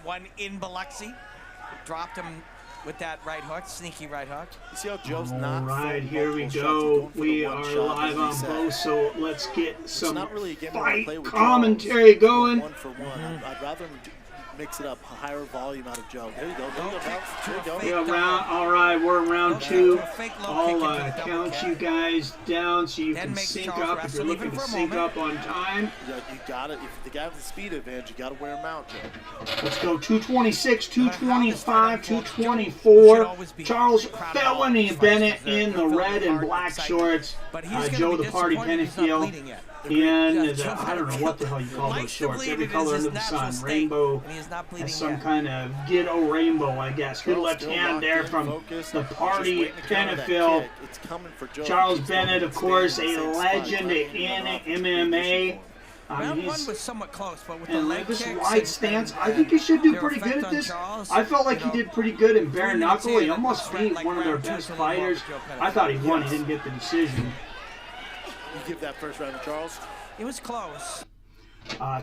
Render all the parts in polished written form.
had one in Biloxi. Dropped him with that right hook, sneaky right hook. You see how Joe's not. All right, here we go. We are live on both, so let's get some fight commentary going. One for one. I'd rather him mix it up, higher volume out of Joe. There you go. There you go. Yeah, all right, we're in round two. I'll count you guys down so you can sync up if you're looking to sync up on time. You got it. If the guy has the speed advantage, you got to wear him out, Joe. Let's go 226, 225, 224. Charles Felony Bennett in the red and black shorts. Joe the Party Penfield. And I don't know what the hell you call those shorts. Every color under the sun. Rainbow. Some kind of ghetto rainbow, I guess. Good left hand there from the Party Penfield. Charles Bennett, of course, a legend in MMA. Round one was somewhat close, but with the and leg this kicks wide stance, I think he should do pretty good at this. I felt like he did pretty good in Bareknuckle. He almost beat one of their best fighters. I thought he won. He didn't get the decision. You give that first round to Charles? It was close.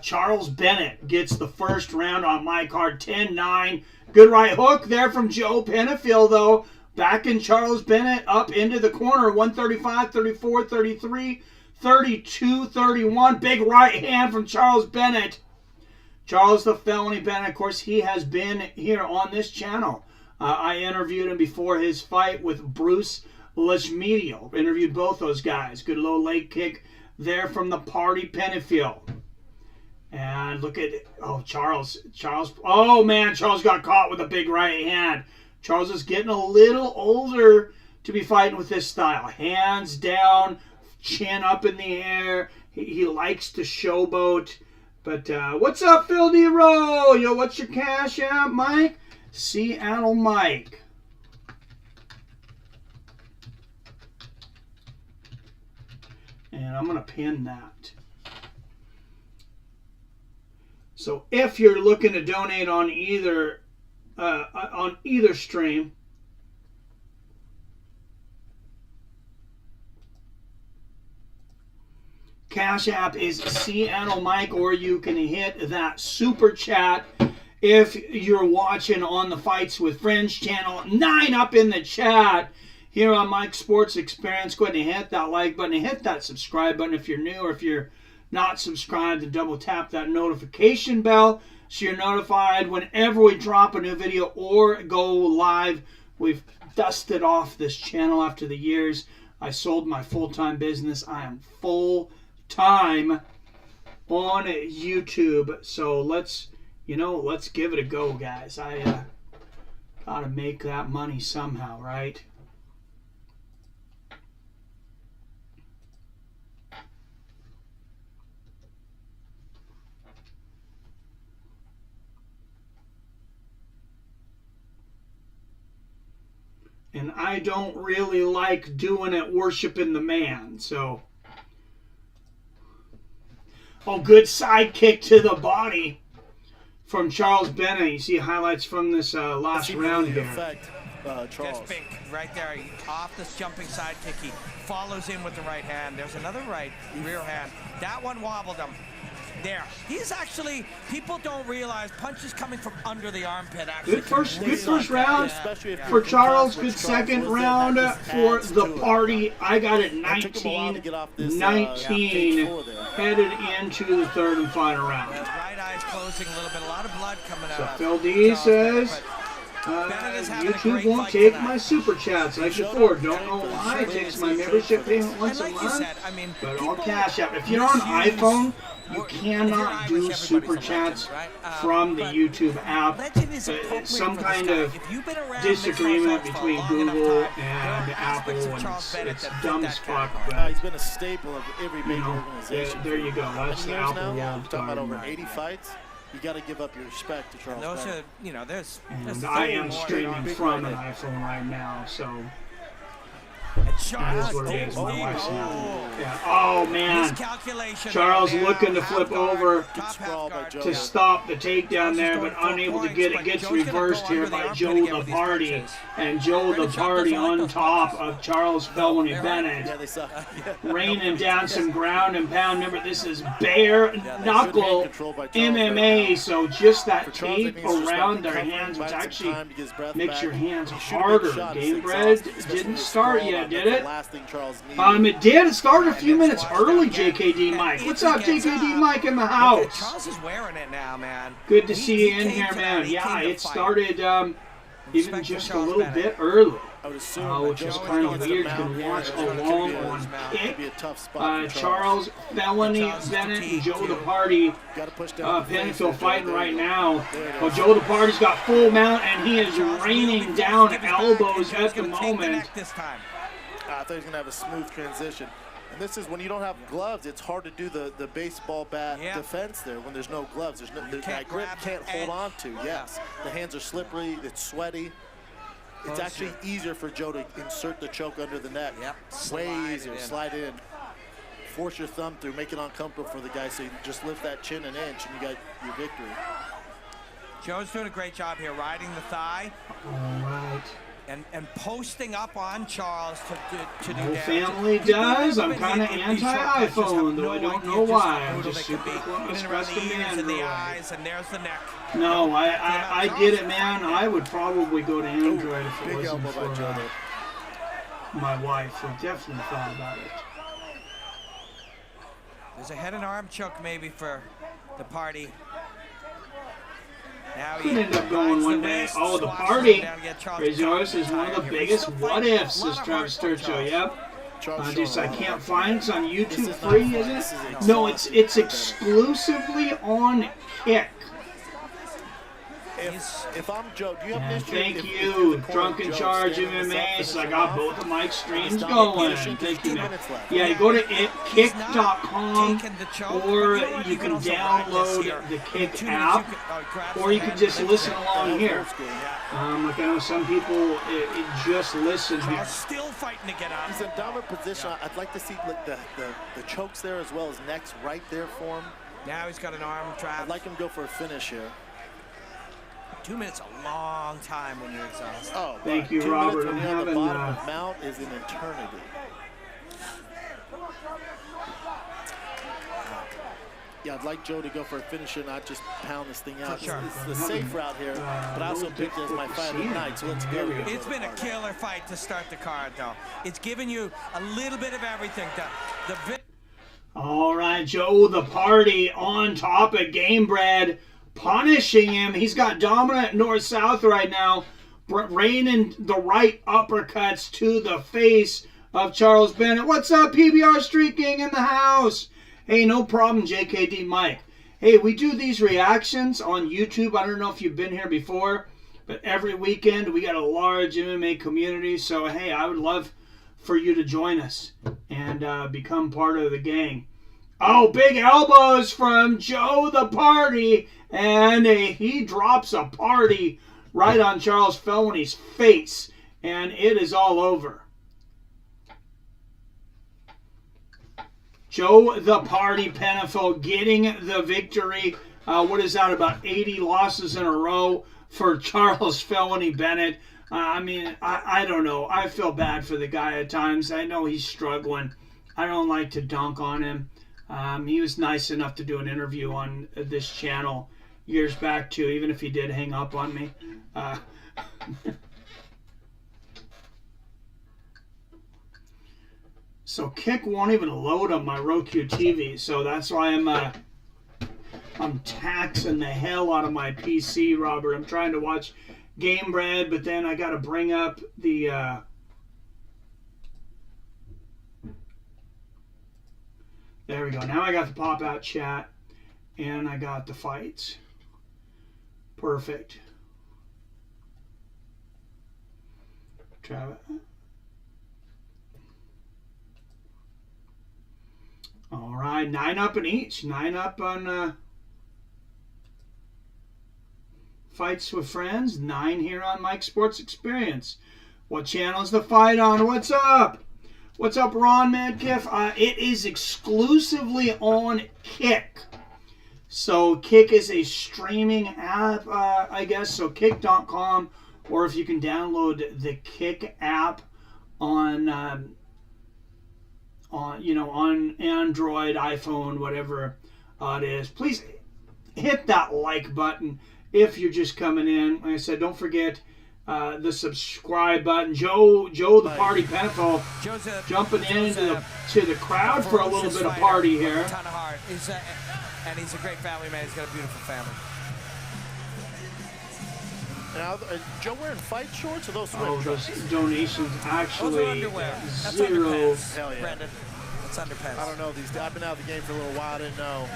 Charles Bennett gets the first round on my card, 10-9. Good right hook there from Joe Penfield, though. Backing Charles Bennett up into the corner, 135, 34, 33, 32, 31. Big right hand from Charles Bennett. Charles the Felony Bennett, of course, he has been here on this channel. I interviewed him before his fight with Bruce Lachmedio. Interviewed both those guys. Good low leg kick there from the Party Penfield. And look at, Charles. Oh, man, Charles got caught with a big right hand. Charles is getting a little older to be fighting with this style. Hands down, chin up in the air. He likes to showboat. But what's up, Phil D-Row? Yo, what's your cash app, Mike? Seattle Mike. And I'm going to pin that. So if you're looking to donate on either stream, Cash App is Seattle Mike, or you can hit that super chat if you're watching on the Fights with Friends channel. 9 up in the chat. Here on Mike's Sports Experience, go ahead and hit that like button and hit that subscribe button if you're new, or if you're not subscribed, to double tap that notification bell so you're notified whenever we drop a new video or go live. We've dusted off this channel after the years. I sold my full-time business. I am full-time on YouTube. So let's give it a go, guys. I gotta make that money somehow, right? And I don't really like doing it worshiping the man, so. Oh, good side kick to the body from Charles Bennett. You see highlights from this last round here. Charles. That's big right there. Off this jumping side kick, he follows in with the right hand. There's another right rear hand. That one wobbled him. There. He's actually, people don't realize punches coming from under the armpit actually. Good first round for Charles. Good second round for the Party. I got it 19-19 headed into the third and final round. Right eye's closing a little bit. A lot of blood coming out. So Phil D says, YouTube won't take my super chats like before. Don't know why. It takes my membership payment once a month. But I'll cash out. If you're on iPhone, you cannot do super chats from the YouTube app. It's some kind of disagreement between Google and Apple, and it's dumb as fuck. But he's been a staple of every major organization. There you go. That's the Apple wall. Talking about over 80 fights. You got to give up your respect to Charles Those Bennett. Are, there's I am streaming from an iPhone right now, so. And That Charles is what it digs is. My deep. wife's Oh. now. Yeah. Oh, man. Miscalculation Charles there. looking to Half flip guard, over top sprawl half by guard. Joe. to stop the takedown there, but unable to get it. Gets reversed here by Joe the Party. And Joe the Party on top of Charles Felony Bennett. Yeah, they suck. Raining down some ground and pound. Remember, this is Bareknuckle MMA, so just that tape around their hands, which actually makes your hands harder. Gamebred didn't start yet, did it? It did. It started a few minutes early, JKD Mike. What's up, JKD Mike in the house? Charles is wearing it now, man. Good to see you in here, man. Yeah, it started even just a little bit early. Which is kind of weird. You can watch along on Kick. Charles Felony Bennett and Joe the Party Penfield fighting right now. Well, Joe the Party's got full mount and he is raining down elbows at the moment. I thought he was going to have a smooth transition. And this is when you don't have gloves, it's hard to do the baseball bat defense there when there's no gloves. There's no, that grip can't hold on to. Yes, the hands are slippery, it's sweaty. It's actually easier for Joe to insert the choke under the neck. Way easier, slide in. Force your thumb through, make it uncomfortable for the guy, so you just lift that chin an inch and you got your victory. Joe's doing a great job here, riding the thigh. All right. And posting up on Charles to do Whole damage. family does. I'm kind of anti-iPhone, though I don't know why. I'm just super custom Android. And there's the neck. No, I get it, man. I would probably go to Android if it wasn't for my wife, who definitely thought about it. There's a head and arm choke maybe for the Party. Now Could end up going one day. Oh, the Party. Crazy Horse is one of the biggest what ifs, says Travis Sturgill. Yep. I can't find it's on YouTube free, is it? No, it's exclusively on Kick. If I'm Joe, do you have an issue? Thank you, Drunken Charge MMA. So I got both of Mike's streams going. Thank you, man. Yeah, you go to kick.com, or you can download the Kick app, or you can just listen along here. Like I know some people it just listen here. Still fighting to get out. He's in dominant position. I'd like to see the chokes there as well as necks right there for him. Now he's got an arm trap. I'd like him to go for a finish here. 2 minutes a long time when you're exhausted. Oh, thank you, 2 Robert. minutes when you're on the bottom of mount is an eternity. Yeah, I'd like Joe to go for a finisher, not just pound this thing out. Sure. It's the safe route here, but I also picked it as my fight of the night, so let's go. It's been a killer fight to start the card, though. It's given you a little bit of everything. All right, Joe the Party on top of Gamebred, punishing him. He's got dominant north-south right now, raining the right uppercuts to the face of Charles Bennett. What's up, PBR Street Gang in the house? Hey, no problem, JKD Mike. Hey, we do these reactions on YouTube. I don't know if you've been here before, but every weekend we got a large MMA community. So, hey, I would love for you to join us and become part of the gang. Oh, big elbows from Joe the Party. And he drops a party right on Charles Felony's face. And it is all over. Joe the Party Penfield getting the victory. What is that, about 80 losses in a row for Charles Felony Bennett? I don't know. I feel bad for the guy at times. I know he's struggling. I don't like to dunk on him. He was nice enough to do an interview on this channel years back too, even if he did hang up on me. So Kick won't even load on my Roku TV, so that's why I'm taxing the hell out of my PC, Robert. I'm trying to watch Gamebred, but then I got to bring up the there we go. Now I got the pop-out chat, and I got the fights. Perfect. Travis. All right, 9 up in each. 9 up on Fights with Friends. 9 here on Mike Sports Experience. What channel is the fight on? What's up? What's up, Ron Madkiff? It is exclusively on Kick. So Kick is a streaming app, I guess. So Kick.com, or if you can download the Kick app on Android, iPhone, whatever it is. Please hit that like button if you're just coming in. Like I said, don't forget the subscribe button. Joe the Party Penfold jumping into the crowd for a little bit of party here. A ton of heart. And he's a great family man. He's got a beautiful family. Now, Joe wearing fight shorts or those swim those donations actually That's zero. underpants, Hell yeah. Brendan. That's underpants. I don't know these. I've been out of the game for a little while. I didn't know.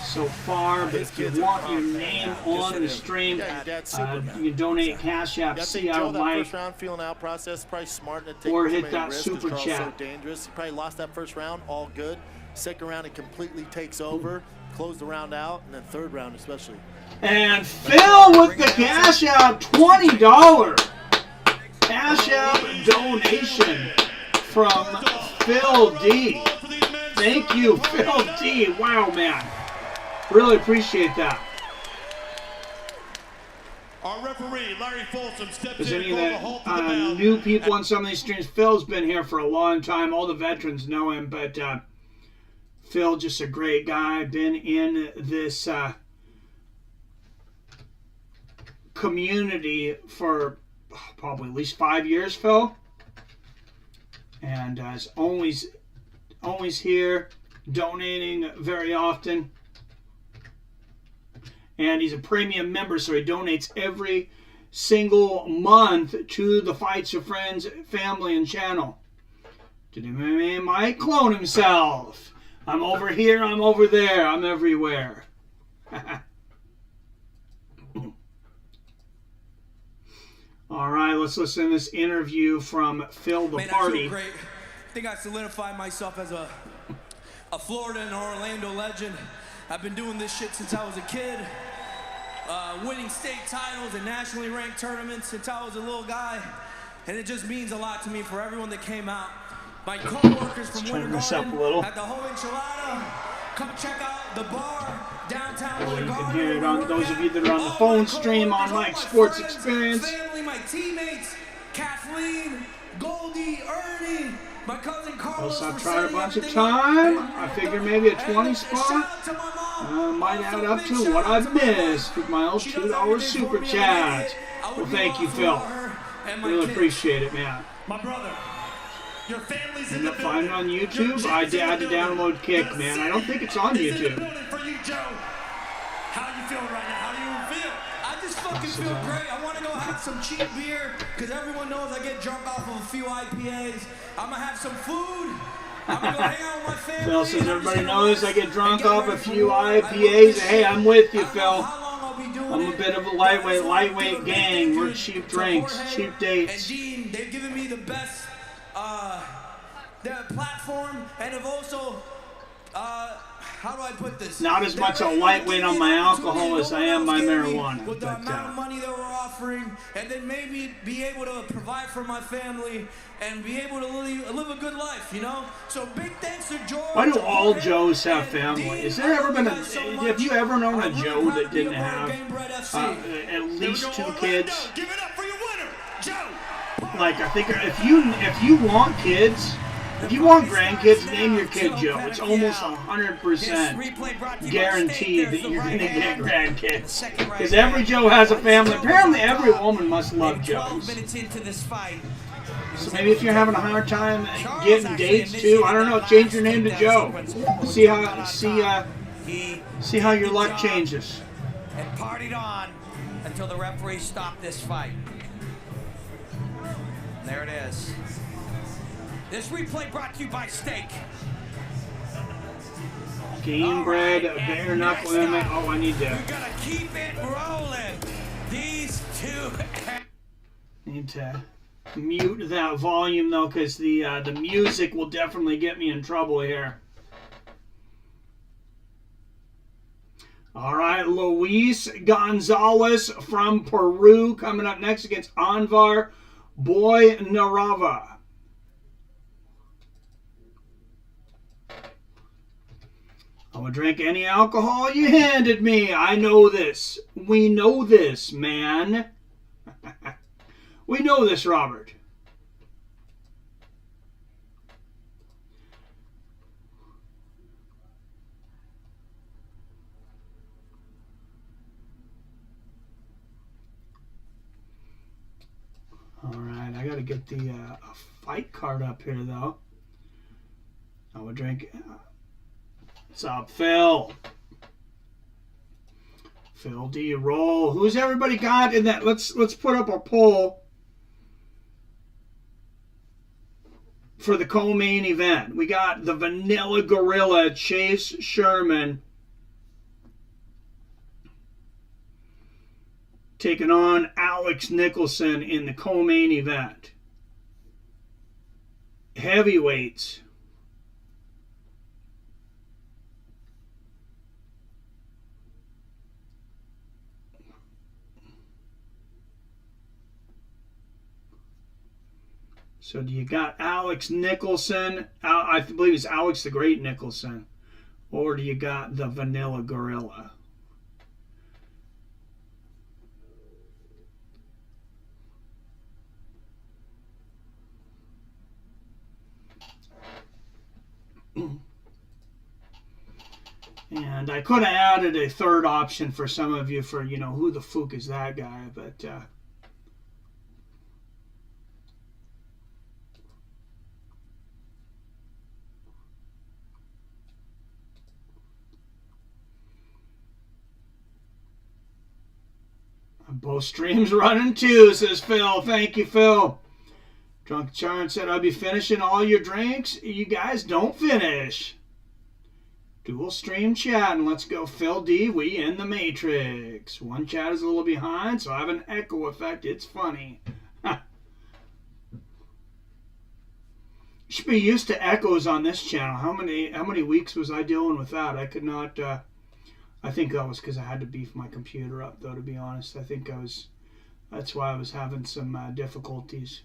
So far, but if you want your name on the stream, you can donate Cash App, see how Mike, first round feeling out process, probably smart to take or hit that super chat. So dangerous. He probably lost that first round, all good. Second round, it completely takes over. Close the round out, and then third round especially. And Phil with the Cash App, $20 Cash App donation from Phil D. Thank you, Phil D. Wow, man. Really appreciate that. Our referee, Larry Folsom, steps There's in any for of the halt the of the bell. new people on some of these streams? Phil's been here for a long time. All the veterans know him, but Phil, just a great guy. Been in this community for probably at least 5 years, Phil. And is always here, donating very often. And he's a premium member, so he donates every single month to the Fights of Friends family and channel. Did he might clone himself? I'm over here, I'm over there, I'm everywhere. All right, let's listen to this interview from Phil the Party. I feel great. I think I solidified myself as a Florida and Orlando legend. I've been doing this shit since I was a kid, winning state titles and nationally ranked tournaments since I was a little guy, and it just means a lot to me for everyone that came out. My co-workers from Winter Garden at the Whole Enchilada, come check out the bar downtown Winter You can Garden. hear it on those of you that are on the phone stream on Mike's Sports Experience. Family, my teammates, Kathleen, Goldie, Ernie, my cousin Carlos. I've tried a bunch of time. I figure maybe a 20 spot might add up to what I've missed with my old $2 super chat. Well, thank you, Phil. Really appreciate it, man. My brother, your family's in End the up finding it on building. YouTube. I had to download Kick, man. I don't think it's on Is in the YouTube. building for you, Joe. How you feeling right now? How do you feel? I just fucking feel great. I want to go have some cheap beer because everyone knows I get drunk off of a few IPAs. I'm going to have some food. I'm going to go hang out with my family. Phil says everybody knows I get drunk off a few IPAs. Hey, I'm with you, Phil. I'm a bit of a lightweight gang. We're cheap drinks, cheap dates. And Dean, they've given me the best platform and have also, how do I put this? Not as much a lightweight on my alcohol as I am my marijuana. With the But, amount of money that we're offering, and then maybe be able to provide for my family and be able to live a good life, you know? So big thanks to George. why do all Joes have family? Is there ever been have you ever known a Joe that didn't have at least 2 kids? Give it up for your winner, Joe. Like, I think if you want kids, if you want grandkids, name your kid Joe. It's almost 100% guaranteed that you're going to get grandkids. Because every Joe has a family. Apparently every woman must love Joes. So maybe if you're having a hard time getting dates too, I don't know, change your name to Joe. See how your luck changes. And partied on until the referee stopped this fight. There it is. This replay brought to you by Steak. Gamebred, Bareknuckle MMA. Oh, I need We gotta keep it rolling. These two. Need to mute that volume though, because the music will definitely get me in trouble here. All right, Luis Gonzalez from Peru coming up next against Anvar Boy Narava. I would drink any alcohol you handed me. I know this. We know this, man. We know this, Robert. All right, I got to get the fight card up here, though. I would drink. What's up, Phil? Phil D. Roll. Who's everybody got in that? Let's put up a poll for the co-main event. We got the Vanilla Gorilla, Chase Sherman, taking on Alex Nicholson in the co-main event. Heavyweights. So do you got Alex Nicholson? I believe it's Alex the Great Nicholson. Or do you got the Vanilla Gorilla? And I could have added a third option for some of you for, who the fuck is that guy, but both streams running too, says Phil. Thank you, Phil. Drunk Charn said, I'll be finishing all your drinks. You guys don't finish. Dual stream chat, and let's go. Phil D, we in the Matrix. One chat is a little behind, so I have an echo effect. It's funny. Should be used to echoes on this channel. How many weeks was I dealing with that? I could not. I think that was because I had to beef my computer up, though. To be honest, I think that's why I was having some difficulties.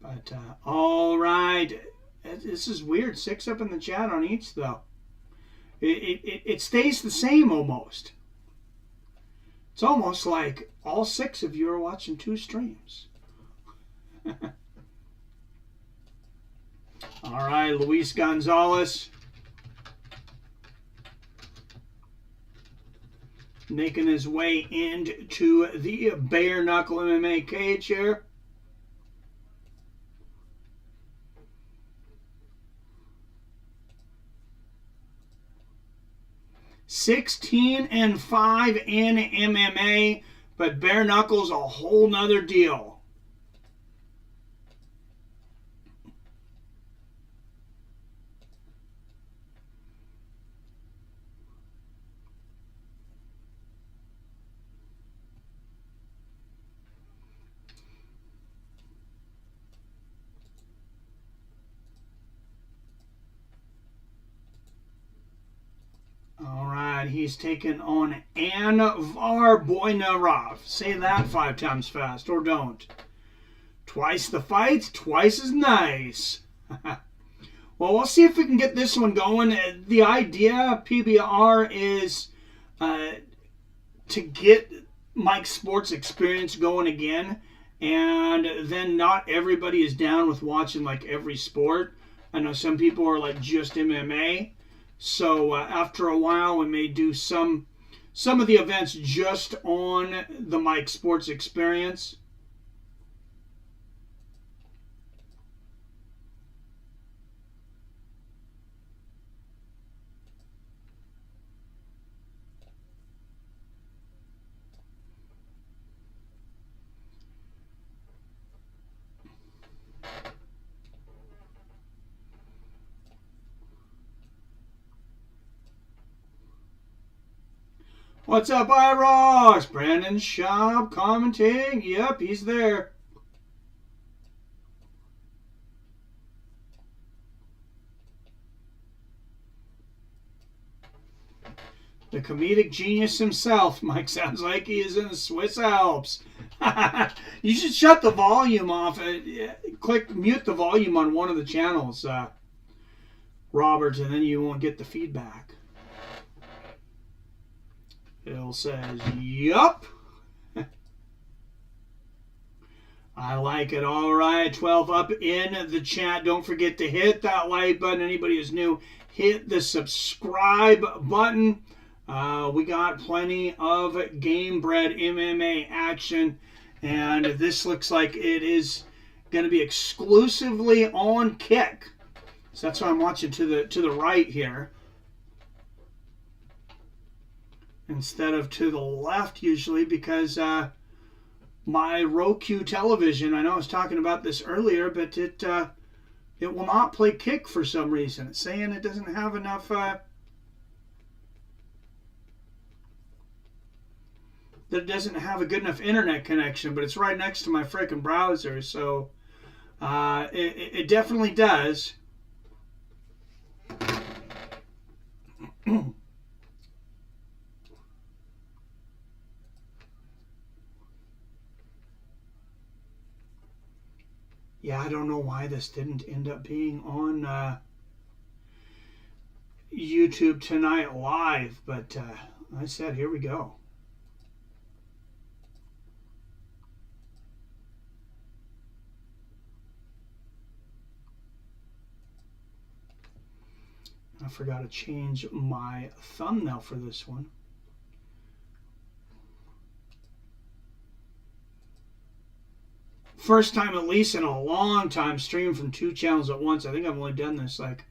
But, all right. This is weird. 6 up in the chat on each, though. It stays the same almost. It's almost like all 6 of you are watching 2 streams. All right, Luis Gonzalez. Making his way into the Bareknuckle MMA cage here. 16-5 in MMA, but Bareknuckle's a whole nother deal. All right, he's taken on Anvar Boynarov. Say that 5 times fast, or don't. Twice the fight, twice as nice. Well, we'll see if we can get this one going. The idea, PBR, is to get Mike's Sports Experience going again, and then not everybody is down with watching like every sport. I know some people are like just MMA. So after a while, we may do some of the events just on the Mike Sports Experience. What's up, Irox? Brandon Schaub commenting. Yep, he's there. The comedic genius himself. Mike sounds like he is in the Swiss Alps. You should shut the volume off. Click mute the volume on one of the channels, Robert, and then you won't get the feedback. Bill says, yup. I like it. All right, 12 up in the chat. Don't forget to hit that like button. Anybody who's new, hit the subscribe button. We got plenty of Gamebred MMA action, and this looks like it is going to be exclusively on Kick. So that's why I'm watching to the right here, instead of to the left usually, because my Roku television, I know I was talking about this earlier, but it will not play Kick for some reason. It's saying it doesn't have enough that it doesn't have a good enough internet connection, but it's right next to my freaking browser, so it definitely does. Yeah, I don't know why this didn't end up being on YouTube tonight live, but I said, here we go. I forgot to change my thumbnail for this one. First time, at least in a long time, streaming from 2 channels at once. I think I've only done this like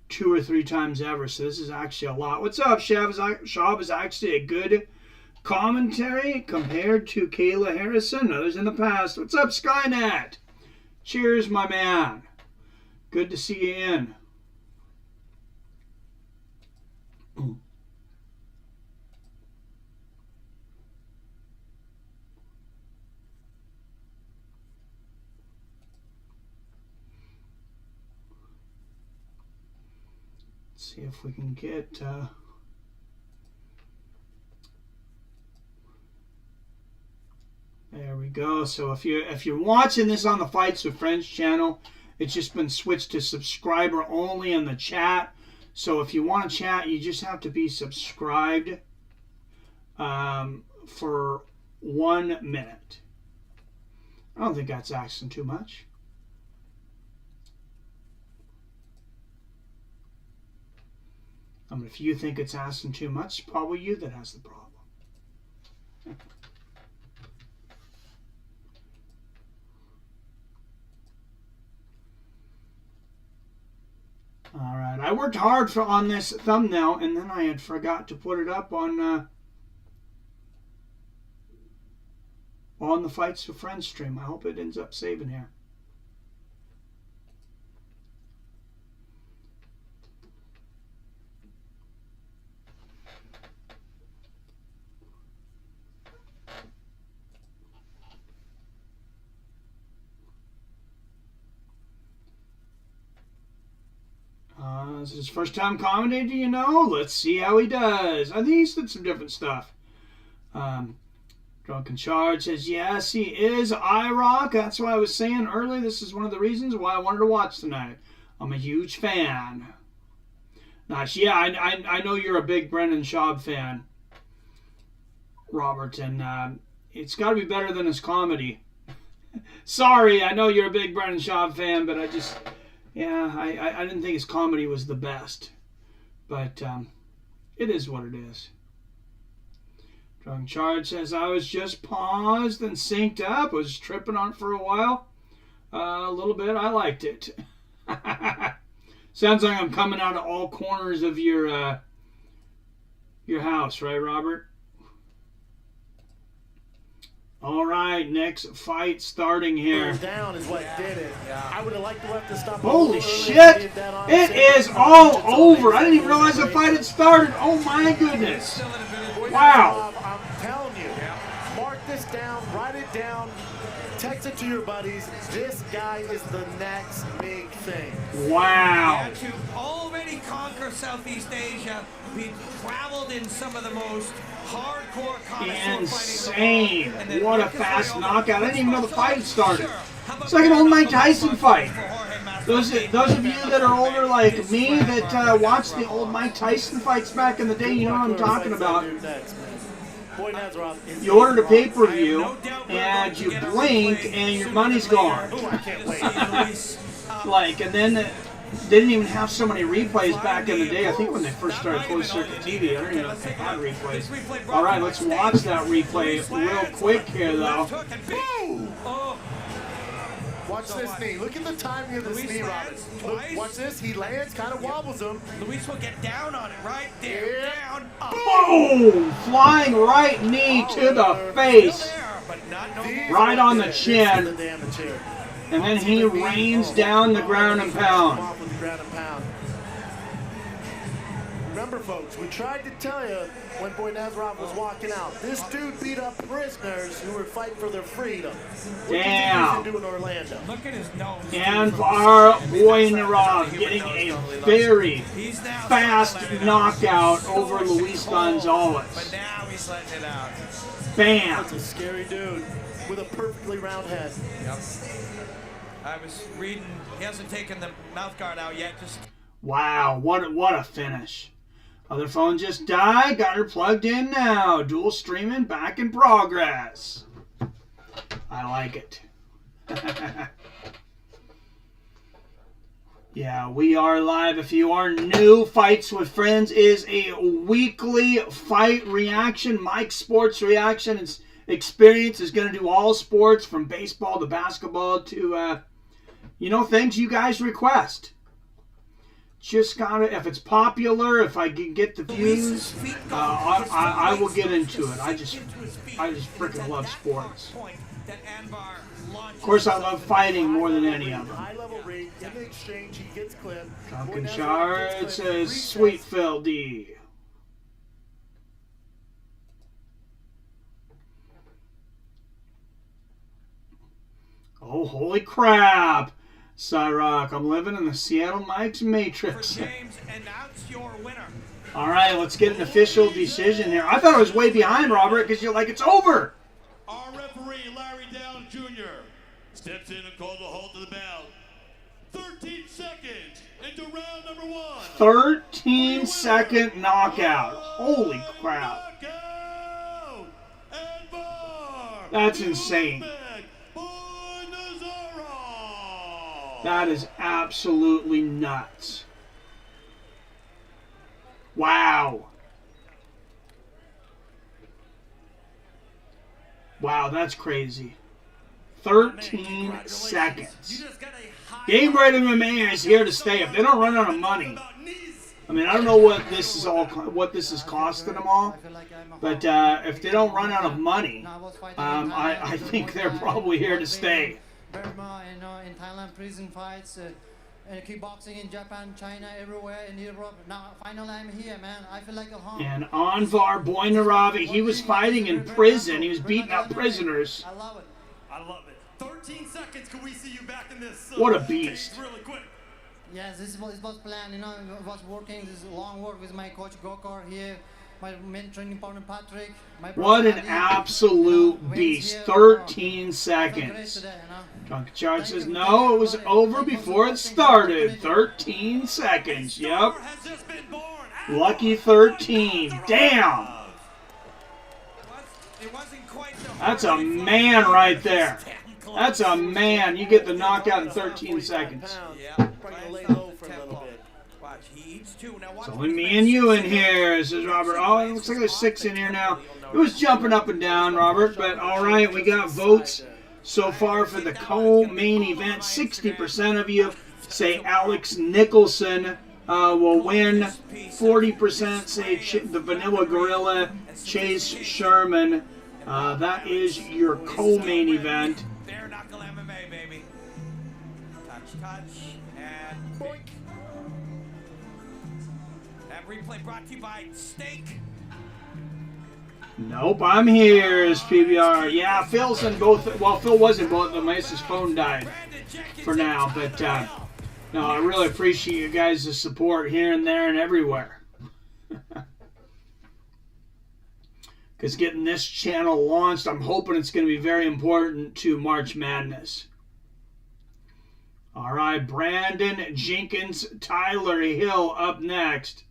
2 or 3 times ever, so this is actually a lot. What's up, Shab? Is actually a good commentary compared to Kayla Harrison, others in the past. What's up, Skynet? Cheers, my man. Good to see you in. See if we can get there we go. So if you're watching this on the Fights with Friends channel, it's just been switched to subscriber only in the chat. So if you want to chat, you just have to be subscribed for 1 minute. I don't think that's asking too much. If you think it's asking too much, it's probably you that has the problem. All right, I worked hard on this thumbnail, and then I had forgot to put it up on the Fights with Friends stream. I hope it ends up saving here. This is his first time commentating, you know. Let's see how he does. I think he's did some different stuff. Drunken Charge says, yes, he is IROC. That's what I was saying earlier. This is one of the reasons why I wanted to watch tonight. I'm a huge fan. Nice. Yeah, I know you're a big Brendan Schaub fan, Robert, and it's got to be better than his comedy. Sorry, I know you're a big Brendan Schaub fan, but I just... Yeah, I didn't think his comedy was the best, but it is what it is. Drunk Charge says, I was just paused and synced up. I was tripping on it for a while. A little bit. I liked it. Sounds like I'm coming out of all corners of your house, right, Robert? All right, next fight starting here. Down is what did it. Yeah. I would have liked to let this stop. Holy shit! It is all over. I didn't even realize the fight had started. Oh my goodness! Wow. I'm telling you. Mark this down. Write it down. Text it to your buddies. This guy is the next big thing. Wow. And to already conquer for Southeast Asia. We traveled in some of the most hardcore insane. What a fast knockout. I didn't even know the fight had started. It's like an old Mike Tyson fight. Those of you that are older like me that watched the old Mike Tyson fights back in the day, you know what I'm talking about. You ordered a pay-per-view and you blink and your money's gone. Like, and then they didn't even have so many replays back in the day. I think when they first started closed circuit TV, I don't even know if they had replays. All right, let's watch that replay real quick here, though. Watch this knee. Look at the timing of this knee, Robert. Look, watch this. He lands, kind of wobbles him. Luis will get down on it right there. Yeah. Down. Up. Boom! Flying right knee to the face. Right on the chin. And then he rains down the ground and pound. Remember, folks, we tried to tell you when Boy Nazarov was walking out. This dude beat up prisoners who were fighting for their freedom. Damn. What do you do in Orlando? Look at his nose. And our Boy Nazarov getting a very fast knockout over Luis Gonzalez. But now he's letting it out. Bam. That's a scary dude with a perfectly round head. Yep. I was reading, he hasn't taken the mouth guard out yet. Just wow, what a finish. Other phone just died. Got her plugged in now. Dual streaming back in progress. I like it. Yeah, we are live. If you are new, Fights with Friends is a weekly fight reaction. Mike's sports reaction and experience is going to do all sports from baseball to basketball to, things you guys request. Just gotta, if it's popular, if I can get the views, I will get into it. I just freaking love sports. Of course, I love fighting more than any of them. Duncan Chard says, "Sweet Phil D." Oh, holy crap! Cyrock, I'm living in the Seattle Mike's Matrix. All right, let's get an official decision here. I thought I was way behind, Robert, because you're like, it's over. Our referee, Larry Downs Jr., steps in and calls a halt to the bout. 13 seconds into round number 1. 13-second knockout. Holy crap. That's insane. That is absolutely nuts. Wow. Wow, that's crazy. 13 seconds. Gamebred MMA is here to stay. If they don't run out of money, I mean, I don't know what this is costing them all, but if they don't run out of money, I think they're probably here to stay. Burma, in Thailand, prison fights, kickboxing in Japan, China, everywhere in Europe. Now, finally, I'm here, man. I feel like a home. And Anvar Boynarava, he was fighting in prison. He was beating up prisoners. I love it. I love it. 13 seconds. Can we see you back in this? What a beast. Really quick. Yes, this was planned. It was working. This is long work with my coach Gokar here. My main training partner Patrick. What an absolute beast. 13 seconds. Duncan Chard says, no, it was over before it started. 13 seconds. Yep. Lucky 13. Damn. That's a man right there. That's a man. You get the knockout in 13 seconds. It's only me and you in here, says Robert. Oh, it looks like there's 6 in here now. It was jumping up and down, Robert, but all right, we got votes so far for the co-main event. 60% of you say Alex Nicholson will win. 40% say the Vanilla Gorilla, Chase Sherman. That is your co-main event. Bareknuckle MMA, baby. Touch, and boink. That replay brought to you by Steak. Nope, I'm here as PBR. Yeah, Phil's in both. Well, Phil was in both of them. His phone died for now, but No, I really appreciate you guys' support here and there and everywhere. Because getting this channel launched, I'm hoping it's going to be very important to March Madness. All right, Brandon Jenkins, Tyler Hill up next.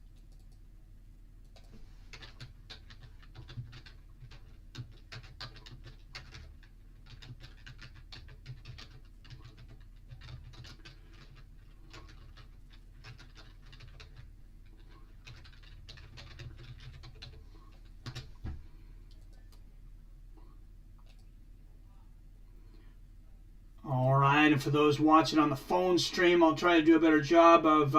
All right, and for those watching on the phone stream, I'll try to do a better job of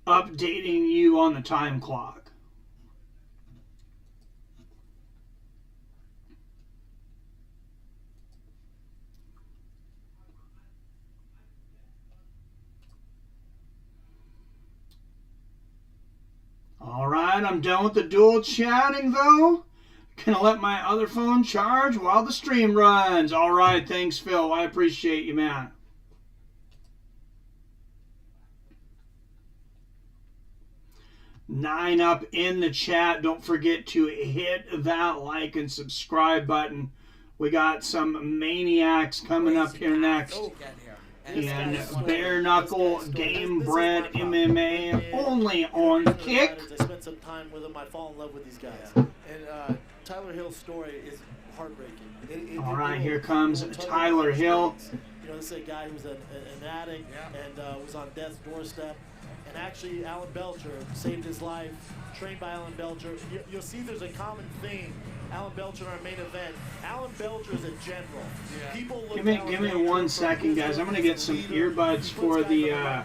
updating you on the time clock. All right, I'm done with the dual chatting, though. Gonna let my other phone charge while the stream runs. All right, thanks, Phil. I appreciate you, man. Nine up in the chat. Don't forget to hit that like and subscribe button. We got some maniacs coming up here next. And Bareknuckle, Gamebred, MMA, only on Kick. I spent some time with them. I fall in love with these guys. And Tyler Hill's story is heartbreaking. All right, here comes Tyler Hill. You know, this is a guy who's an addict and was on death's doorstep. And actually, Alan Belcher saved his life, trained by Alan Belcher. You'll see there's a common theme. Alan Belcher in our main event. Alan Belcher is a general. People look give me 1 second, guys. I'm going to get some earbuds for the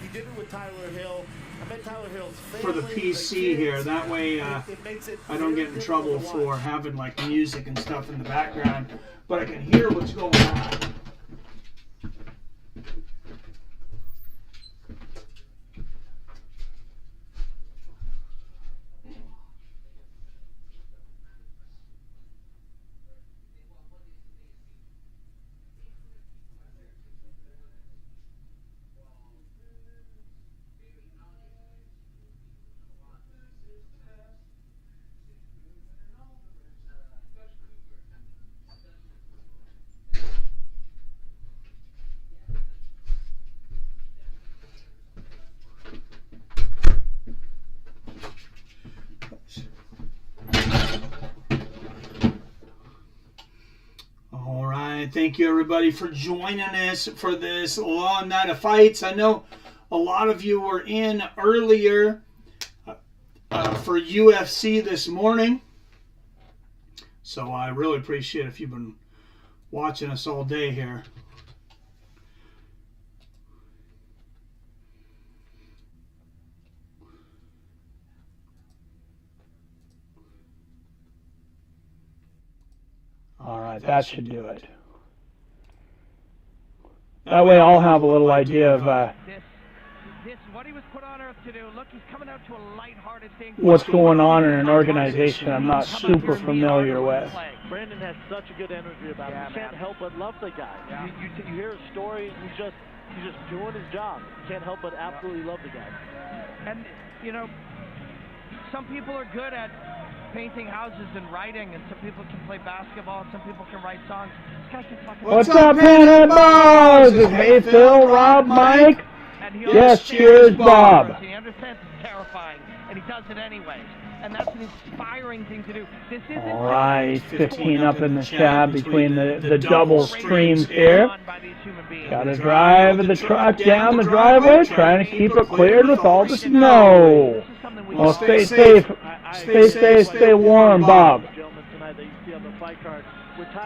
He did it with Tyler Hill. I met Tyler Hill's for the PC here. That way I don't get in trouble for having like music and stuff in the background, but I can hear what's going on. Thank you, everybody, for joining us for this long night of fights. I know a lot of you were in earlier for UFC this morning. So I really appreciate if you've been watching us all day here. All right, that should do it. That way I'll have a little idea of this what he was put on earth to do. Look, he's coming out to a lighthearted thing. What's going on in an organization I'm not super familiar with. Brandon has such a good energy about him. You can't help but love the guy. Yeah. You hear his story, he's just doing his job. You can't help but absolutely love the guy. And, you know, some people are good at painting houses and writing, and some people can play basketball, and some people can write songs. This guy can fucking... What's up, Pinhead Boys? Hey, Phil, Rob, Mike. Yes, cheers, Bob. He understands it's terrifying, and he does it anyways. And that's an inspiring thing to do. This isn't... All right, 15 up in the chat between the double streams here. Gotta drive the truck down the driveway, trying to keep it cleared with all the snow. Well, stay safe. Stay warm, Bob.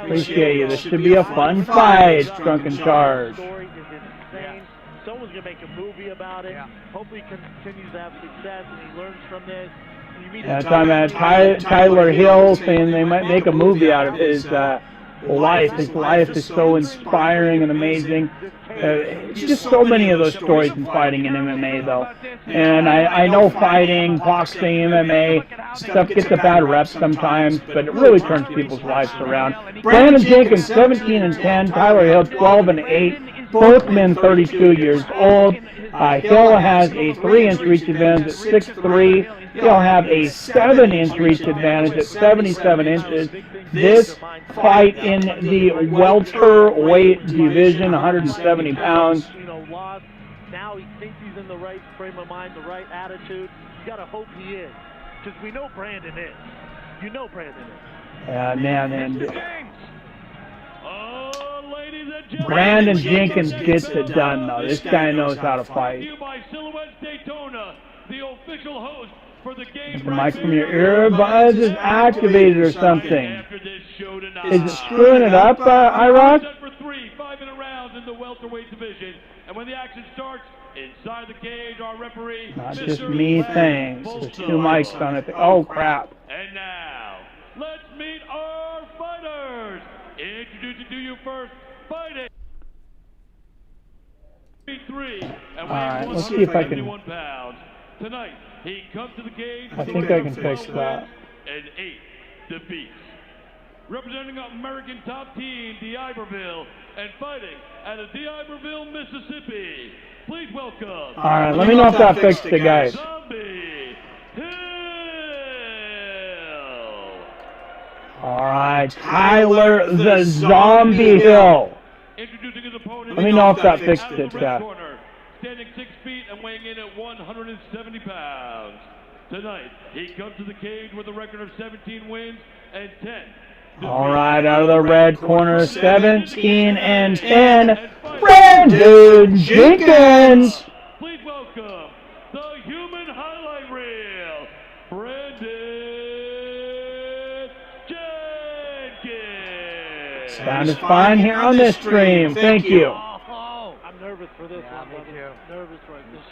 Appreciate you. This should be a fun fight, Drunken Charge. Someone's going to make a movie about it. Hopefully he continues to have success and he learns from this. Yeah, talking about Tyler Hill saying they might make a movie out of his life. His life is so inspiring and amazing. Just so many of those stories in fighting in MMA, though. And I know fighting, boxing, MMA, stuff gets a bad rep sometimes, but it really turns people's lives around. Brandon Jenkins, 17-10. Tyler Hill, 12-8. Both men 32 years old. Hill has a 3-inch reach advantage at 6'3". He'll have a 7-inch reach advantage at 77 inches. This fight in the welterweight division, 170 pounds. Now he thinks he's in the right frame of mind, the right attitude. You got to hope he is, because we know Brandon is. You know Brandon is. Yeah, man, and ladies and gentlemen, Brandon Jenkins gets it done, though. This guy knows how to fight. by Silhouette Daytona, the official host for the Gamebred. The mic from your earbuds is activated or something. Is it screwing it up, IROC? Set for 3 5-minute rounds in the welterweight division. And when the action starts, inside the cage, our referee, Not just me things. There's 2 mics on it. Oh, crap. And now, let's meet our fighters. Introducing to you first, fighting. 3 and Alright, let's see if I can. pounds. Tonight, he comes to the cage. I think I can fix that. And 8 defeats. Representing American top team, D'Iberville, and fighting out of D'Iberville, Mississippi. Please welcome. Alright, let me know if that fixed it, guys. Zombie Hill. Alright, Tyler the Zombie Hill. Introducing his opponent. Let me know if that fixed it, Scott. Standing 6 feet and weighing in at 170 pounds. Tonight, he comes to the cage with a record of 17 wins and 10. Alright, out of the red corner, 17 and 10, Brandon Jenkins. Please welcome the human highlight reel, Brandon Jenkins. Sound is fine here on this stream. Thank you. I'm nervous for this one. me too. Nervous for it. There's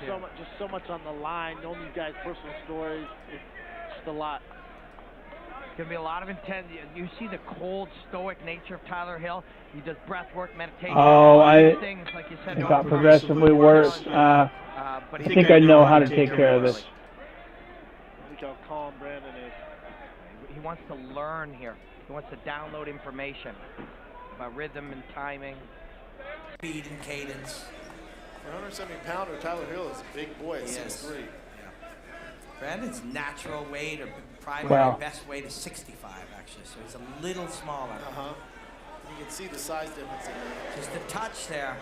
so much on the line. Knowing these guys' personal stories, it's just a lot. It's going to be a lot of intent. You see the cold, stoic nature of Tyler Hill. He does breath work, meditation. Oh, things, like you said, it got progressively worse. I think I know how to take care of this. Look how calm Brandon is. He wants to learn here. He wants to download information about rhythm and timing, speed and cadence. For 170-pounder, Tyler Hill is a big boy at 6'3". Brandon's natural weight or primary best weight is 65, actually, so he's a little smaller. You can see the size difference in there. Just a touch there.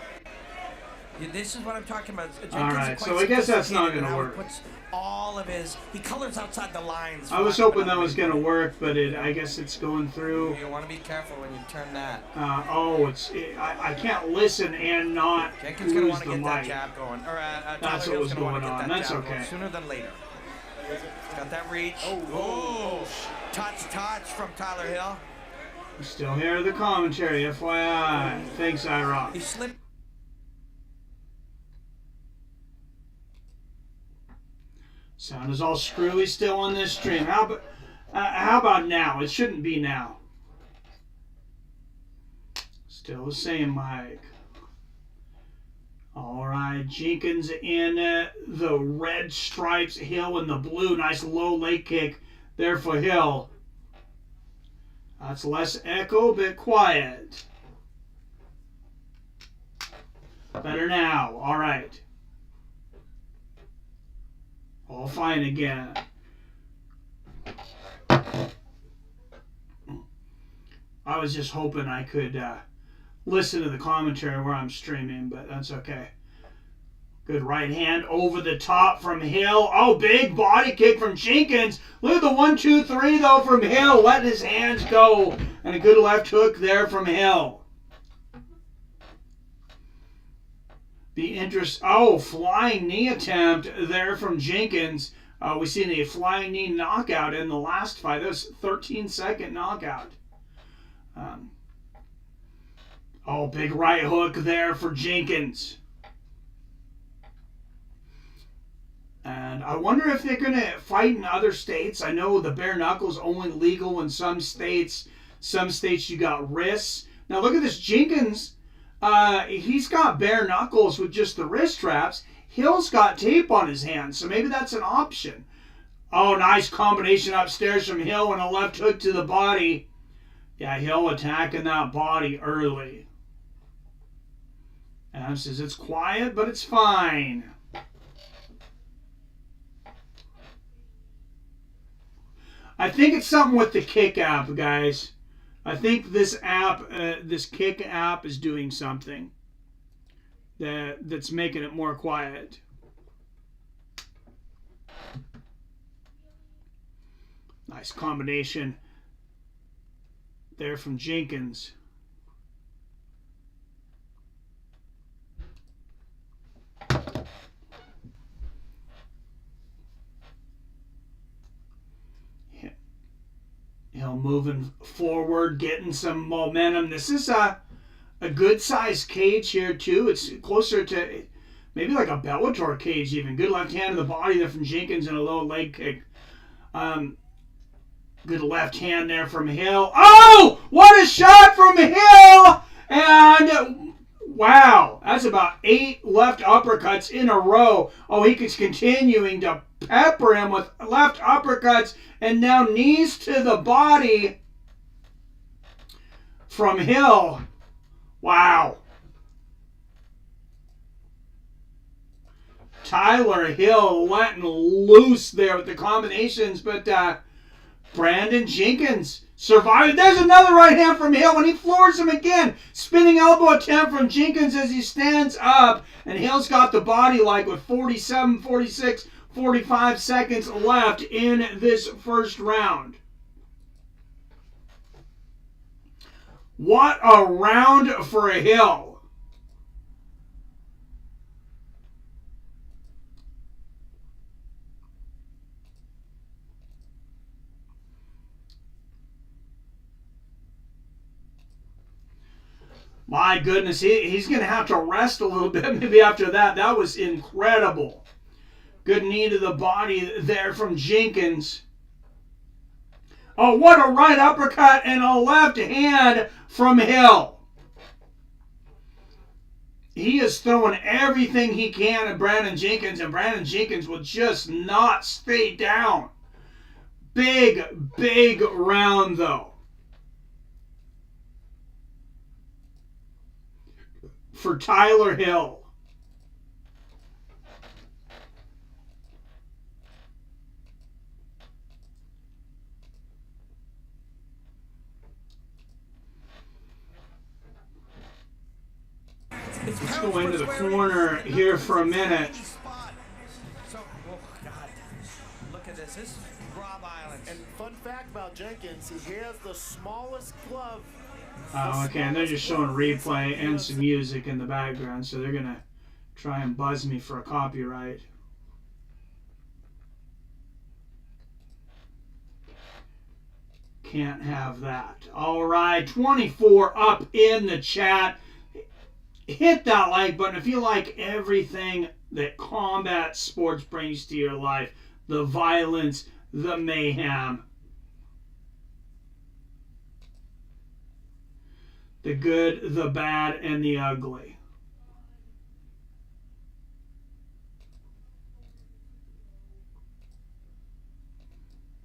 This is what I'm talking about. Alright, so I guess that's not going to work. Puts all of he colors outside the lines. I was hoping that was going to work, but I guess it's going through. You want to be careful when you turn that. I can't listen and not Jenkins going to want to lose get the that mic. jab going. That's what was going on. That's okay. Sooner than later. Got that reach. Touch from Tyler Hill. We still hear the commentary, FYI. Thanks, IROC. He slipped. Sound is all screwy still on this stream. How about now? It shouldn't be now. Still the same mic. All right, Jenkins in the red stripes, Hill in the blue. Nice low leg kick there for Hill. That's less echo, bit quiet. Better now. All right. All fine again. I was just hoping I could listen to the commentary where I'm streaming, but that's okay. Good right hand over the top from Hill. Oh, big body kick from Jenkins. Look at the 1, 2, 3 though from Hill. Letting his hands go. And a good left hook there from Hill. Flying knee attempt there from Jenkins. We seen a flying knee knockout in the last fight. That was a 13-second knockout. Big right hook there for Jenkins. And I wonder if they're going to fight in other states. I know the bare knuckle's only legal in some states. Some states you got wrists. Now look at this Jenkins. He's got bare knuckles with just the wrist straps. Hill's got tape on his hands, so maybe that's an option. Oh, nice combination upstairs from Hill and a left hook to the body. Yeah, Hill attacking that body early. Adam says it's quiet, but it's fine. I think it's something with the Kick app, guys. I think this app, this Kick app is doing something that's making it more quiet. Nice combination there from Jenkins. Hill moving forward, getting some momentum. This is a good sized cage here too. It's closer to maybe like a Bellator cage even. Good left hand to the body there from Jenkins and a low leg kick. Good left hand there from Hill. Oh, what a shot from Hill! And wow, that's about 8 left uppercuts in a row. Oh, he keeps continuing to pepper him with left uppercuts, and now knees to the body from Hill. Wow. Tyler Hill letting loose there with the combinations, but Brandon Jenkins survived. There's another right hand from Hill when he floors him again. Spinning elbow attempt from Jenkins as he stands up, and Hill's got the body like with 47, 46, 45 seconds left in this first round. What a round for Hill. My goodness, he's going to have to rest a little bit maybe after that. That was incredible. Good knee to the body there from Jenkins. Oh, what a right uppercut and a left hand from Hill. He is throwing everything he can at Brandon Jenkins, and Brandon Jenkins will just not stay down. Big, big round, though. For Tyler Hill. Let's go into the corner here for a minute. So, oh God, look at this. This is Rob Island. And fun fact about Jenkins, he has the smallest glove. Oh, okay, and they're just showing replay and some music in the background, so they're going to try and buzz me for a copyright. Can't have that. All right, 24 up in the chat. Hit that like button if you like everything that combat sports brings to your life. The violence, the mayhem. The good, the bad, and the ugly.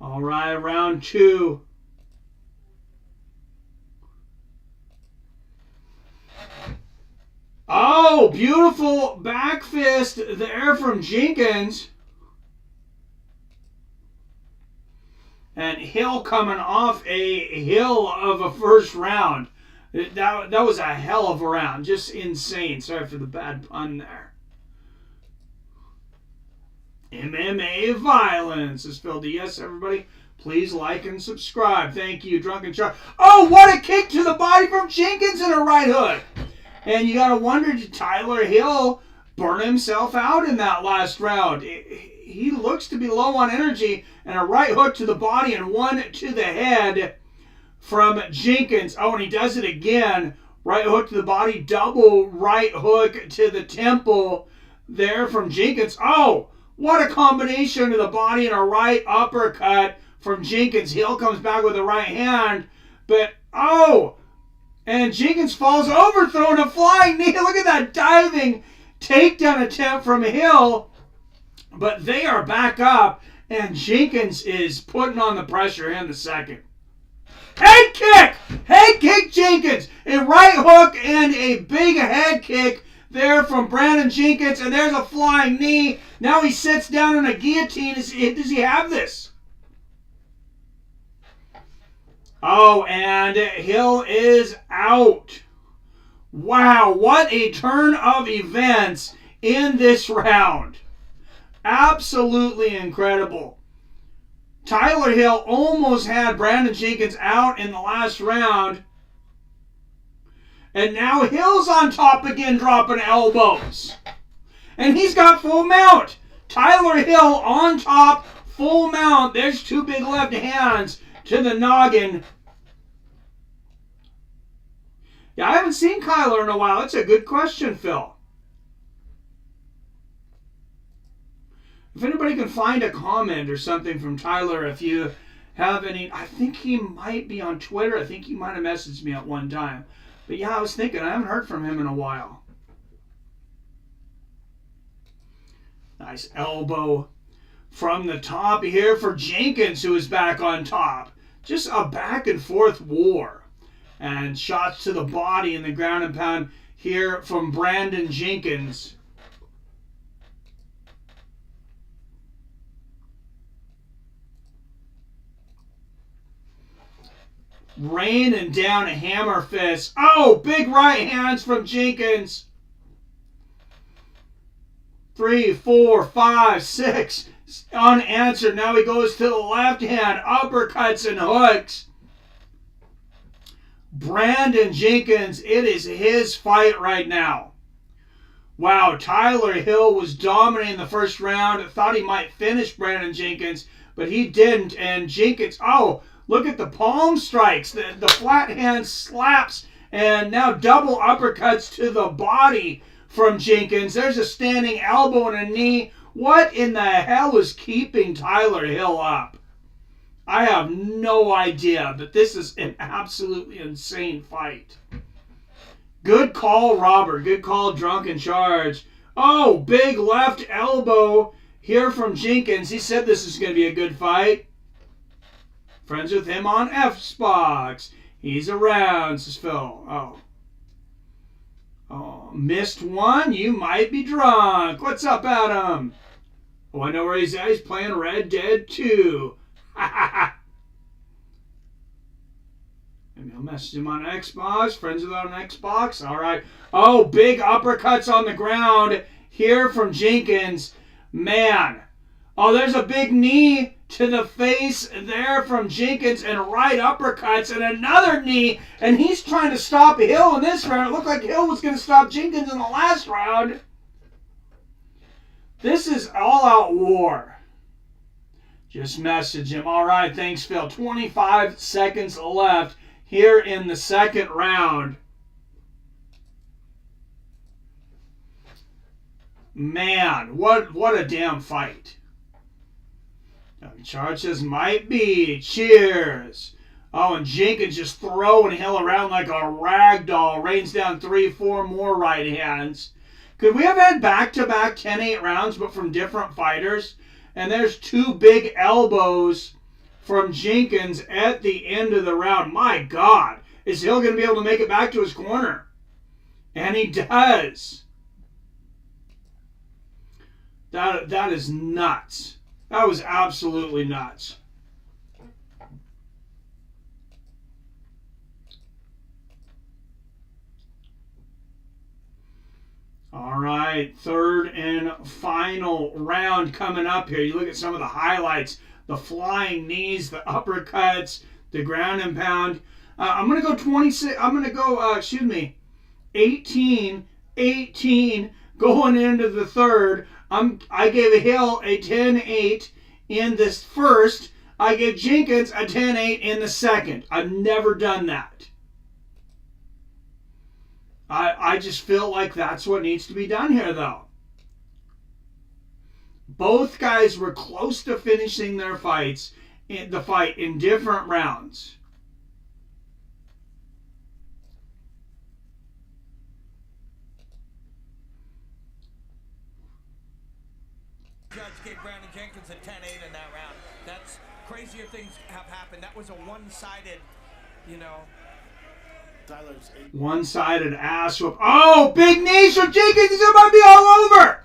All right, round 2. Oh, beautiful back fist there from Jenkins. And Hill coming off a hill of a first round. That was a hell of a round. Just insane. Sorry for the bad pun there. MMA violence is filled to yes, everybody. Please like and subscribe. Thank you, Drunken Charlie. Oh, what a kick to the body from Jenkins and a right hook. And you got to wonder, did Tyler Hill burn himself out in that last round? He looks to be low on energy, and a right hook to the body and one to the head from Jenkins. Oh, and he does it again. Right hook to the body, double right hook to the temple there from Jenkins. Oh, what a combination to the body and a right uppercut from Jenkins. Hill comes back with a right hand, but oh, and Jenkins falls over, throwing a flying knee. Look at that diving takedown attempt from Hill. But they are back up, and Jenkins is putting on the pressure in the second. Head kick! Head kick, Jenkins! A right hook and a big head kick there from Brandon Jenkins, and there's a flying knee. Now he sits down in a guillotine. Does he have this? Oh, and Hill is out. Wow, what a turn of events in this round. Absolutely incredible. Tyler Hill almost had Brandon Jenkins out in the last round. And now Hill's on top again, dropping elbows. And he's got full mount. Tyler Hill on top, full mount. There's two big left hands to the noggin. Yeah, I haven't seen Kyler in a while. That's a good question, Phil. If anybody can find a comment or something from Tyler, if you have any, I think he might be on Twitter. I think he might have messaged me at one time. But yeah, I was thinking, I haven't heard from him in a while. Nice elbow from the top here for Jenkins, who is back on top. Just a back and forth war. And shots to the body in the ground and pound here from Brandon Jenkins. Raining down a hammer fist. Oh, big right hands from Jenkins. 3, 4, 5, 6. Unanswered. Now he goes to the left hand. Uppercuts and hooks. Brandon Jenkins, it is his fight right now. Wow, Tyler Hill was dominating the first round. Thought he might finish Brandon Jenkins, but he didn't. And Jenkins, oh, look at the palm strikes, the flat hand slaps, and now double uppercuts to the body from Jenkins. There's a standing elbow and a knee. What in the hell is keeping Tyler Hill up? I have no idea, but this is an absolutely insane fight. Good call, Robert. Good call, Drunken Charge. Oh, big left elbow here from Jenkins. He said this is going to be a good fight. Friends with him on Xbox. He's around, says Phil. Oh, missed one? You might be drunk. What's up, Adam? Oh, I know where he's at. He's playing Red Dead 2. Maybe I'll message him on Xbox. Friends with him on Xbox. All right. Oh, big uppercuts on the ground here from Jenkins. Man. Oh, there's a big knee to the face there from Jenkins and right uppercuts and another knee. And he's trying to stop Hill in this round. It looked like Hill was going to stop Jenkins in the last round. This is all-out war. Just message him. All right, thanks, Phil. 25 seconds left here in the second round. Man, what a damn fight. Charge says, might be. Cheers. Oh, and Jenkins just throwing Hill around like a rag doll. Rains down 3, 4 more right hands. Could we have had back-to-back 10-8 rounds, but from different fighters? And there's two big elbows from Jenkins at the end of the round. My God, is Hill going to be able to make it back to his corner? And he does. That is nuts. That was absolutely nuts. All right, third and final round coming up here. You look at some of the highlights, the flying knees, the uppercuts, the ground and pound. I'm going to go 26. I'm going to go, 18 going into the third. I gave Hill a 10-8 in this first. I gave Jenkins a 10-8 in the second. I've never done that. I just feel like that's what needs to be done here, though. Both guys were close to finishing their fights in the fight in different rounds. Judge gave Brandon Jenkins a 10-8 in that round. That's crazier things have happened. That was a one-sided, One-sided ass whoop. Oh, big knees from Jenkins. It might be all over.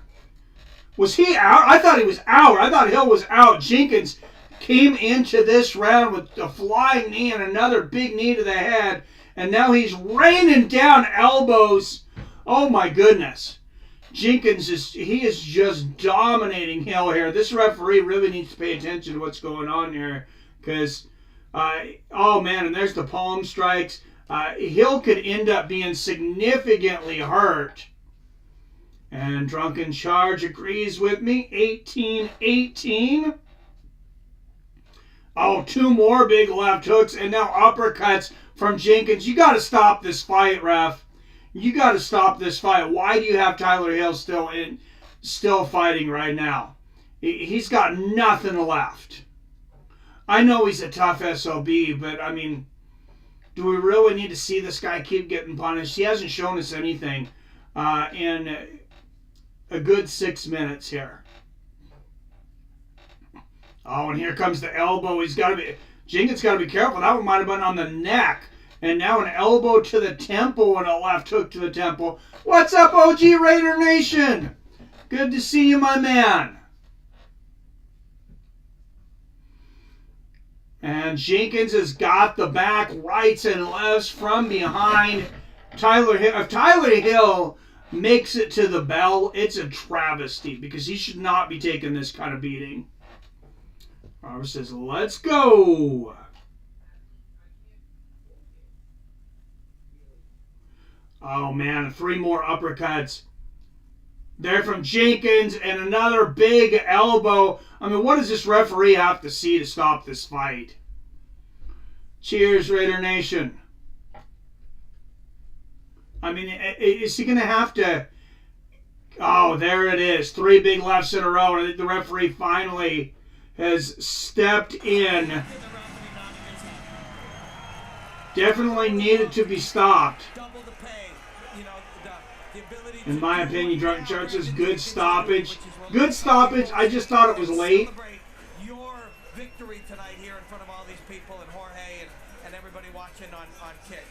Was he out? I thought he was out. I thought Hill was out. Jenkins came into this round with a flying knee and another big knee to the head. And now he's raining down elbows. Oh, my goodness. Jenkins is just dominating Hill here. This referee really needs to pay attention to what's going on here. Because, oh, man, and there's the palm strikes. Hill could end up being significantly hurt. And Drunken Charge agrees with me. 18-18. Oh, 2 more big left hooks. And now uppercuts from Jenkins. You got to stop this fight, ref. You got to stop this fight. Why do you have Tyler Hill still fighting right now? He's got nothing left. I know he's a tough SOB, but, I mean, do we really need to see this guy keep getting punished? He hasn't shown us anything in a good 6 minutes here. Oh, and here comes the elbow. Jenkins got to be careful. That one might have been on the neck. And now an elbow to the temple and a left hook to the temple. What's up, OG Raider Nation? Good to see you, my man. And Jenkins has got the back rights and lefts from behind. If Tyler Hill makes it to the bell, it's a travesty because he should not be taking this kind of beating. Robert says, let's go. Oh, man, 3 more uppercuts. There from Jenkins and another big elbow. I mean, what does this referee have to see to stop this fight? Cheers, Raider Nation. I mean, is he going to have to... Oh, there it is. 3 big lefts in a row. I think the referee finally has stepped in. Definitely needed to be stopped. In my opinion, Drunken Charge says good stoppage. Good stoppage. I just thought it was late. Your victory tonight here in front of all these people and Jorge and everybody watching on Kick.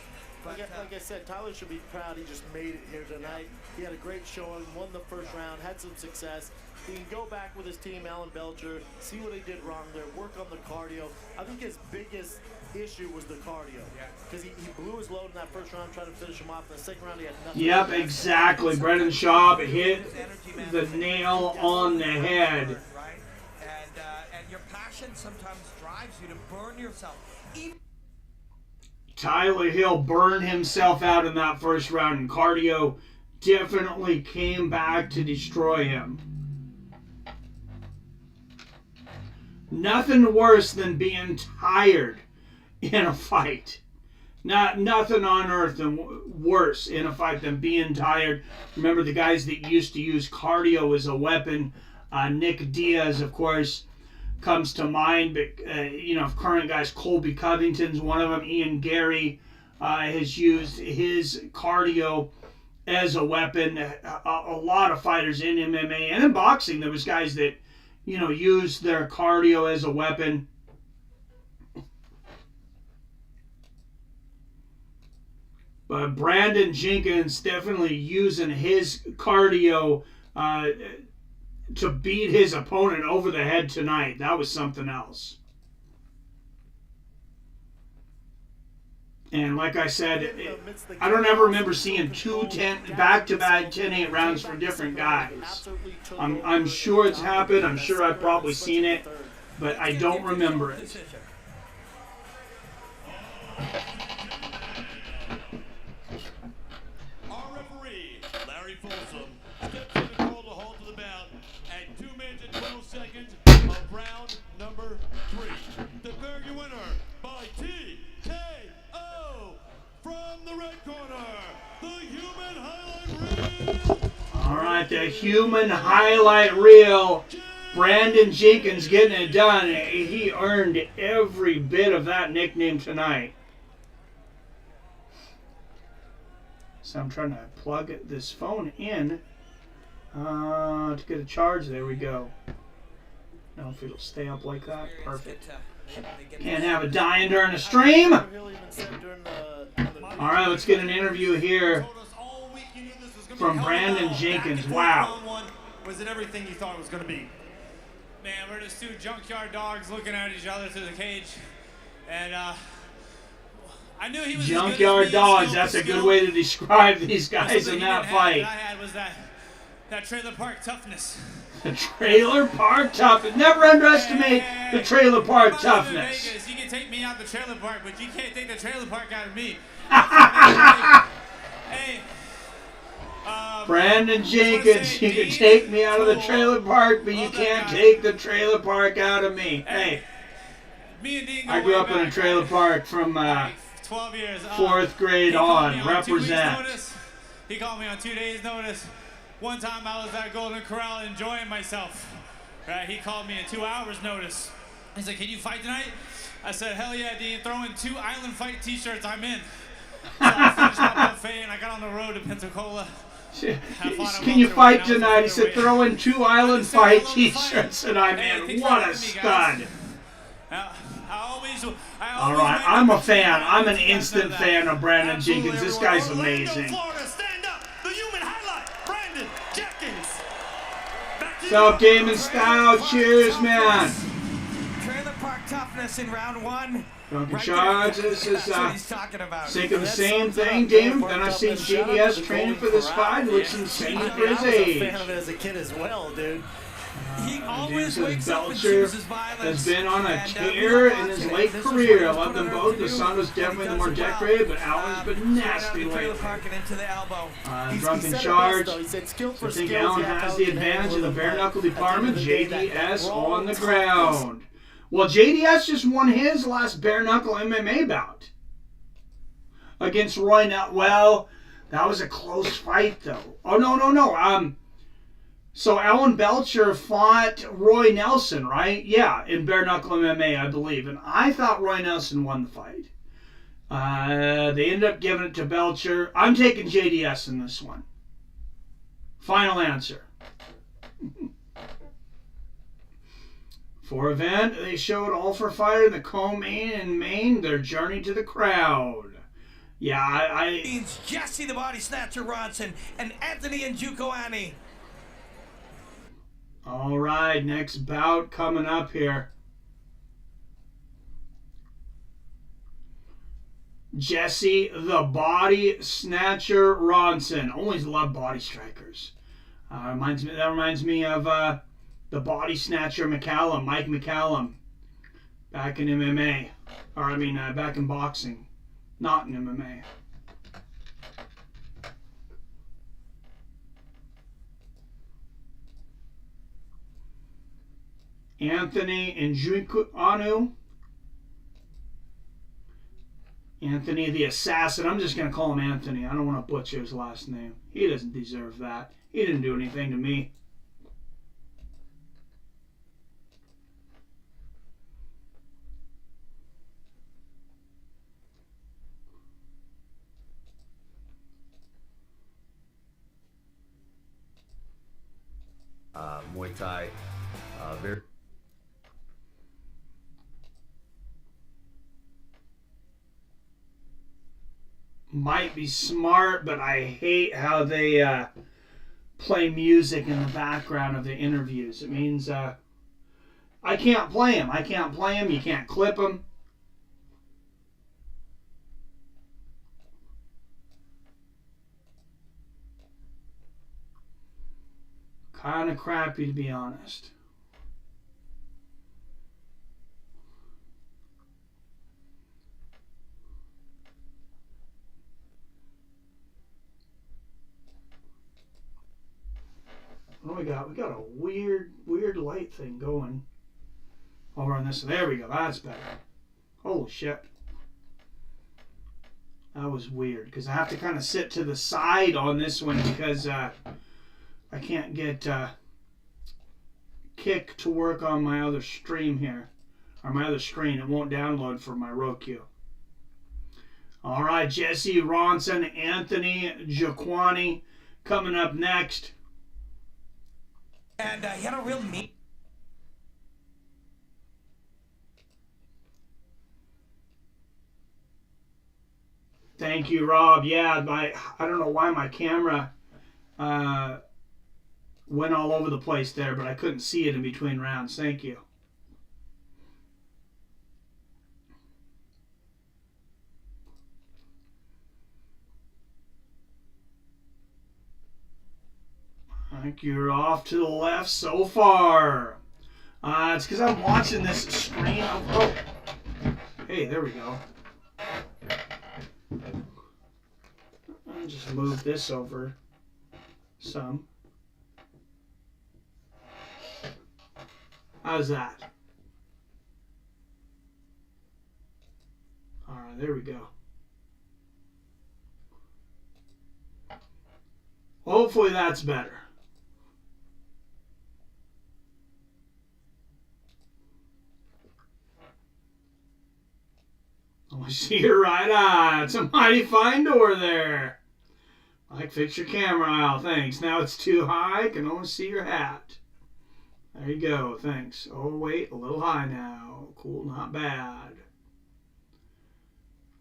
But, like I said, Tyler should be proud. He just made it here tonight. He had a great showing, won the first round, had some success. He can go back with his team, Alan Belcher, see what he did wrong there, work on the cardio. I think his biggest issue was the cardio. Because he blew his load in that first round, trying to finish him off. In the second round, he had nothing. Yep, exactly. Brendan Schaub hit the nail on the head. Right? And your passion sometimes drives you to burn yourself. Tyler Hill burned himself out in that first round, and cardio definitely came back to destroy him. Nothing worse than being tired in a fight. Nothing on earth worse in a fight than being tired. Remember the guys that used to use cardio as a weapon. Nick Diaz, of course, comes to mind. But current guys, Colby Covington's one of them. Ian Gary has used his cardio as a weapon. A lot of fighters in MMA and in boxing, there was guys that used their cardio as a weapon. But Brandon Jenkins definitely using his cardio to beat his opponent over the head tonight. That was something else. And like I said, I don't ever remember seeing back-to-back 10-8 rounds for different guys. I'm sure it's happened. I'm sure I've probably seen it, but I don't remember it. Our referee, Larry Folsom, steps in and calls a halt to the bout at 2 minutes and 12 seconds of round number 3. Declaring your winner by TKO from the red corner, the Human Highlight Reel. All right, the Human Highlight Reel. Brandon Jenkins getting it done. He earned every bit of that nickname tonight. So I'm trying to plug this phone in to get a charge. There we go. know if it'll stay up like that. Perfect. They get Can't have it dying during the stream. All He'll even say during right, let's get an interview here from Brandon Jenkins. Wow. Was it everything you thought it was going to be? Man, we're just two junkyard dogs looking at each other through the cage. And I knew he was junkyard dogs. That's a good way to describe these guys in that fight. What I had was that trailer park toughness. The trailer park toughness. Never underestimate the trailer park toughness. Vegas, you can take me out the trailer park, but you can't take the trailer park out of me. Hey. Brandon Jenkins, you can take me out of the trailer park, but you can't take the trailer park out of me. Hey, me and Dean I grew up in a trailer park from 12 years. 4th grade on. Represent. He called me on 2 days' notice. One time I was at Golden Corral enjoying myself. Right? He called me at 2 hours' notice. He's like, "Can you fight tonight?" I said, "Hell yeah, Dean. Throw in 2 Island Fight T-shirts. I'm in." So I finished my buffet and I got on the road to Pensacola. Can you fight tonight? He said, "Throw in 2 Island Fight T-shirts," and I'm in. What a stud! All right, I'm a fan. I'm an instant fan of Brandon Jenkins. This guy's amazing. Stand up, the human highlight, Brandon Jenkins. What's up, Game and Style? Cheers, man. trailer park toughness in round 1. Duncan Charge, this is That's what he's talking about. thinking the same thing, Game. Then I seen JDS training for this fight. Looks insane for his age. I was a fan of it as a kid as well, dude. He always James wakes up and Belcher chooses violence. has been on a And, tear in his late this is career. I what love them Twitter both. The do. son was definitely the He more does it well. decorated, but Allen's been nasty Straight out of the trailer lately. park and into the elbow. Drunken said it Charge. best, though. He said, skill for I think skills, Allen yeah, has how the he can advantage handle of the the bare fight. knuckle At the end department. of the day, that JDS raw on the toughness. ground. Well, JDS just won his last bare knuckle MMA bout against Roy Nelson. Well, that was a close fight, though. Oh, no. So Alan Belcher fought Roy Nelson, right? Yeah, in bare knuckle MMA, I believe. And I thought Roy Nelson won the fight. They ended up giving it to Belcher. I'm taking JDS in this one. Final answer. For event, they showed All for Fire, the co-main and main, their journey to the crowd. Yeah, Means Jesse the Body Snatcher Ronson and Anthony Njukoani. All right, next bout coming up here. Jesse the Body Snatcher Ronson. Always love body strikers. That reminds me of the Body Snatcher McCallum, Mike McCallum, back in MMA. Back in boxing, not in MMA. Anthony Njukoani. Anthony the Assassin. I'm just going to call him Anthony. I don't want to butcher his last name. He doesn't deserve that. He didn't do anything to me. Muay Thai, very. Might be smart, but I hate how they play music in the background of the interviews. It means I can't play them. You can't clip them. Kind of crappy, to be honest. What do we got? We got a weird light thing going over on this. There we go. That's better. Holy shit. That was weird because I have to kind of sit to the side on this one because I can't get Kick to work on my other stream here, or my other screen. It won't download for my Roku. All right, Jesse Ronson, Anthony Njukoani coming up next. And he had a real mean. Thank you, Rob. Yeah, I don't know why my camera went all over the place there, but I couldn't see it in between rounds. Thank you. I think you're off to the left so far. It's because I'm watching this screen. Oh, hey, there we go. I'll just move this over some. How's that? All right, there we go. Hopefully that's better. I see your right eye. It's a mighty fine door there. Mike, fix your camera out. Thanks. Now it's too high. I can only see your hat. There you go. Thanks. Oh, wait. A little high now. Cool. Not bad.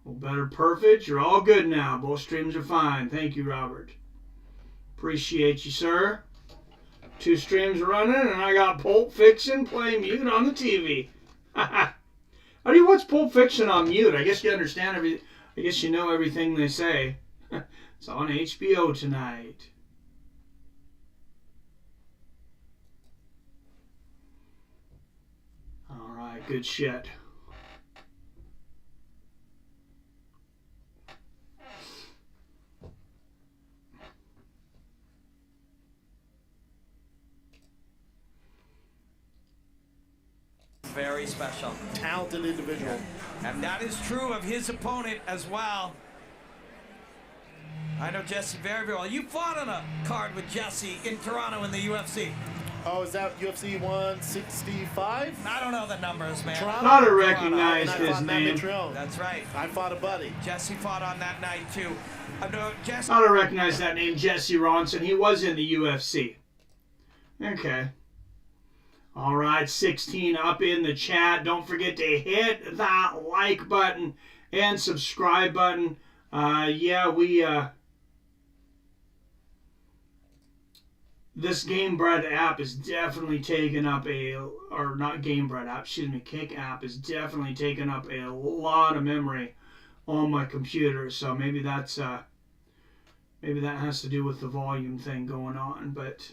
Well, better perfect. You're all good now. Both streams are fine. Thank you, Robert. Appreciate you, sir. 2 streams running, and I got Pulp Fiction play mute on the TV. How do you watch Pulp Fiction on mute? I guess you understand I guess you know everything they say. It's on HBO tonight. All right, good shit. Very special. Talented individual. And that is true of his opponent as well. I know Jesse very, very well. You fought on a card with Jesse in Toronto in the UFC. Oh, is that UFC 165? I don't know the numbers, man. I thought I recognized his name. That's right. I fought a buddy. Jesse fought on that night, too. I thought I recognized that name, Jesse Ronson. He was in the UFC. Okay. All right, 16 up in the chat. Don't forget to hit that like button and subscribe button. This Gamebred app is definitely taking up or not Gamebred app, excuse me, Kick app is definitely taking up a lot of memory on my computer. So maybe that's maybe that has to do with the volume thing going on, but.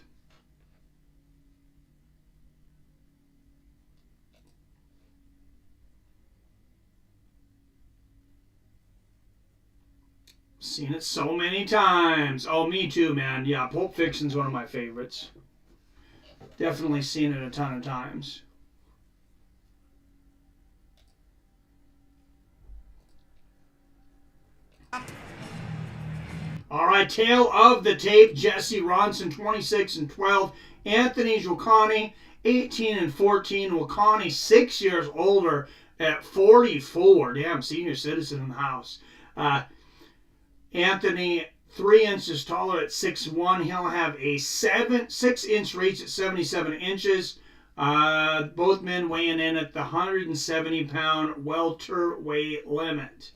Seen it so many times. Oh, me too, man. Yeah, Pulp Fiction's one of my favorites. Definitely seen it a ton of times. All right, tail of the tape. Jesse Ronson, 26-12. Anthony Joukani, 18-14. Joukani, 6 years older at 44. Damn, senior citizen in the house. Anthony, 3 inches taller at 6'1". He'll have a 6-inch reach at 77 inches. Both men weighing in at the 170-pound welterweight limit.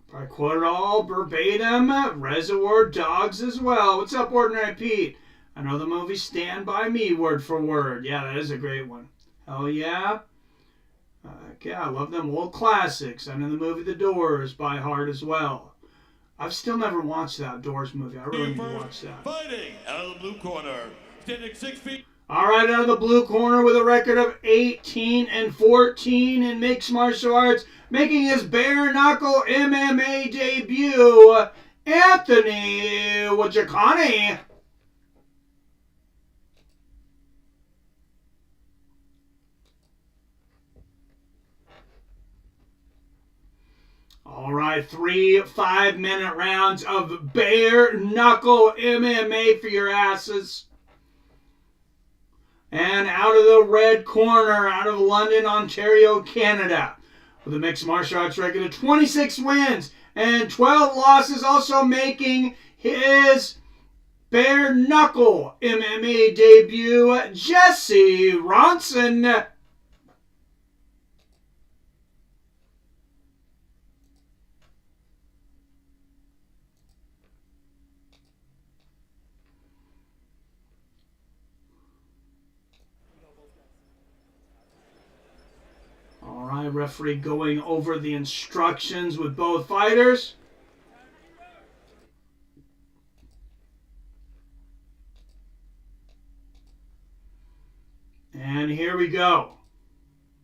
If I quote it all verbatim, Reservoir Dogs as well. What's up, Ordinary Pete? I know the movie Stand By Me word for word. Yeah, that is a great one. Oh, yeah? Yeah, I love them old classics. I know the movie The Doors by heart as well. I've still never watched that Doors movie. I really need to watch that. Fighting out of the blue corner, standing 6 feet. All right, out of the blue corner with a record of 18-14 in mixed martial arts, making his bare-knuckle MMA debut, Anthony Joukani. All right, 3 5-minute rounds of bare-knuckle MMA for your asses. And out of the red corner, out of London, Ontario, Canada, with a mixed martial arts record of 26 wins and 12 losses, also making his Bareknuckle MMA debut, Jesse Ronson. All right, referee going over the instructions with both fighters. And here we go.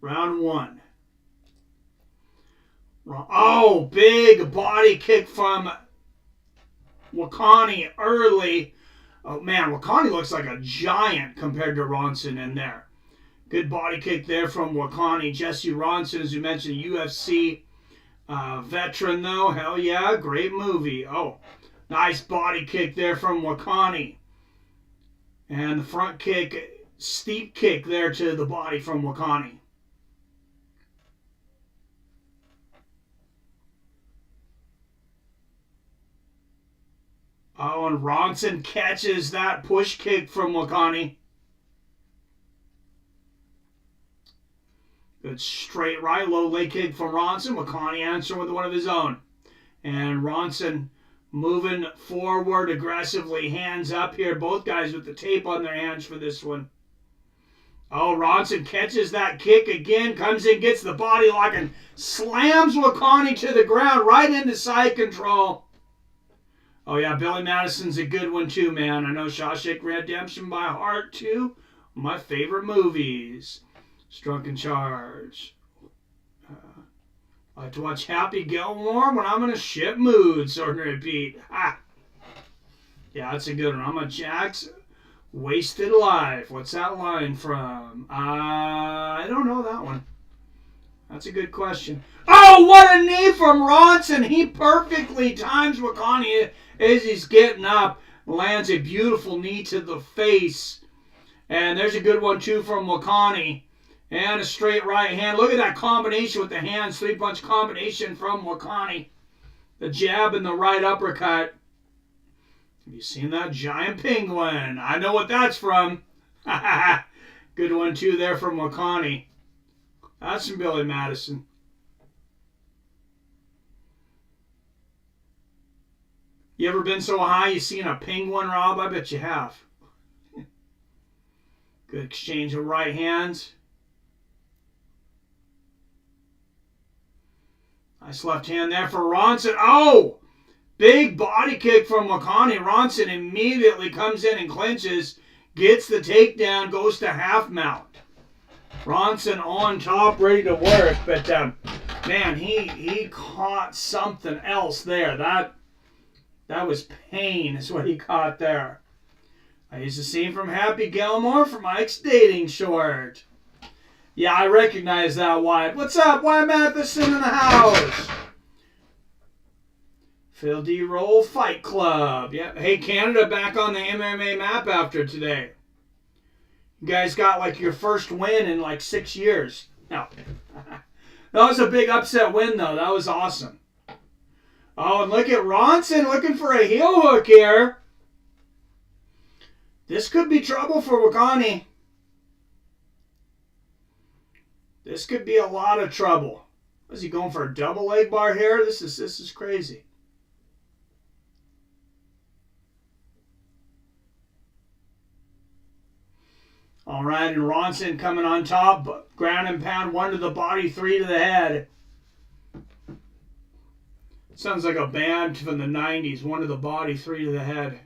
Round 1. Oh, big body kick from Wakani early. Oh, man, Wakani looks like a giant compared to Ronson in there. Good body kick there from Wakani. Jesse Ronson, as you mentioned, UFC veteran, though. Hell yeah, great movie. Oh, nice body kick there from Wakani. And the front kick, steep kick there to the body from Wakani. Oh, and Ronson catches that push kick from Wakani. Good straight right, low leg kick from Ronson. Wakani answering with one of his own. And Ronson moving forward aggressively, hands up here. Both guys with the tape on their hands for this one. Oh, Ronson catches that kick again, comes in, gets the body lock, and slams Wakani to the ground right into side control. Oh, yeah, Billy Madison's a good one too, man. I know Shawshank Redemption by heart, too. My favorite movies. Drunken Charge. I like to watch Happy Gilmore when I'm in a shit mood, Ordinary Pete. Ha! Yeah, that's a good one. I'm a Jack's Wasted Life. What's that line from? I don't know that one. That's a good question. Oh, what a knee from Ronson. He perfectly times Wakani as he's getting up. Lands a beautiful knee to the face. And there's a good one, too, from Wakani. And a straight right hand. Look at that combination with the hands. 3-punch combination from Wakani. The jab and the right uppercut. Have you seen that giant penguin? I know what that's from. Good one, too, there from Wakani. That's from Billy Madison. You ever been so high you seen a penguin, Rob? I bet you have. Good exchange of right hands. Nice left hand there for Ronson. Oh! Big body kick from Wakani. Ronson immediately comes in and clinches. Gets the takedown. Goes to half mount. Ronson on top, ready to work. But, man, he caught something else there. That was pain is what he caught there. I used to see him from Happy Gilmore from Mike's Dating Short. Yeah, I recognize that, Wyatt. What's up, Wyatt Matheson in the house? Phil D. Roll Fight Club. Yep. Hey, Canada back on the MMA map after today. You guys got like your first win in like 6 years. No. That was a big upset win, though. That was awesome. Oh, and look at Ronson looking for a heel hook here. This could be trouble for Wakani. This could be a lot of trouble. Is he going for a double leg bar here? This is crazy. All right, and Ronson coming on top. Ground and pound, 1 to the body, 3 to the head. Sounds like a band from the 90s. 1 to the body, 3 to the head.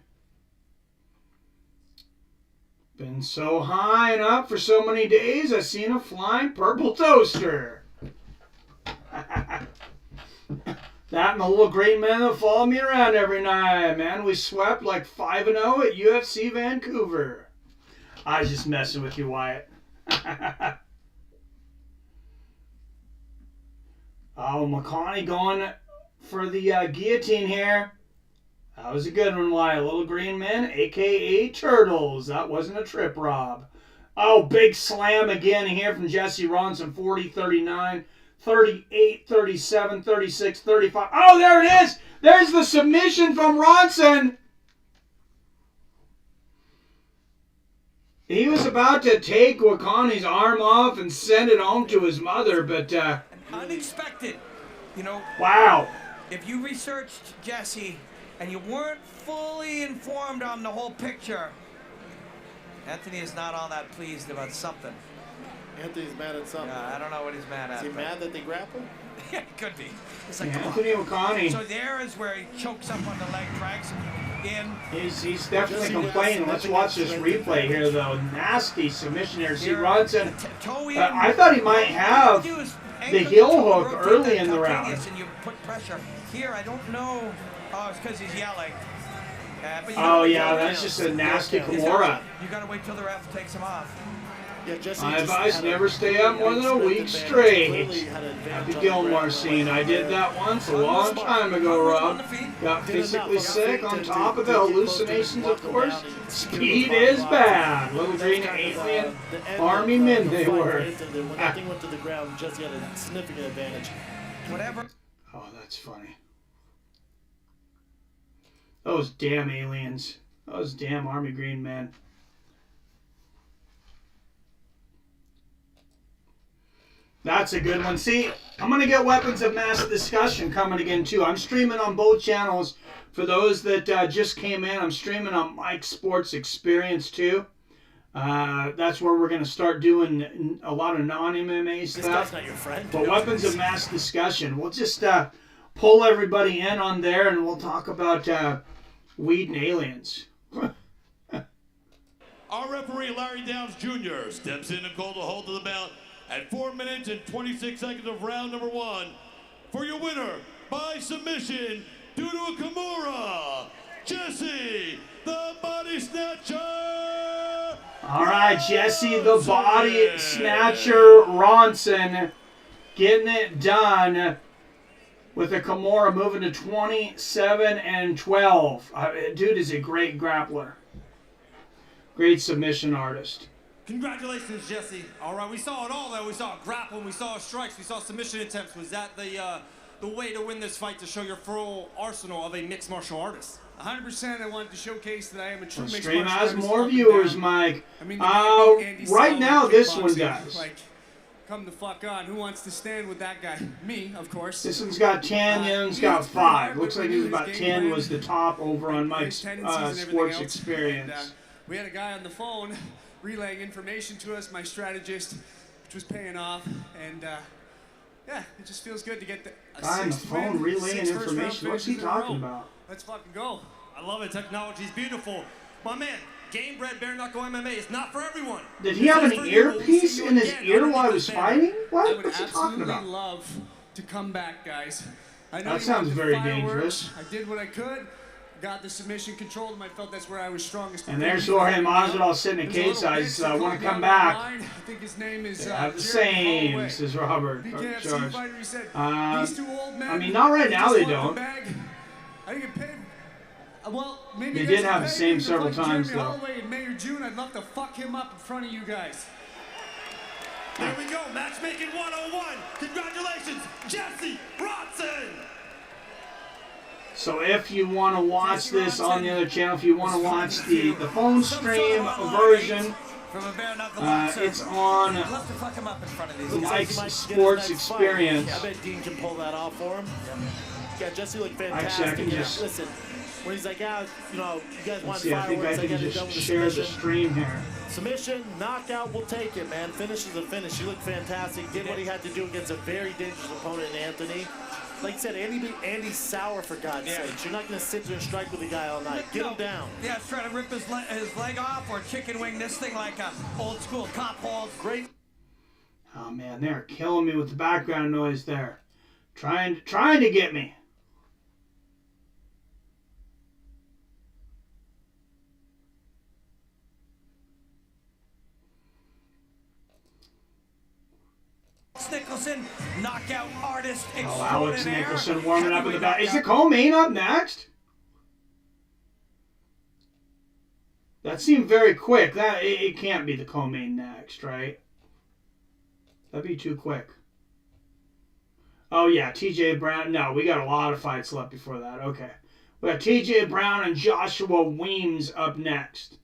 Been so high and up for so many days, I've seen a flying purple toaster. That and the little green men that follow me around every night. Man, we swept like 5-0 at UFC Vancouver. I was just messing with you, Wyatt. Oh, Wakani going for the guillotine here. That was a good one, Wyatt. Little green men, a.k.a. Turtles. That wasn't a trip, Rob. Oh, big slam again here from Jesse Ronson. 40-39, 38-37, 36-35. Oh, there it is. There's the submission from Ronson. He was about to take Wakani's arm off and send it home to his mother, but unexpected. You know. Wow. If you researched Jesse and you weren't fully informed on the whole picture, Anthony is not all that pleased about something. Anthony's mad at something. I don't know what he's mad at. Is he mad that they grappled? Yeah, it could be. It's like, Anthony Wakani. So there is where he chokes up on the leg, drags him in. He's definitely complaining. Let's watch this replay here, though. Nasty submission here. See, Ronson. I thought he might have the heel hook early in the round. And you put pressure. Here, I don't know. Oh, it's because he's yelling. Oh, yeah, that's just a nasty Kimura. You got to wait till the ref takes him off. Yeah, Jesse I advise never stay up more than a week straight. At the Gilmore scene, I did that once a long time ago, Rob. Got physically sick on top of the hallucinations, of course. Speed is bad. Little green alien army men they were. When that thing went to the ground, Jesse had a significant advantage. Whatever. Oh, that's funny. Those damn aliens. Those damn army green men. That's a good one. See, I'm going to get Weapons of Mass Discussion coming again, too. I'm streaming on both channels. For those that just came in, I'm streaming on Mike Sports Experience, too. That's where we're going to start doing a lot of non-MMA stuff. This guy's not your friend. But Weapons of Mass Discussion, we'll just pull everybody in on there, and we'll talk about weed and aliens. Our referee, Larry Downs Jr., steps in and calls a hold to the belt at 4 minutes and 26 seconds of round number 1. For your winner, by submission, due to a Kimura, Jesse, the Body Snatcher! All right, Jesse, the Body Snatcher Ronson, getting it done with a Kimura, moving to 27-12. Dude is a great grappler. Great submission artist. Congratulations, Jesse. All right, we saw it all, though. We saw grappling, we saw strikes, we saw submission attempts. Was that the way to win this fight, to show your full arsenal of a mixed martial artist? 100%. I wanted to showcase that I am a true mixed Stream martial has artist. more viewers, Mike. I mean, right now, this one does. Like, come the fuck on. Who wants to stand with that guy? Me, of course. This one's got 10, the other one's got 5. Looks like it was about 10 was the top over on Mike's Sports Experience. We had a guy on the phone relaying information to us, my strategist, which was paying off, and yeah, it just feels good to get the guy on the phone relaying information. What's he talking about? Let's fucking go. I love it. Technology's beautiful. My man, Gamebred Bareknuckle MMA is not for everyone. Did he have an earpiece in his ear while he was fighting? What? What's he talking about? I would absolutely love to come back, guys. I know that sounds very dangerous. I did what I could. Got the submission controlled, and I felt that's where I was strongest. And there's Jorge Masvidal sitting in cage. I want to come back. I think his name is have the same, says Robert. BKFC fighter, he said, these two old men, I mean, not right now they don't. I didn't get paid. Well, maybe they did have the same several times, though. In May or June, I'd love to fuck him up in front of you guys. There we go, matchmaking 101. Congratulations, Jesse Ronson. So if you want to watch this on the other channel, if you want to watch the phone stream version, it's on Mike's Sports Experience. I bet Dean can pull that off for him. Yeah, Jesse looked fantastic. Actually, I can just listen. When he's like, yeah, you know, you guys want see, I think I can just share the stream here. Submission, knockout, we'll take it, man. Finish is a finish. He looked fantastic. Did what he had to do against a very dangerous opponent in Anthony. Like I said, Andy's sour, for God's sake. You're not going to sit there and strike with a guy all night. Get him down. Yeah, he's trying to rip his leg off or chicken wing this thing like a old school cop hold. Great. Oh, man, they're killing me with the background noise there. Trying to get me. Nicholson, knockout artist extraordinaire. Oh, Alex Nicholson warming up in the back. Is the co-main up next? That seemed very quick. It can't be the co-main next, right? That'd be too quick. Oh, yeah, TJ Brown. No, we got a lot of fights left before that. Okay. We got TJ Brown and Joshua Weems up next.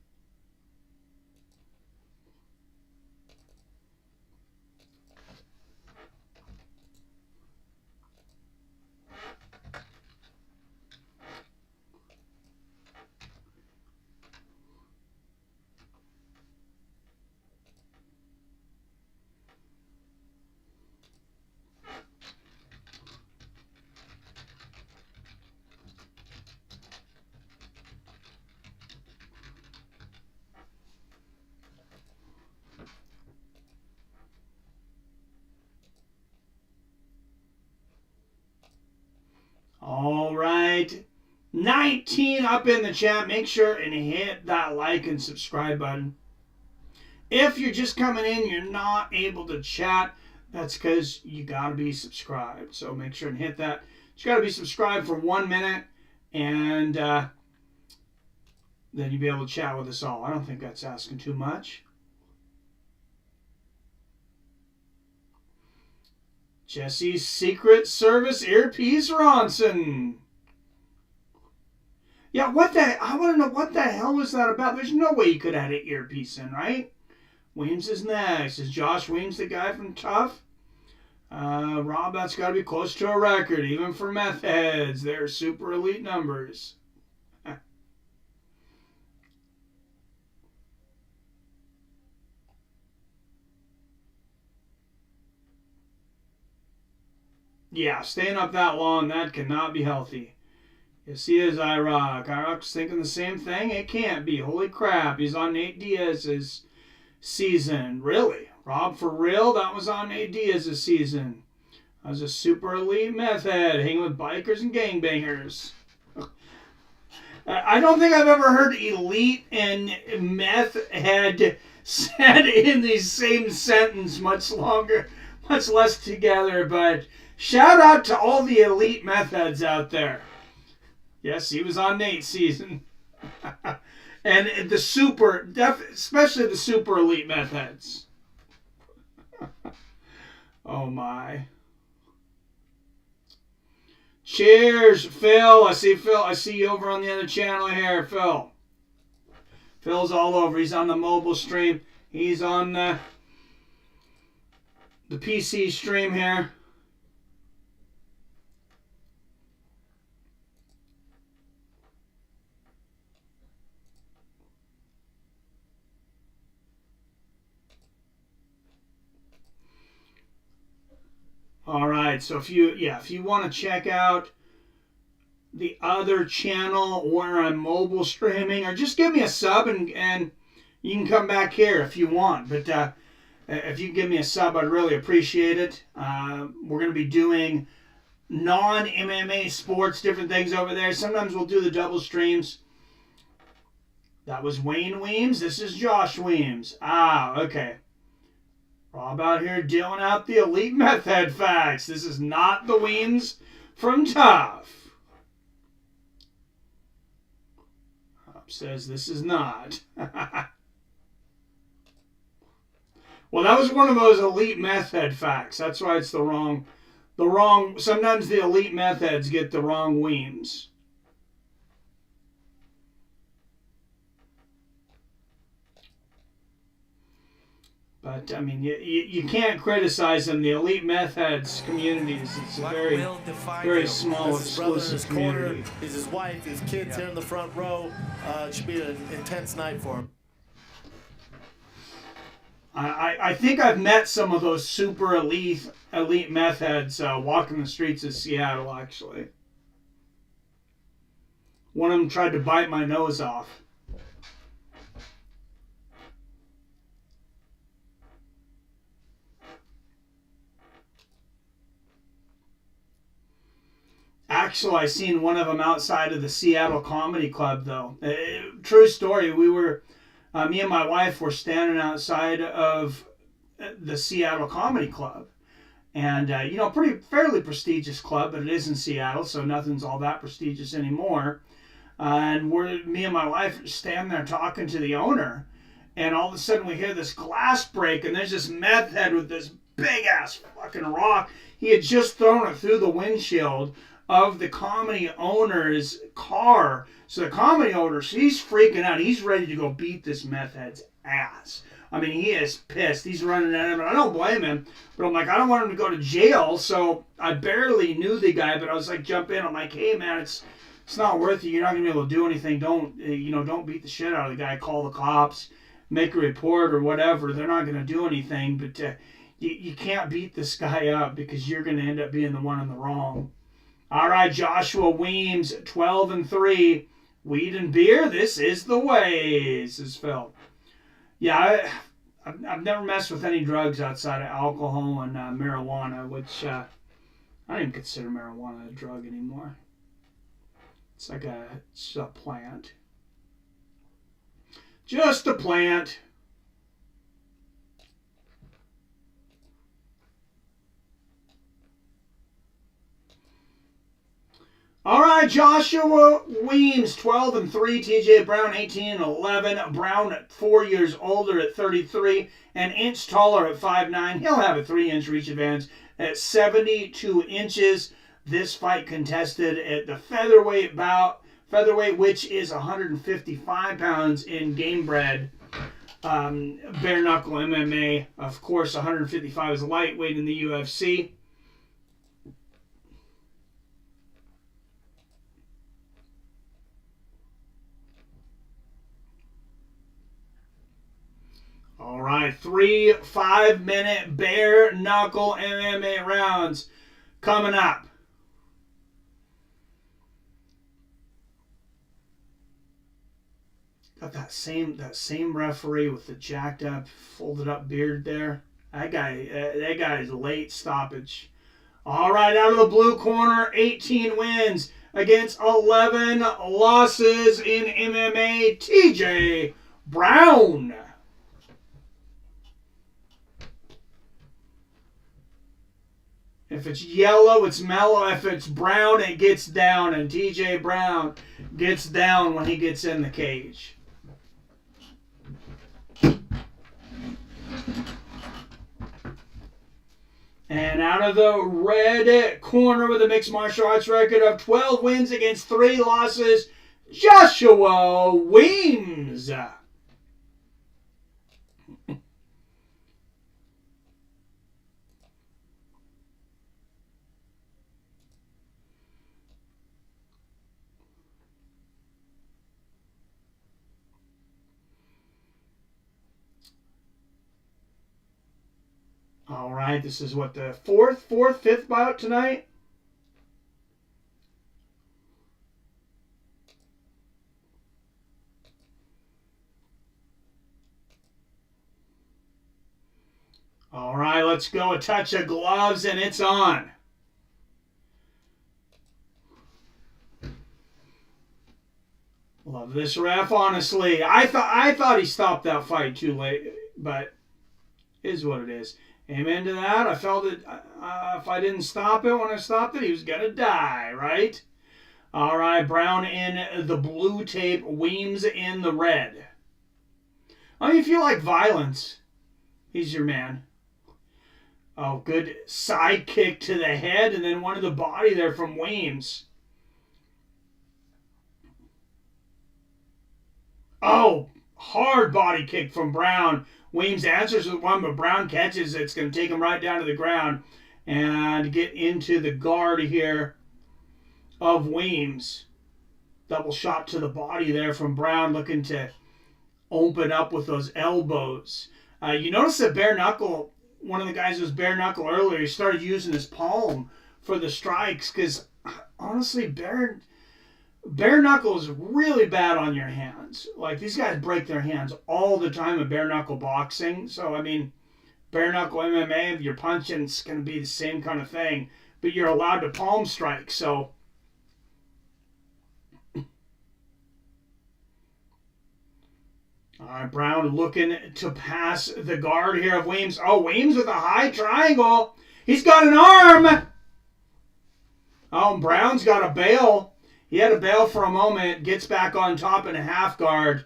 19 up in the chat. Make sure and hit that like and subscribe button. If you're just coming in, you're not able to chat, that's because you got to be subscribed. So make sure and hit that. You got to be subscribed for 1 minute, and then you'll be able to chat with us all. I don't think that's asking too much. Jesse's Secret Service earpiece Ronson. Yeah, I want to know what the hell was that about? There's no way you could have had an earpiece in, right? Weems is next. Is Josh Weems the guy from Tough? Rob, that's got to be close to a record, even for meth heads. They're super elite numbers. Yeah, staying up that long, that cannot be healthy. Yes, he is IROC. IROC's thinking the same thing? It can't be. Holy crap, he's on Nate Diaz's season. Really? Rob, for real? That was on Nate Diaz's season. I was a super elite meth head, hanging with bikers and gangbangers. I don't think I've ever heard elite and meth head said in the same sentence much less together, but shout out to all the elite meth heads out there. Yes, he was on Nate's season. And especially the super elite meth heads. Oh my. Cheers, Phil. I see Phil. I see you over on the other channel here, Phil. Phil's all over. He's on the mobile stream. He's on the PC stream here. All right, so if you want to check out the other channel where I'm mobile streaming, or just give me a sub and you can come back here if you want. But if you give me a sub, I'd really appreciate it. We're going to be doing non-MMA sports, different things over there. Sometimes we'll do the double streams. That was Wayne Weems. This is Josh Weems. Ah, okay. Rob out here dealing out the elite meth head facts. This is not the Weems from Tough. Rob says this is not. Well, that was one of those elite meth head facts. That's why it's the wrong. Sometimes the elite meth heads get the wrong Weems. But, I mean, you can't criticize them. The elite meth heads communities, it's a very small, exclusive community. He's his wife, his kids here in the front row. It should be an intense night for him. I think I've met some of those super elite meth heads walking the streets of Seattle, actually. One of them tried to bite my nose off. Actually, I seen one of them outside of the Seattle Comedy Club, though. True story. We were, me and my wife were standing outside of the Seattle Comedy Club. And, fairly prestigious club, but it is in Seattle, so nothing's all that prestigious anymore. And me and my wife are standing there talking to the owner. And all of a sudden we hear this glass break, and there's this meth head with this big-ass fucking rock. He had just thrown it through the windshield of the comedy owner's car. So the comedy owner, he's freaking out. He's ready to go beat this meth head's ass. I mean, he is pissed. He's running at him, and I don't blame him. But I'm like, I don't want him to go to jail. So I barely knew the guy, but I was like, jump in. I'm like, hey man, it's not worth it. You're not gonna be able to do anything. Don't beat the shit out of the guy. Call the cops, make a report or whatever. They're not gonna do anything. But you can't beat this guy up because you're gonna end up being the one in the wrong. All right, Joshua Weems, 12-3. Weed and beer, this is the way, says Phil. Yeah, I've never messed with any drugs outside of alcohol and marijuana, which I don't even consider marijuana a drug anymore. It's like it's a plant. Just a plant. All right, Joshua Weems, 12-3. TJ Brown, 18-11. Brown, 4 years older at 33, an inch taller at 5'9". He'll have a 3-inch reach advantage at 72 inches. This fight contested at the featherweight which is 155 pounds in Gamebred. Bareknuckle MMA. Of course, 155 is lightweight in the UFC. All right, 3 5-minute bare knuckle MMA rounds coming up. Got that same referee with the jacked up, folded up beard there. That guy's late stoppage. All right, out of the blue corner, 18 wins against 11 losses in MMA, TJ Brown. If it's yellow, it's mellow. If it's brown, it gets down. And TJ Brown gets down when he gets in the cage. And out of the red corner with a mixed martial arts record of 12 wins against 3 losses, Joshua Weems. All right, this is what, the fifth bout tonight? All right, let's go. A touch of gloves and it's on. Love this ref, honestly. I thought he stopped that fight too late, but it is what it is. Amen to that. I felt it. If I didn't stop it when I stopped it, he was going to die, right? All right, Brown in the blue tape, Weems in the red. I mean, if you like violence, he's your man. Oh, good side kick to the head and then one to the body there from Weems. Oh, hard body kick from Brown. Weems answers with one, but Brown catches it. It's going to take him right down to the ground and get into the guard here of Weems. Double shot to the body there from Brown, looking to open up with those elbows. You notice that Bareknuckle, one of the guys who was Bareknuckle earlier, he started using his palm for the strikes because, honestly, Bareknuckle is really bad on your hands. Like, these guys break their hands all the time in bare-knuckle boxing. So, I mean, bare-knuckle MMA, your punching is going to be the same kind of thing. But you're allowed to palm strike, so. All right, Brown looking to pass the guard here of Weems. Oh, Weems with a high triangle. He's got an arm. Oh, and Brown's got a bail. He had a bail for a moment, gets back on top in a half guard.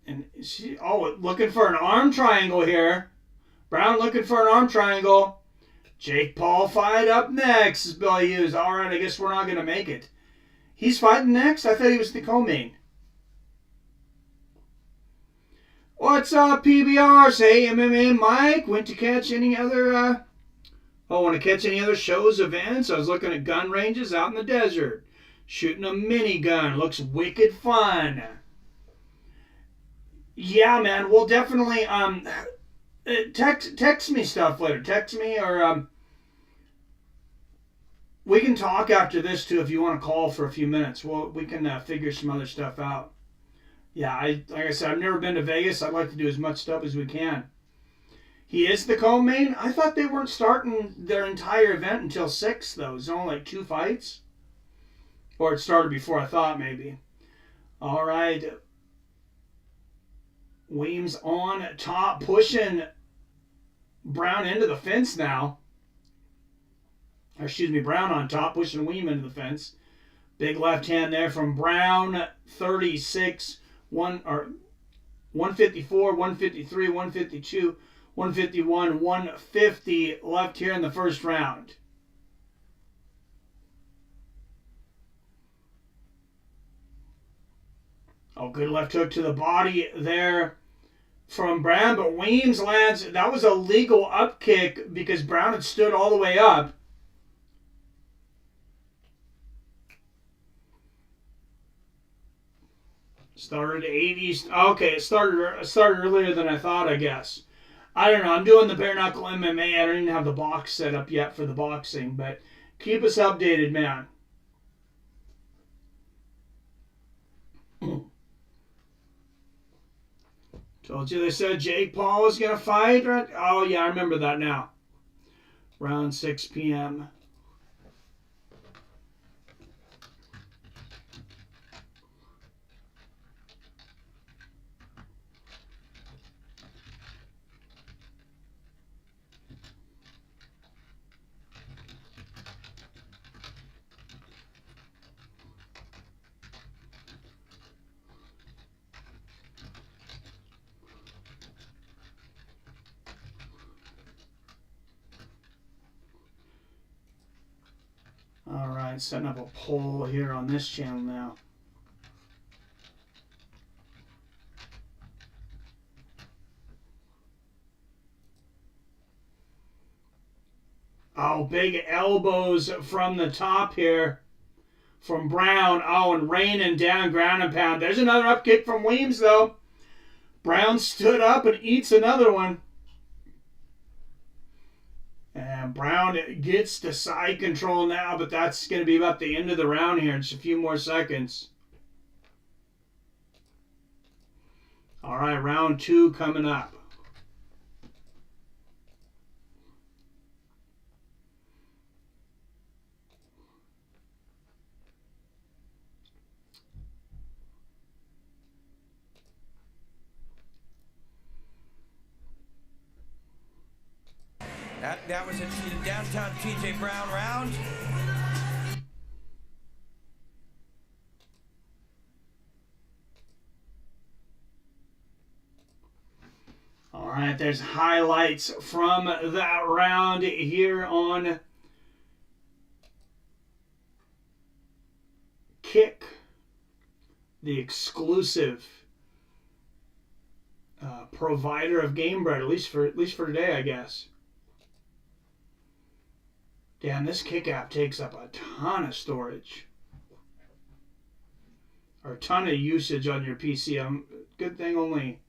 And looking for an arm triangle here. Brown looking for an arm triangle. Jake Paul fight up next, is Bill Hughes. All right, I guess we're not going to make it. He's fighting next? I thought he was the co-main. What's up, PBRs? Hey, MMA Mike. Went to catch any other, want to catch any other shows, events? I was looking at gun ranges out in the desert. Shooting a minigun. Looks wicked fun. Yeah, man. We'll definitely, text me stuff later. Text me or, we can talk after this, too, if you want to call for a few minutes. We can figure some other stuff out. Yeah, like I said, I've never been to Vegas. I'd like to do as much stuff as we can. He is the co-main. I thought they weren't starting their entire event until 6, though. It's only like 2 fights. Or it started before I thought, maybe. All right. Weems on top, pushing Brown into the fence now. Or, excuse me, Brown on top, pushing Weems into the fence. Big left hand there from Brown. 36, 154, 153, 152, 151, 150 left here in the first round. Oh, good left hook to the body there from Brown, but Weems lands. That was a legal up kick because Brown had stood all the way up. Started 80s. Okay, it started earlier than I thought, I guess. I don't know. I'm doing the Bareknuckle MMA. I don't even have the box set up yet for the boxing, but keep us updated, man. Told you they said Jake Paul was going to fight. Right? Oh, yeah, I remember that now. Around 6 p.m. All right, setting up a poll here on this channel now. Oh, big elbows from the top here from Brown. Oh, and raining down ground and pound. There's another up kick from Weems, though. Brown stood up and eats another one. And Brown gets to side control now, but that's going to be about the end of the round here. Just a few more seconds. All right, round 2 coming up. That was a downtown TJ Brown round. All right, there's highlights from that round here on Kick, the exclusive provider of Gamebred, at least for today, I guess. Damn, this Kick app takes up a ton of storage. Or a ton of usage on your PC. Good thing only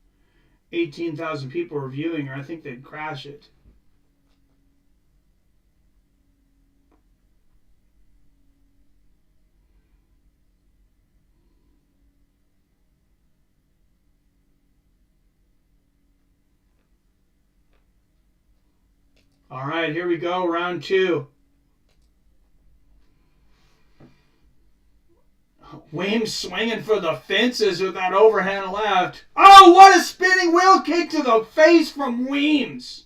18,000 people are viewing, or I think they'd crash it. All right, here we go, round 2. Weems swinging for the fences with that overhand left. Oh, what a spinning wheel kick to the face from Weems.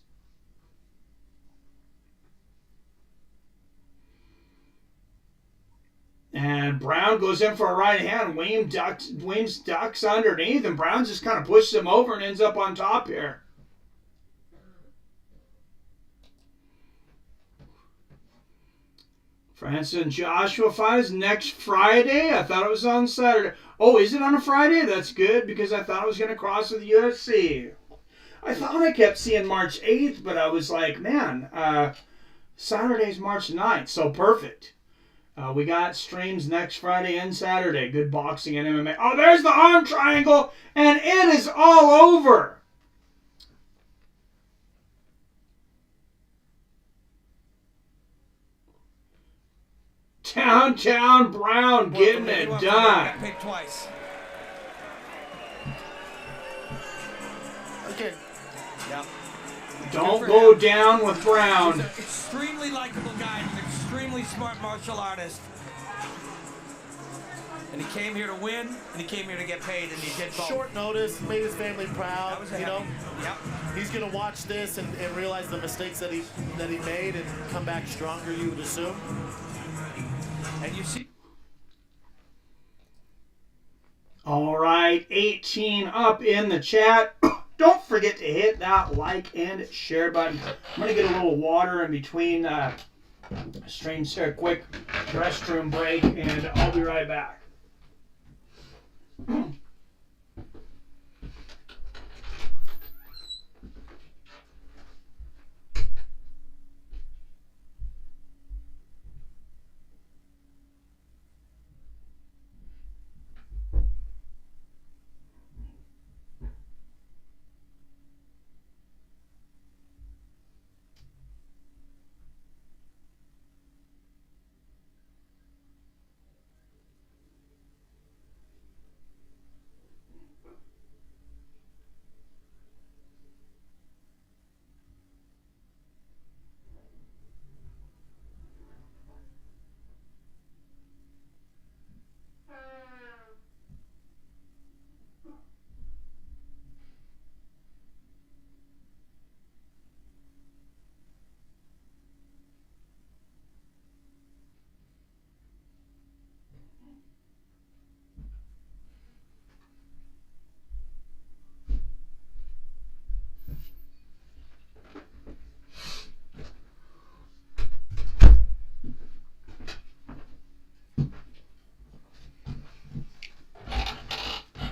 And Brown goes in for a right hand. Weems ducks underneath, and Brown just kind of pushes him over and ends up on top here. Francis and Joshua fight is next Friday. I thought it was on Saturday. Oh, is it on a Friday? That's good, because I thought I was going to cross with the UFC. I thought I kept seeing March 8th, but I was like, man, Saturday's March 9th, so perfect. We got streams next Friday and Saturday. Good boxing and MMA. Oh, there's the arm triangle, and it is all over. Downtown Brown getting it done. Picked twice. Again. Yeah. Don't go down with ground. He's an extremely likable guy. He's an extremely smart martial artist. And he came here to win, and he came here to get paid, and he did both. Short notice, made his family proud. You know, yep. He's gonna watch this and realize the mistakes that he made and come back stronger, you would assume. And you see. All right, 18 up in the chat. Don't forget to hit that like and share button. I'm gonna get a little water in between streams here. Quick restroom break, and I'll be right back.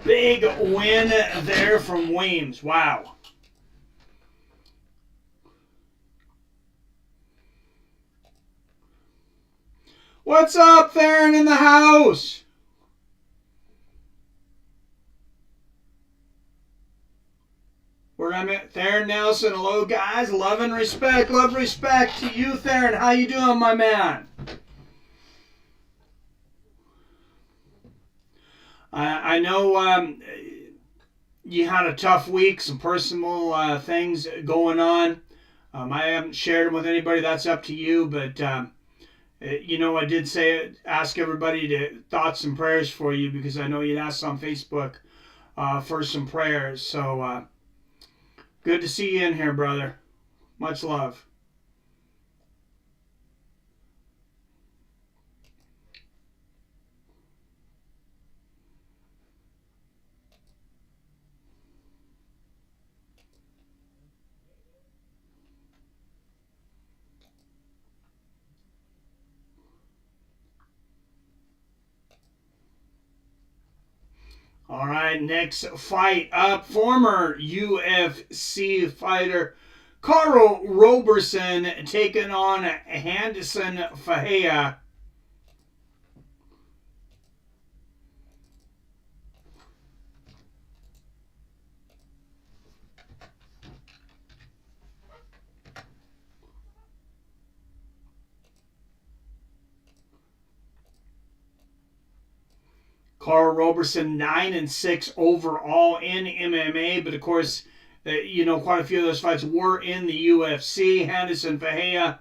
Big win there from Weems. Wow. What's up, Theron in the house? Where I'm at, Theron Nelson. Hello, guys. Love and respect. Love, respect to you, Theron. How you doing, my man? I know you had a tough week, some personal things going on. I haven't shared them with anybody. That's up to you. But, you know, I did ask everybody to thoughts and prayers for you because I know you'd asked on Facebook for some prayers. So, good to see you in here, brother. Much love. All right, next fight up, former UFC fighter Carl Roberson taking on Henderson Fajea. Carl Roberson 9-6 overall in MMA, but of course, you know, quite a few of those fights were in the UFC. Henderson Fajea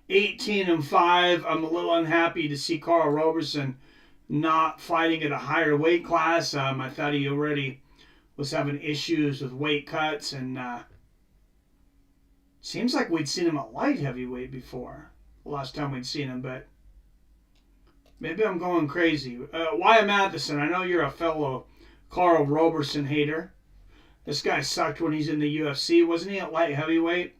18-5. I'm a little unhappy to see Carl Roberson not fighting at a higher weight class. I thought he already was having issues with weight cuts, and seems like we'd seen him at light heavyweight before the last time we'd seen him, but maybe I'm going crazy. Wyatt Matheson, I know you're a fellow Carl Roberson hater. This guy sucked when he's in the UFC. Wasn't he at light heavyweight?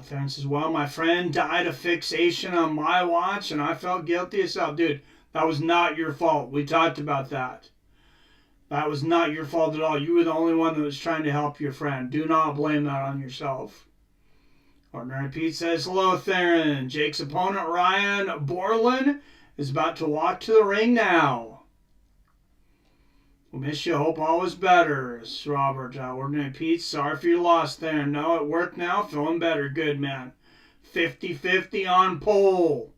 Theron says, well, my friend died of fixation on my watch, and I felt guilty as hell. Dude, that was not your fault. We talked about that. That was not your fault at all. You were the only one that was trying to help your friend. Do not blame that on yourself. Ordinary Pete says, hello, Theron. Jake's opponent, Ryan Borland, is about to walk to the ring now. We'll miss you. Hope all is better. Robert, Ordinary Pete, sorry for your loss there. No, it worked now. Feeling better. Good, man. 50-50 on pole.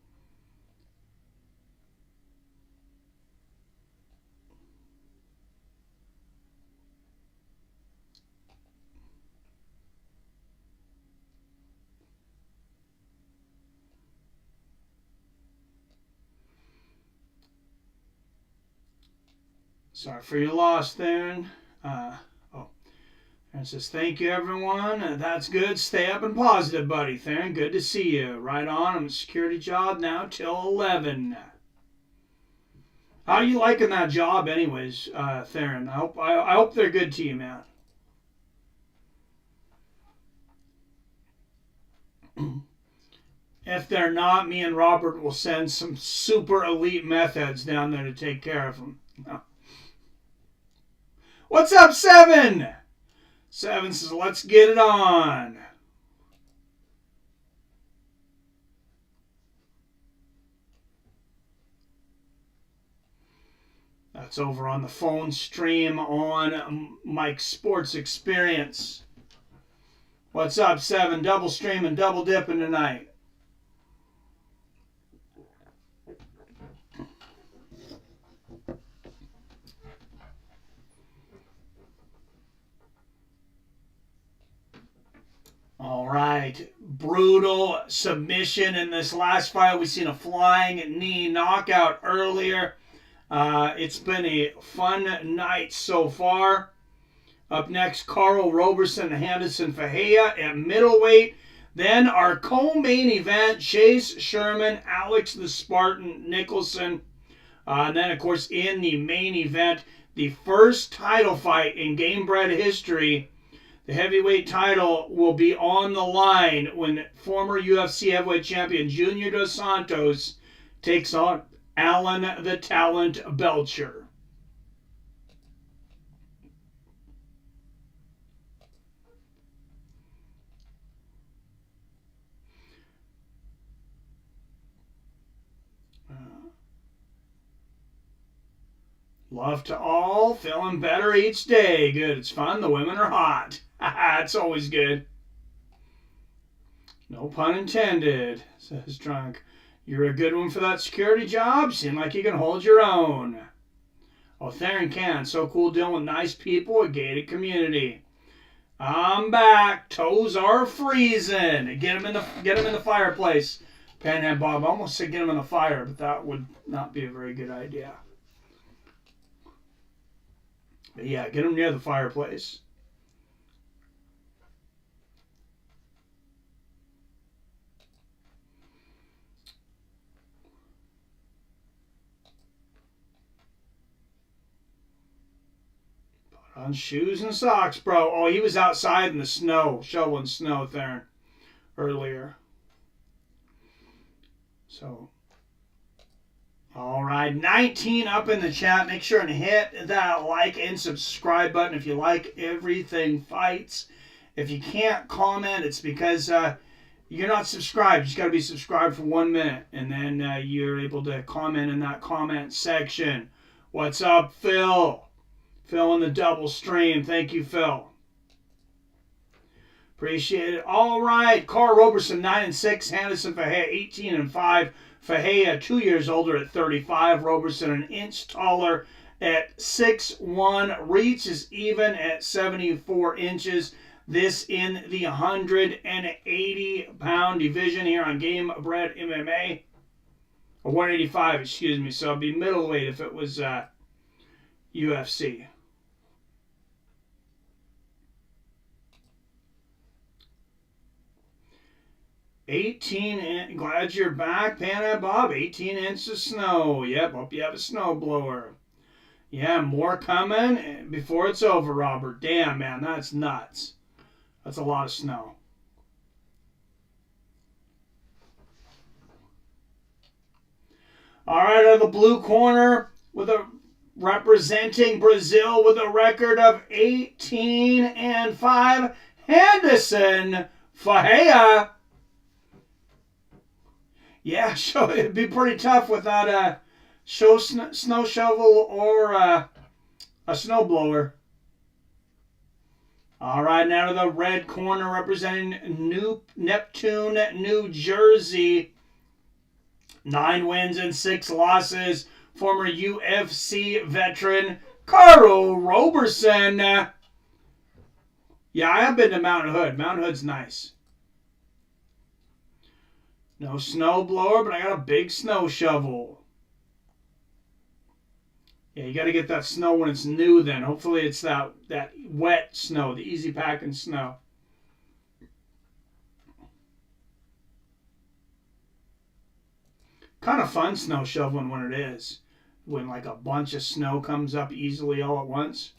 Sorry for your loss there. And says, thank you, everyone. That's good. Stay up and positive, buddy. Theron, good to see you. Right on. I'm a security job now till 11. How are you liking that job anyways, Theron? I hope they're good to you, man. If they're not, me and Robert will send some super elite meth heads down there to take care of them. What's up, Seven? Seven says, let's get it on. That's over on the phone stream on Mike's Sports Experience. What's up, Seven? Double streaming, double dipping tonight. All right, brutal submission in this last fight. We've seen a flying knee knockout earlier. It's been a fun night so far. Up next, Carl Roberson and Henderson Fajea at middleweight. Then our co-main event, Chase Sherman, Alex the Spartan Nicholson. And then, of course, in the main event, the first title fight in Gamebred history. The heavyweight title will be on the line when former UFC heavyweight champion Junior Dos Santos takes on Alan the Talent Belcher. Love to all. Feeling better each day. Good. It's fun. The women are hot. It's always good. No pun intended, says Drunk. You're a good one for that security job. Seem like you can hold your own. Oh, Theron can. So cool dealing with nice people, a gated community. I'm back. Toes are freezing. Get him in the fireplace. Panhead Bob. I almost said get him in the fire, but that would not be a very good idea. But yeah, get him near the fireplace. On shoes and socks, bro. Oh, he was outside in the snow, shoveling snow there earlier. So, all right, 19 up in the chat. Make sure and hit that like and subscribe button if you like everything fights. If you can't comment, it's because you're not subscribed. You just got to be subscribed for 1 minute, and then you're able to comment in that comment section. What's up, Phil? Phil in the double stream. Thank you, Phil. Appreciate it. All right. Carl Roberson, 9-6. Henderson Fajea, 18-5. Fajea, 2 years older at 35. Roberson, an inch taller at 6'1". Reach is even at 74 inches. This in the 180-pound division here on Gamebred MMA. Or 185, excuse me. So it'd be middleweight if it was UFC. Glad you're back, Panhead Bob. 18 inches of snow. Yep, hope you have a snowblower. Yeah, more coming before it's over, Robert. Damn, man, that's nuts. That's a lot of snow. All right, out of the blue corner, representing Brazil with a record of 18-5, Henderson Fajea. Yeah, it'd be pretty tough without a snow shovel or a snowblower. All right, now to the red corner representing Neptune, New Jersey. 9 wins and 6 losses. Former UFC veteran Carl Roberson. Yeah, I have been to Mount Hood. Mount Hood's nice. No snow blower, but I got a big snow shovel. Yeah, you got to get that snow when it's new then. Hopefully it's that wet snow, the easy packing snow. Kind of fun snow shoveling when it is. When like a bunch of snow comes up easily all at once.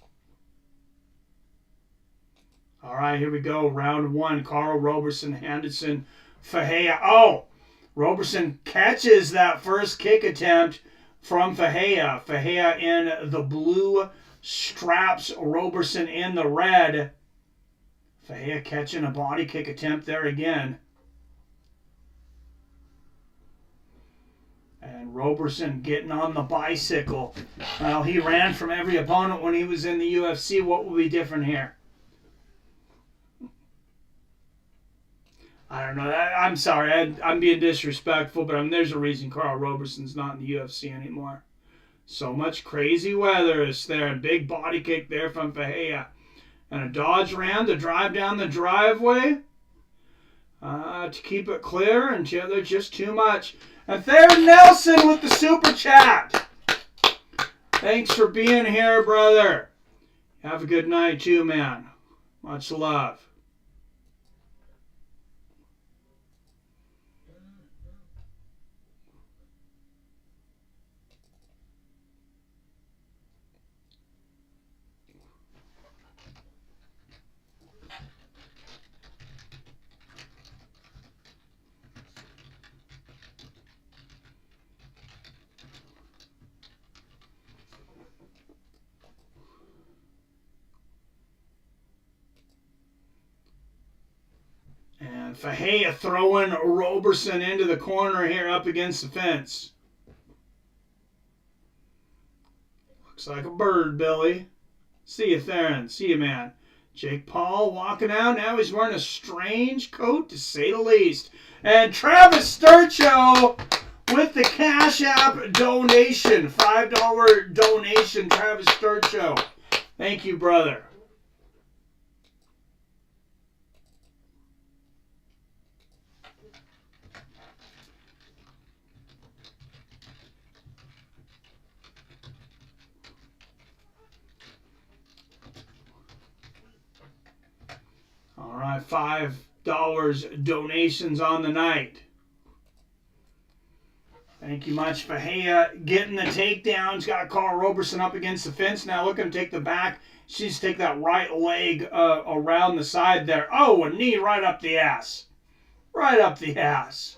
All right, here we go. Round 1. Carl Roberson, Henderson, Fajea. Oh, Roberson catches that first kick attempt from Fajea. Fajea in the blue straps, Roberson in the red. Fajea catching a body kick attempt there again. And Roberson getting on the bicycle. Well, he ran from every opponent when he was in the UFC. What will be different here? I don't know. I'm sorry. I'm being disrespectful, but there's a reason Carl Roberson's not in the UFC anymore. So much crazy weather is there. A big body kick there from Fajea. And a dodge ram to drive down the driveway to keep it clear until there's just too much. And there, Nelson with the super chat. Thanks for being here, brother. Have a good night too, man. Much love. And Fajea throwing Roberson into the corner here up against the fence. Looks like a bird, Billy. See you, Theron. See you, man. Jake Paul walking out. Now he's wearing a strange coat, to say the least. And Travis Sturcho with the Cash App donation. $5 donation, Travis Sturcho. Thank you, brother. All right, $5 donations on the night. Thank you much. Fajea getting the takedowns. Got Carl Roberson up against the fence. Now looking to take the back. She's take that right leg around the side there. Oh, a knee right up the ass. Right up the ass.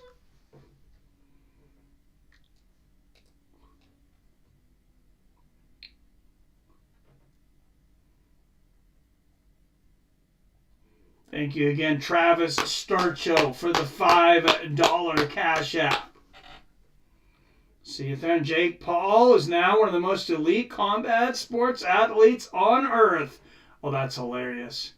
Thank you again, Travis Sturcho, for the $5 Cash App. See you then. Jake Paul is now one of the most elite combat sports athletes on earth. Oh, that's hilarious.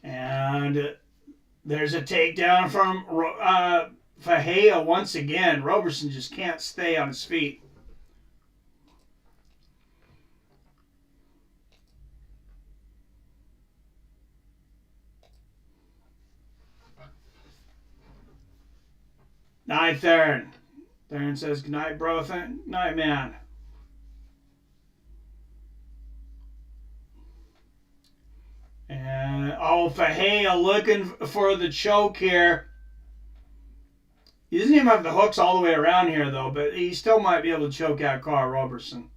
And there's a takedown from Fajea once again. Roberson just can't stay on his feet. Night, Theron. Theron says, good night, bro. Night, man. And, Fajea looking for the choke here. He doesn't even have the hooks all the way around here, though, but he still might be able to choke out Carl Roberson.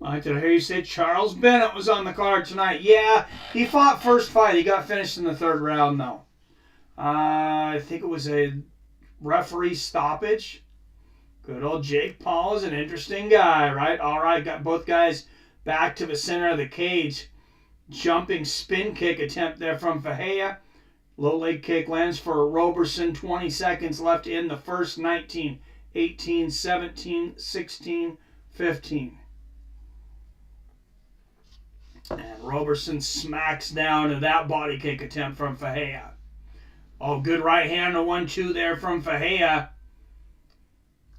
Did I hear you say Charles Bennett was on the card tonight? Yeah, he fought first fight. He got finished in the third round, though. I think it was a referee stoppage. Good old Jake Paul is an interesting guy, right? All right, got both guys back to the center of the cage. Jumping spin kick attempt there from Fajea. Low leg kick lands for Roberson. 20 seconds left in the first. 19, 18, 17, 16, 15. And Roberson smacks down to that body kick attempt from Fajea. Oh, good right hand, a 1-2 there from Fajea.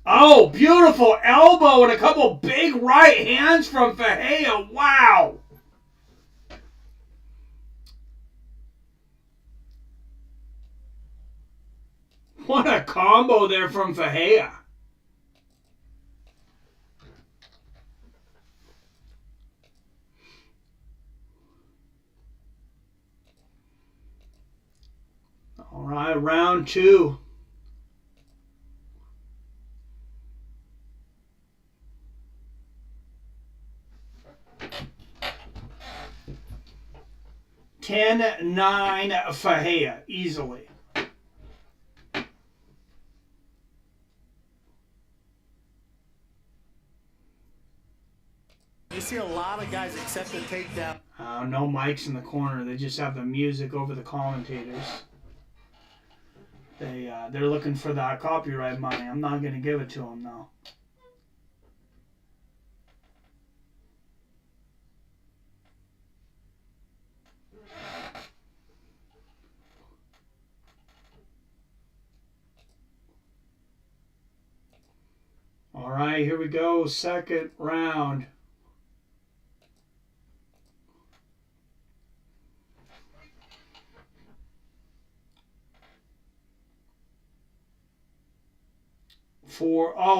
Oh, beautiful elbow and a couple big right hands from Fajea. Wow. What a combo there from Fajea. All right, round 2. (10-9) Fajea, easily. You see a lot of guys accept the takedown. No mics in the corner. They just have the music over the commentators. They're looking for that copyright money. I'm not going to give it to them, though. All right, here we go. Second round.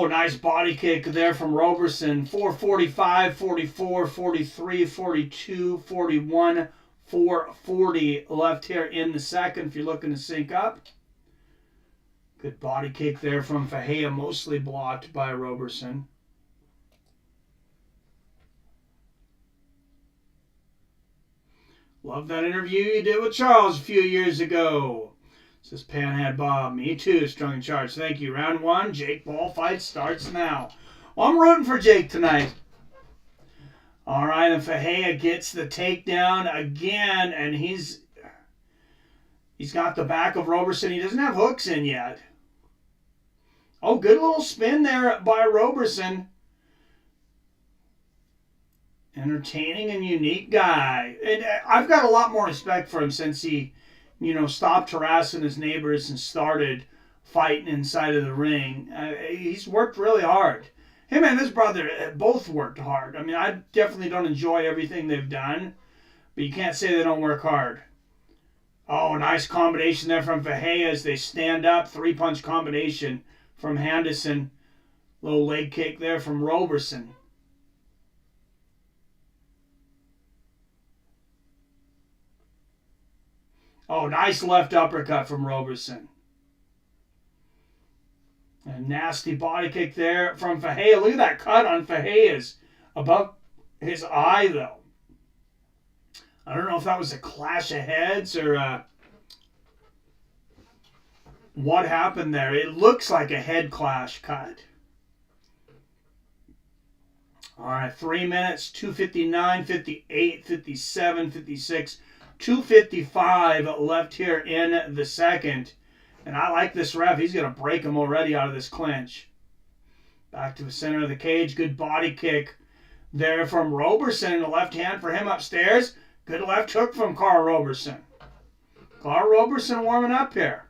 Nice body kick there from Roberson. 445, 44, 43, 42, 41, 440 left here in the second if you're looking to sync up. Good body kick there from Fajea, mostly blocked by Roberson. Love that interview you did with Charles a few years ago. Says Panhead Bob. Me too, strong in charge. Thank you. Round 1, Jake Paul fight starts now. Well, I'm rooting for Jake tonight. All right, and Fajea gets the takedown again, and he's got the back of Roberson. He doesn't have hooks in yet. Oh, good little spin there by Roberson. Entertaining and unique guy. And I've got a lot more respect for him since he, stopped harassing his neighbors and started fighting inside of the ring. He's worked really hard. Him and his brother both worked hard. I mean, I definitely don't enjoy everything they've done, but you can't say they don't work hard. Oh, nice combination there from Fajea as they stand up. 3-punch combination from Henderson. Little leg kick there from Roberson. Oh, nice left uppercut from Roberson. A nasty body kick there from Fajea. Look at that cut on Fajea's above his eye, though. I don't know if that was a clash of heads or what happened there. It looks like a head clash cut. All right, 3 minutes, 2:59, 58, 57, 56, 2:55 left here in the second. And I like this ref. He's going to break him already out of this clinch. Back to the center of the cage. Good body kick there from Roberson. And the left hand for him upstairs. Good left hook from Carl Roberson. Carl Roberson warming up here.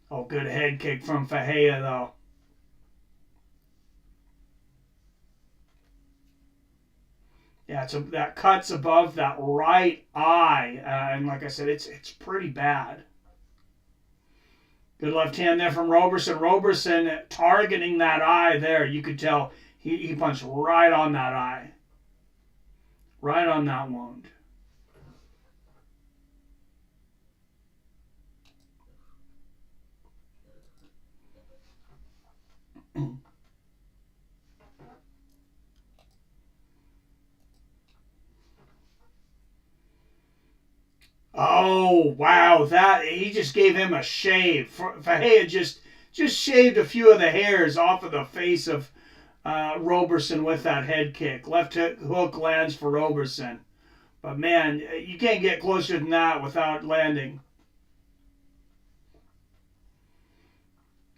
Oh, good head kick from Fajea, though. Yeah, that cut's above that right eye. And like I said, it's pretty bad. Good left hand there from Roberson. Roberson targeting that eye there. You could tell he punched right on that eye. Right on that wound. Oh, wow. He just gave him a shave. Fahea just shaved a few of the hairs off of the face of Roberson with that head kick. Left hook lands for Roberson. But, man, you can't get closer than that without landing.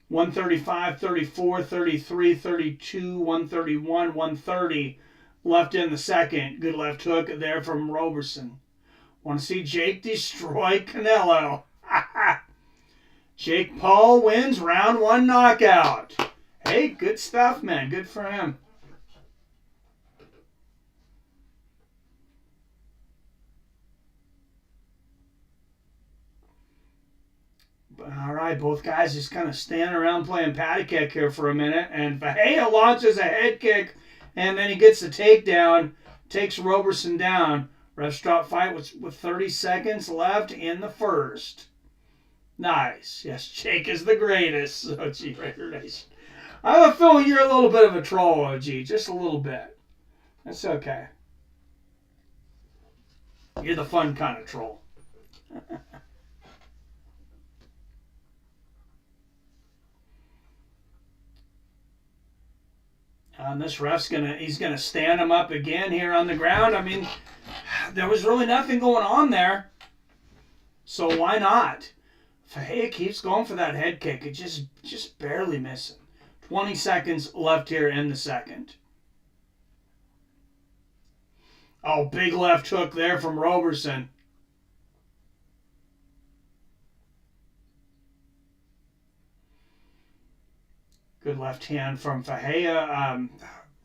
135, 34, 33, 32, 131, 130. Left in the second. Good left hook there from Roberson. Want to see Jake destroy Canelo. Jake Paul wins round 1 knockout. Hey, good stuff, man. Good for him. All right, both guys just kind of standing around playing patty cake here for a minute. And Fahea launches a head kick, and then he gets the takedown, takes Roberson down. Refs drop fight with 30 seconds left in the first. Nice. Yes, Jake is the greatest. OG Raider Nation. I have a feeling you're a little bit of a troll, OG. Just a little bit. That's okay. You're the fun kind of troll. And this ref's he's gonna stand him up again here on the ground. I mean, there was really nothing going on there, so why not? Fahea keeps going for that head kick. It just barely missing. 20 seconds left here in the second. Oh, big left hook there from Roberson. Good left hand from Fahea.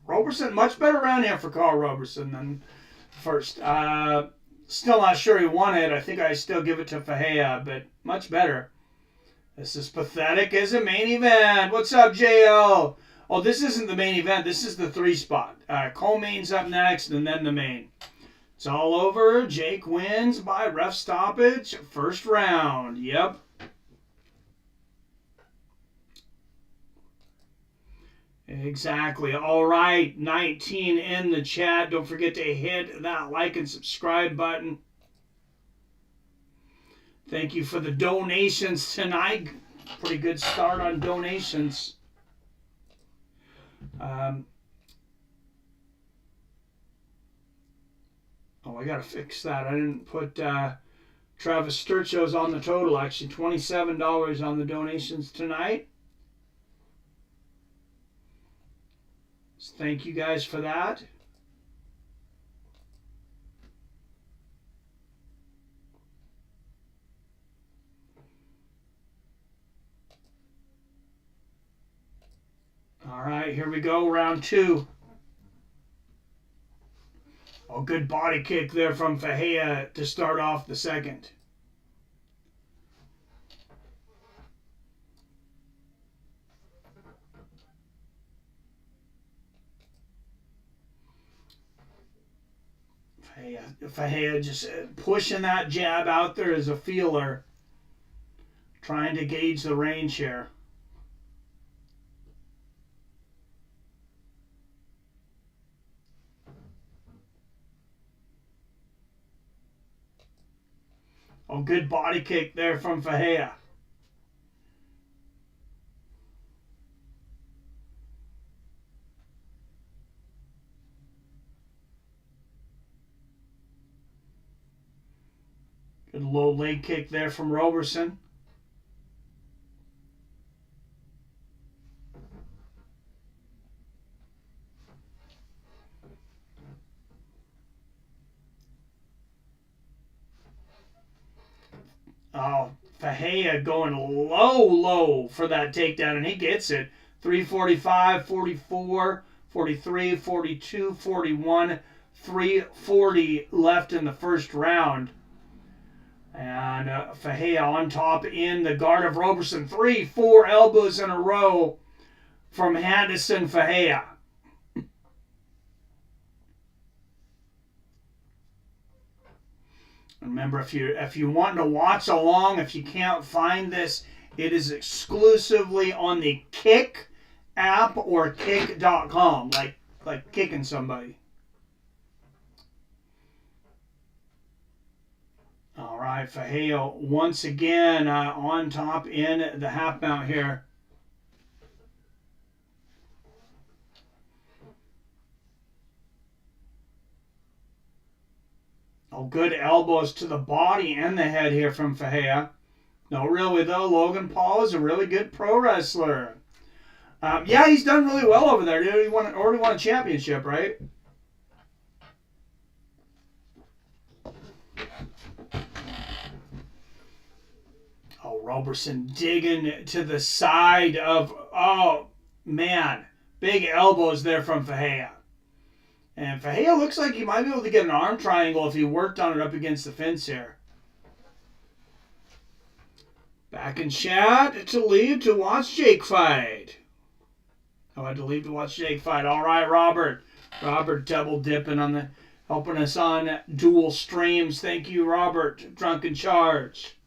Roberson, much better round here for Carl Roberson than first. Still not sure he won it. I think I still give it to Fahea, but much better. This is pathetic as a main event. What's up, JL? Oh, this isn't the main event. This is the 3 spot. Co-main's up next, and then the main. It's all over. Jake wins by ref stoppage. First round. Yep. Exactly. All right. 19 in the chat. Don't forget to hit that like and subscribe button. Thank you for the donations tonight. Pretty good start on donations. Oh, I got to fix that. I didn't put Travis Sturcho's on the total, actually. $27 on the donations tonight. So thank you guys for that. All right, here we go, round 2. Oh, good body kick there from Fahea to start off the second. Fahea just pushing that jab out there as a feeler, trying to gauge the range here. Oh, good body kick there from Fahea. Good low leg kick there from Roberson. Oh, Fahea going low for that takedown, and he gets it. 345, 44, 43, 42, 41, 340 left in the first round. And Fahea on top in the guard of Roberson. 3-4 elbows in a row from Henderson Fahea. Remember, if you want to watch along, if you can't find this, it is exclusively on the Kick app or kick.com, like kicking somebody. All right. right, Fajeo once again on top in the half mount here. Oh, good elbows to the body and the head here from Fajeo. No, really though, Logan Paul is a really good pro wrestler. Yeah, he's done really well over there. He already won a championship, right? Oh, Roberson digging to the side of, oh, man. Big elbows there from Fajeo. And Fajeo looks like he might be able to get an arm triangle if he worked on it up against the fence here. Back in chat to leave to watch Jake fight. Oh, I had to leave to watch Jake fight. All right, Robert. Robert double dipping on the, helping us on dual streams. Thank you, Robert. Drunken Charge.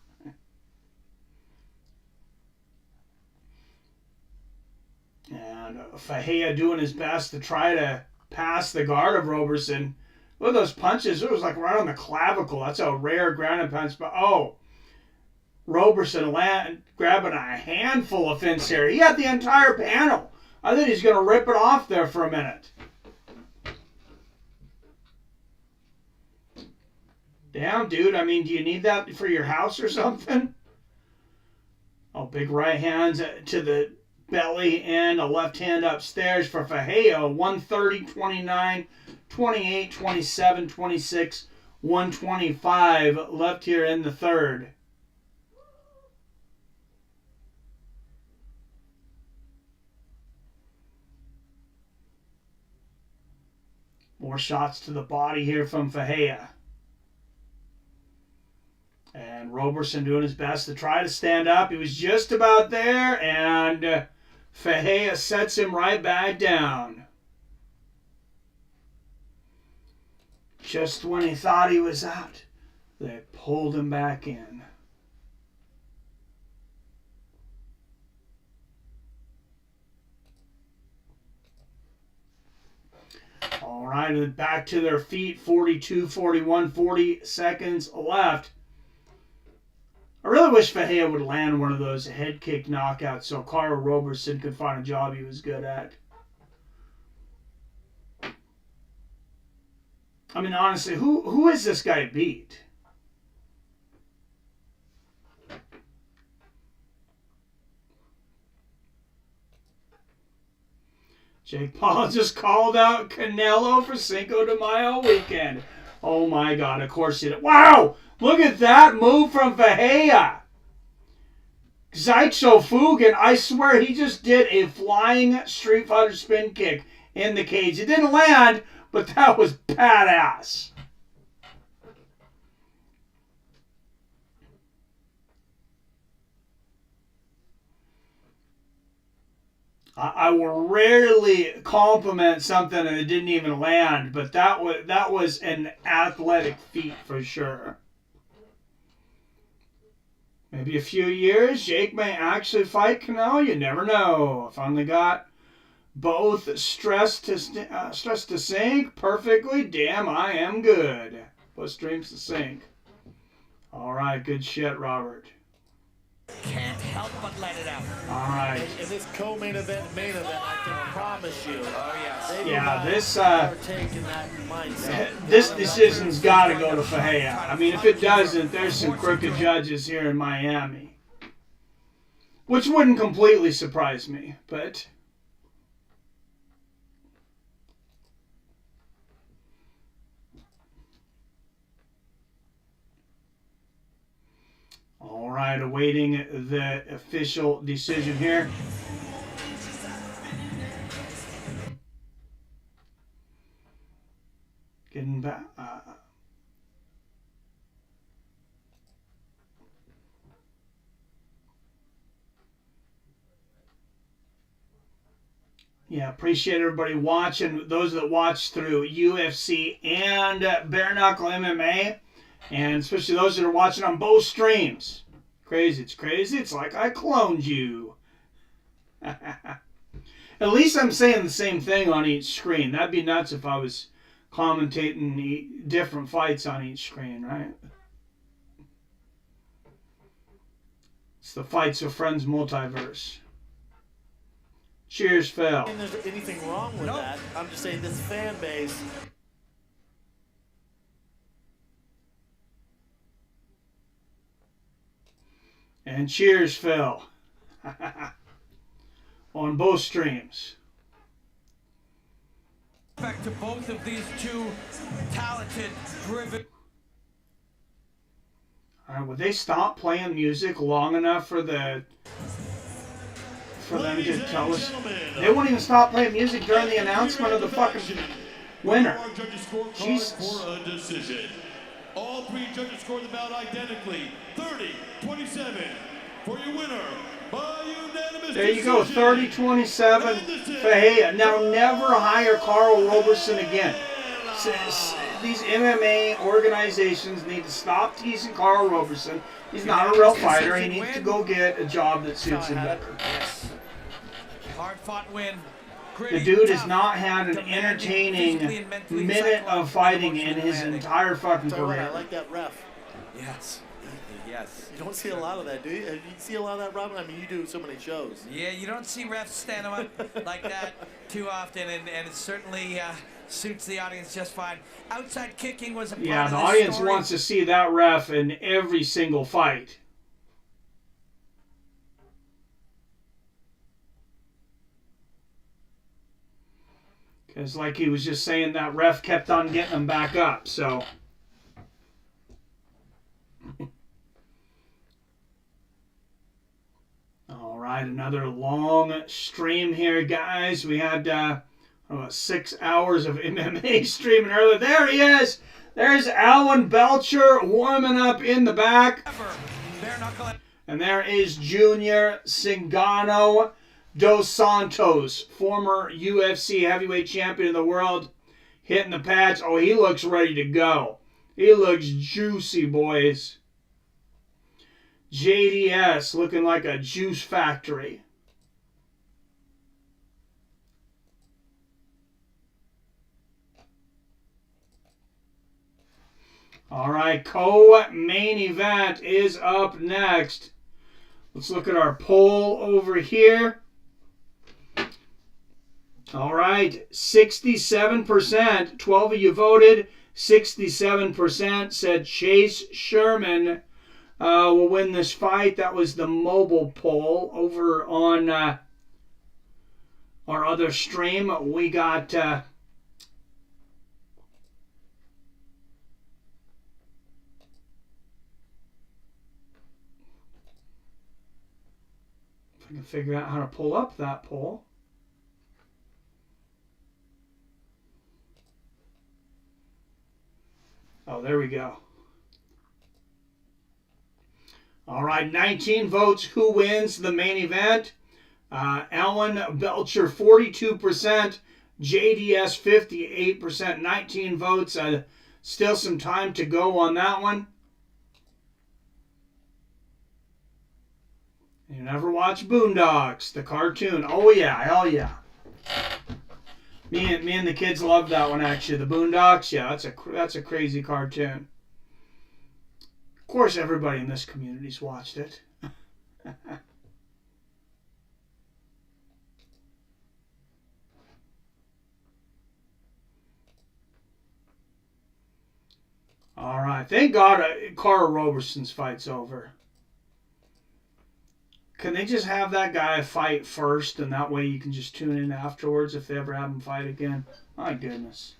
And Fajeo doing his best to try to pass the guard of Roberson. Look at those punches. It was like right on the clavicle. That's a rare grounded punch. But, oh, Roberson grabbing a handful of fence here. He had the entire panel. I think he's going to rip it off there for a minute. Damn, dude. I mean, do you need that for your house or something? Oh, big right hands to the belly and a left hand upstairs for Fajeo. 130, 29, 28, 27, 26, 125 left here in the third. More shots to the body here from Fajeo. And Roberson doing his best to try to stand up. He was just about there, and Fajeo sets him right back down. Just when he thought he was out, they pulled him back in. All right, back to their feet. 42, 41, 40 seconds left. I really wish Fajeo would land one of those head kick knockouts so Carl Roberson could find a job he was good at. I mean, honestly, who is this guy beat? Jake Paul just called out Canelo for Cinco de Mayo weekend. Oh my God, of course he did. Wow! Look at that move from Fajeo. Zaicho Fugan, I swear he just did a flying Street Fighter spin kick in the cage. It didn't land, but that was badass. I will rarely compliment something and it didn't even land, but that was an athletic feat for sure. Maybe a few years, Jake may actually fight Canelo. You never know. Finally got both stressed to sync perfectly. Damn, I am good. Put streams to sync. All right, good shit, Robert. Can't help but let it out. All right. In this co-main event, main event, I can promise you. Oh yes. Yeah, this this decision's got to go to Fajeo. I mean, if it doesn't, there's some crooked judges here in Miami, which wouldn't completely surprise me, but. All right, awaiting the official decision here. Getting back. Yeah, appreciate everybody watching. Those that watch through UFC and Bareknuckle MMA. And especially those that are watching on both streams. Crazy, it's crazy. It's like I cloned you. At least I'm saying the same thing on each screen. That'd be nuts if I was commentating different fights on each screen, right? It's the Fights of Friends multiverse. Cheers, Phil. And there's anything wrong with that. I'm just saying this fan base. And cheers, Phil. On both streams. Back to both of these two talented, driven. All right, would they stop playing music long enough for them to tell us? They won't even stop playing music during the announcement of the fucking winner. Jesus. For a decision. All three judges scored the bout identically. 30-27 for your winner by unanimous There you go, 30-27 Fahea. Now never hire Carl Roberson again. These MMA organizations need to stop teasing Carl Roberson. He's not a real fighter. He needs to go get a job that suits him better. Hard-fought win. The dude has not had an entertaining minute of fighting in his entire fucking career. I like that ref. Yes. Yes. You don't see a lot of that, do you? You see a lot of that, Robin? I mean, you do so many shows. Yeah, you don't see refs stand them up like that too often, and it certainly suits the audience just fine. Outside kicking was a part Yeah, of the this audience story. wants to see that ref in every single fight. Because like he was just saying, that ref kept on getting him back up, so... All right, another long stream here, guys. We had 6 hours of MMA streaming earlier. There he is! There's Alan Belcher warming up in the back. And there is Junior Cigano dos Santos, former UFC heavyweight champion of the world, hitting the pads. Oh, he looks ready to go. He looks juicy, boys. JDS looking like a juice factory. All right, co-main event is up next. Let's look at our poll over here. All right, 67%, 12 of you voted. 67% said Chase Sherman will win this fight. That was the mobile poll. Over on our other stream, we got... if I can figure out how to pull up that poll. Oh, there we go. All right, 19 votes. Who wins the main event? Alan Belcher, 42%. JDS, 58%. 19 votes. Still some time to go on that one. You never watch Boondocks, the cartoon. Oh, yeah. Hell, yeah. Me and the kids loved that one, actually. The Boondocks, yeah, that's a crazy cartoon. Of course, everybody in this community's watched it. All right. Thank God Carl Roberson's fight's over. Can they just have that guy fight first, and that way you can just tune in afterwards if they ever have him fight again? My goodness.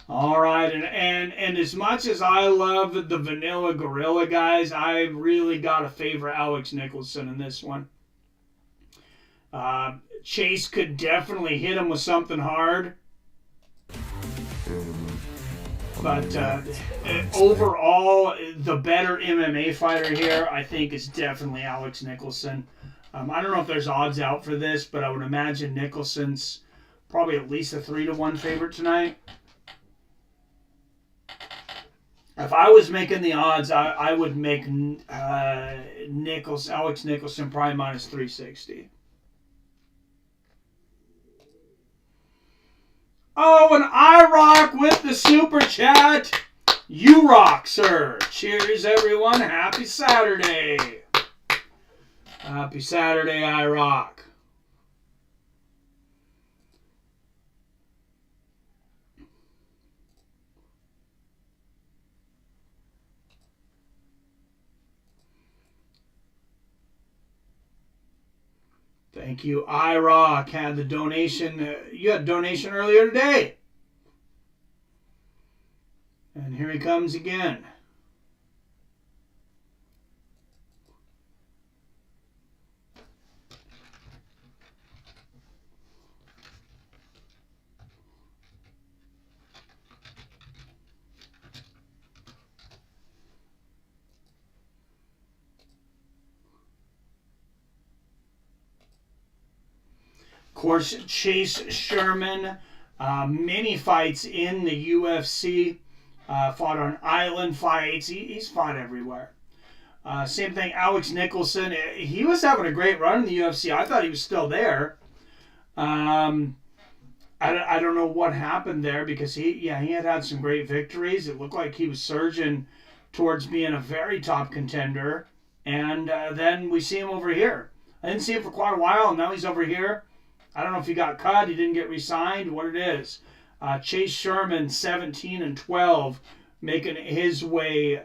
All right, and as much as I love the Vanilla Gorilla guys, I really got to favor Alex Nicholson in this one. Chase could definitely hit him with something hard. But overall, the better MMA fighter here, I think, is definitely Alex Nicholson. I don't know if there's odds out for this, but I would imagine Nicholson's probably at least a 3-1 favorite tonight. If I was making the odds, I would make Alex Nicholson probably minus 360. Oh, and I rock with the super chat. You rock, sir. Cheers, everyone. Happy Saturday. Happy Saturday, I rock. Thank you, iRock. Had the donation. You had a donation earlier today. And here he comes again. Of course, Chase Sherman, many fights in the UFC, fought on island fights. He's fought everywhere. Same thing, Alex Nicholson. He was having a great run in the UFC. I thought he was still there. I don't know what happened there because he had some great victories. It looked like he was surging towards being a very top contender. And then we see him over here. I didn't see him for quite a while, and now he's over here. I don't know if he got cut, he didn't get re-signed, what it is. Chase Sherman, 17-12, making his way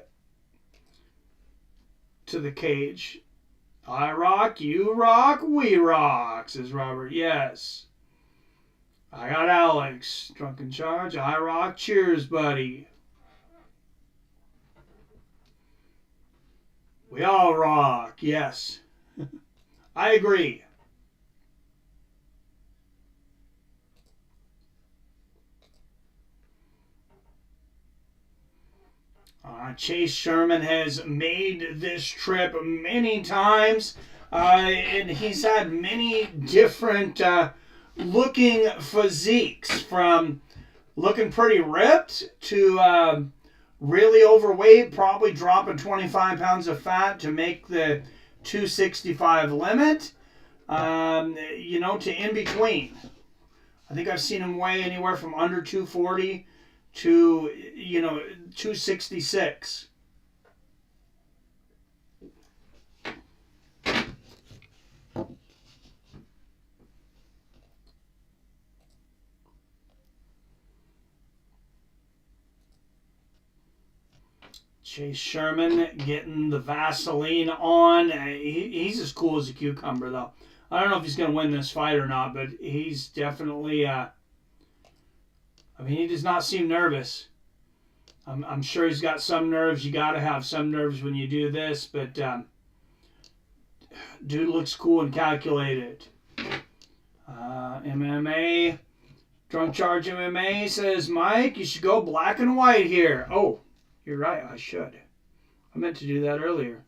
to the cage. I rock, you rock, we rock, says Robert. Yes. I got Alex. Drunken Charge, I rock. Cheers, buddy. We all rock, yes. I agree. Chase Sherman has made this trip many times, and he's had many different looking physiques, from looking pretty ripped to really overweight, probably dropping 25 pounds of fat to make the 265 limit, to in between. I think I've seen him weigh anywhere from under 240 to 266. Chase Sherman getting the Vaseline on. He's as cool as a cucumber, though. I don't know if he's going to win this fight or not, but he's definitely... he does not seem nervous. I'm sure he's got some nerves. You got to have some nerves when you do this, but dude looks cool and calculated. MMA, Drunk Charge MMA says, Mike, you should go black and white here. Oh, you're right, I should. I meant to do that earlier.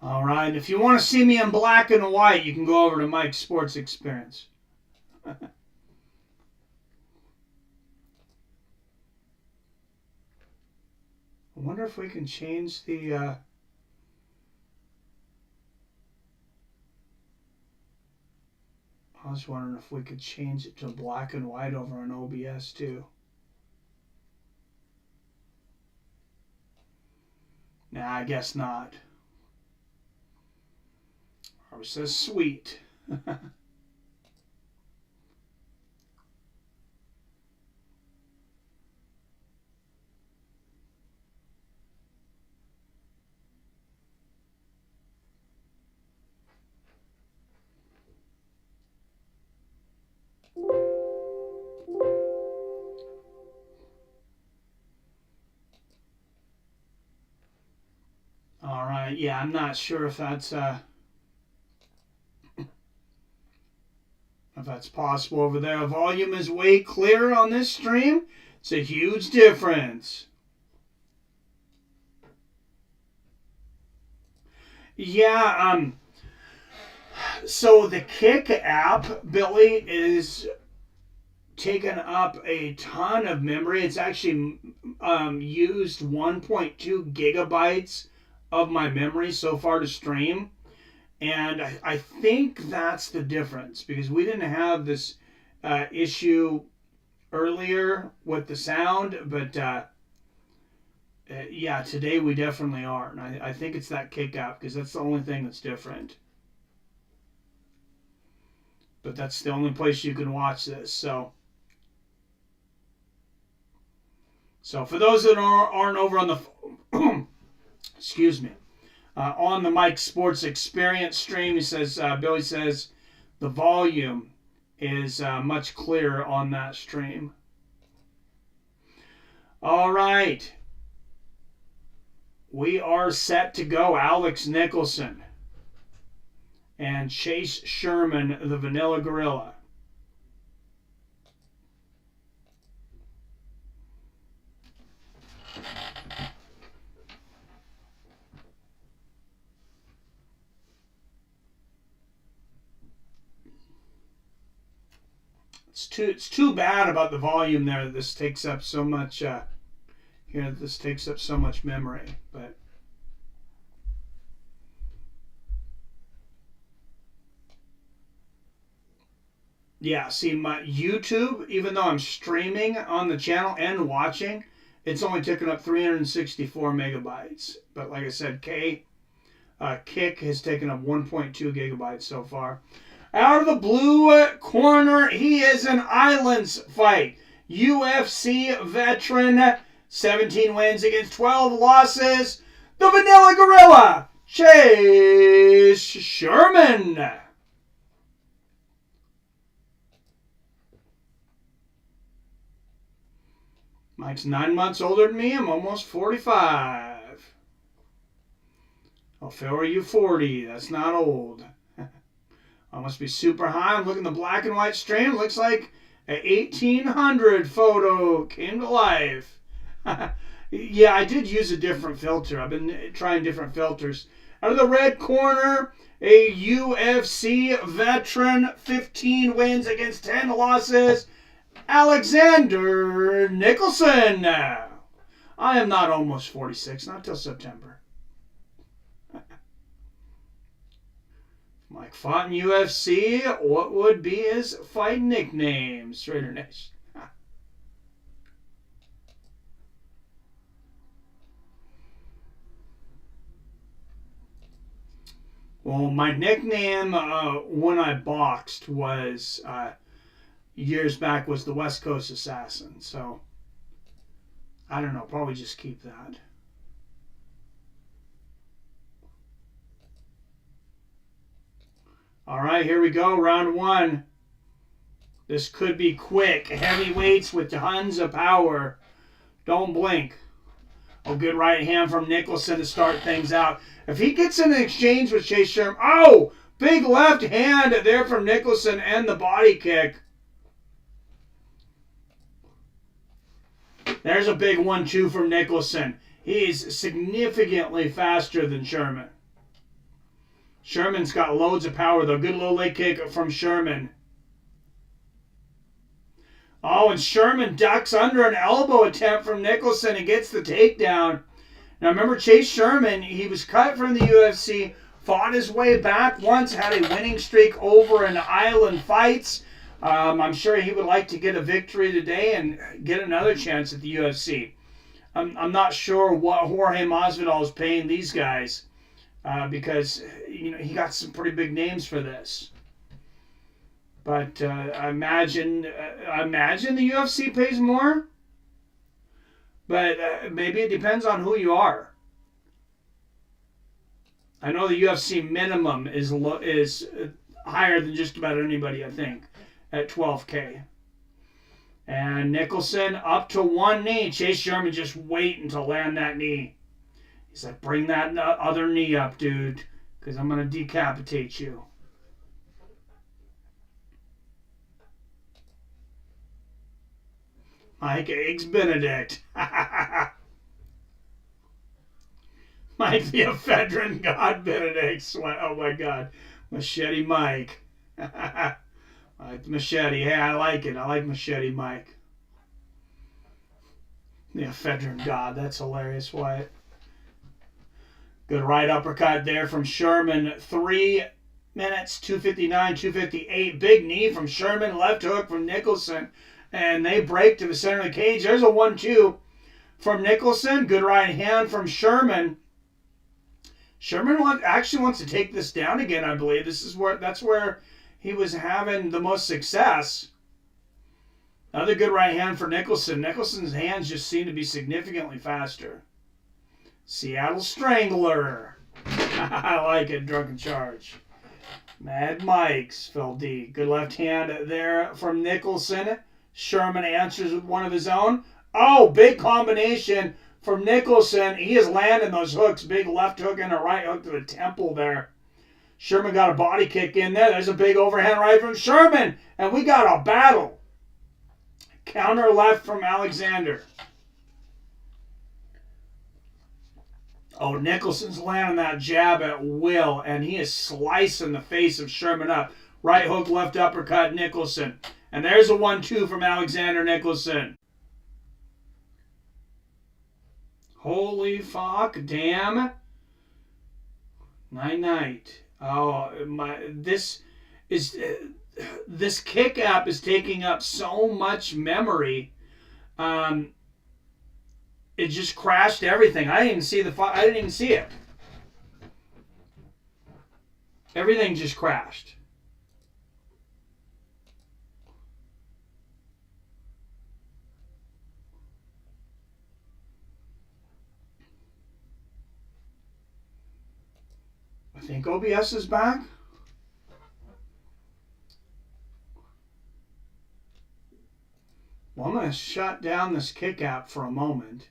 All right, if you want to see me in black and white, you can go over to Mike's Sports Experience. I wonder if we can change the... I was wondering if we could change it to black and white over on OBS too. Nah, I guess not. It says sweet. All right, yeah, I'm not sure if that's possible over there. Volume is way clearer on this stream. It's a huge difference. Yeah, so the Kick app, Billy, is taken up a ton of memory. It's actually used 1.2 gigabytes of my memory so far to stream. And I think that's the difference, because we didn't have this issue earlier with the sound, but yeah, today we definitely are. And I think it's that Kick app, because that's the only thing that's different. But that's the only place you can watch this. So for those that aren't over on the excuse me, on the Mike Sports Experience stream, he says, Billy says, the volume is much clearer on that stream. All right. We are set to go. Alex Nicholson and Chase Sherman, the Vanilla Gorilla. It's too bad about the volume there. This takes up so much. This takes up so much memory, but. Yeah, see, my YouTube, even though I'm streaming on the channel and watching, it's only taken up 364 megabytes. But like I said, Kick has taken up 1.2 gigabytes so far. Out of the blue corner, he is an Islands fight. UFC veteran, 17 wins against 12 losses. The Vanilla Gorilla, Chase Sherman. Mike's 9 months older than me. I'm almost 45. Oh, Phil, are you 40? That's not old. I must be super high. I'm looking at the black and white stream. Looks like an 1800 photo came to life. Yeah, I did use a different filter. I've been trying different filters. Out of the red corner, a UFC veteran, 15 wins against 10 losses. Alexander Nicholson. I am not almost 46, not till September. Mike fought in UFC. What would be his fight nickname? Straighter Nation. Well, my nickname when I boxed was years back was the West Coast Assassin. So I don't know. Probably just keep that. All right, here we go. Round one. This could be quick. Heavyweights with tons of power. Don't blink. A good right hand from Nicholson to start things out. If he gets in an exchange with Chase Sherman. Oh, big left hand there from Nicholson and the body kick. There's a big 1-2 from Nicholson. He's significantly faster than Sherman. Sherman's got loads of power, though. Good low leg kick from Sherman. Oh, and Sherman ducks under an elbow attempt from Nicholson and gets the takedown. Now, remember Chase Sherman, he was cut from the UFC, fought his way back once, had a winning streak over in Island fights. I'm sure he would like to get a victory today and get another chance at the UFC. I'm not sure what Jorge Masvidal is paying these guys. Because he got some pretty big names for this, but I imagine the UFC pays more. But maybe it depends on who you are. I know the UFC minimum is higher than just about anybody, I think, at $12K. And Nicholson up to one knee. Chase Sherman just waiting to land that knee. He's like, bring that other knee up, dude, because I'm going to decapitate you. Mike Eggs Benedict. Might be a veteran God Benedict. Oh my God. Machete Mike. Machete. Hey, I like it. I like Machete Mike. Yeah, veteran God. That's hilarious, Wyatt. Good right uppercut there from Sherman. 3 minutes, 2:59, 2:58. Big knee from Sherman. Left hook from Nicholson. And they break to the center of the cage. There's a 1-2 from Nicholson. Good right hand from Sherman. Sherman actually wants to take this down again, I believe. That's where he was having the most success. Another good right hand for Nicholson. Nicholson's hands just seem to be significantly faster. Seattle Strangler. I like it. Drunken Charge. Mad Mike's Phil D. Good left hand there from Nicholson. Sherman answers with one of his own. Oh, big combination from Nicholson. He is landing those hooks. Big left hook and a right hook to the temple there. Sherman got a body kick in there. There's a big overhand right from Sherman. And we got a battle. Counter left from Alexander. Oh, Nicholson's landing that jab at will, and he is slicing the face of Sherman up. Right hook, left uppercut, Nicholson. And there's a 1-2 from Alexander Nicholson. Holy fuck, damn. Night. Oh, this kick app is taking up so much memory. It just crashed everything. I didn't even see the fight. I didn't even see it. Everything just crashed. I think OBS is back. Well, I'm going to shut down this kick app for a moment.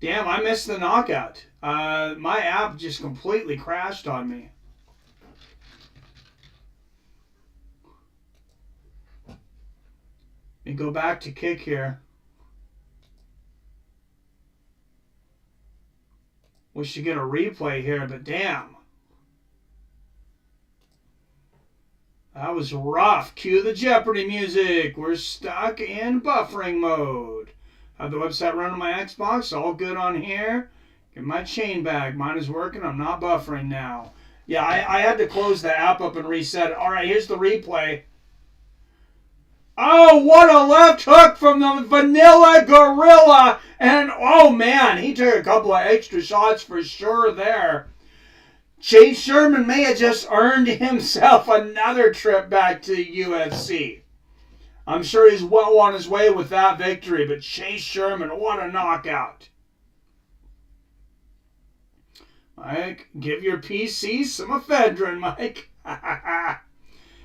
Damn, I missed the knockout. My app just completely crashed on me. Let me go back to kick here. We should get a replay here, but damn. That was rough. Cue the Jeopardy music. We're stuck in buffering mode. Have the website run on my Xbox. All good on here. Get my chain back. Mine is working. I'm not buffering now. Yeah, I had to close the app up and reset it. All right, here's the replay. Oh, what a left hook from the Vanilla Gorilla. And, oh, man, he took a couple of extra shots for sure there. Chase Sherman may have just earned himself another trip back to UFC. I'm sure he's well on his way with that victory, but Chase Sherman, what a knockout. Mike, give your PC some ephedrine, Mike.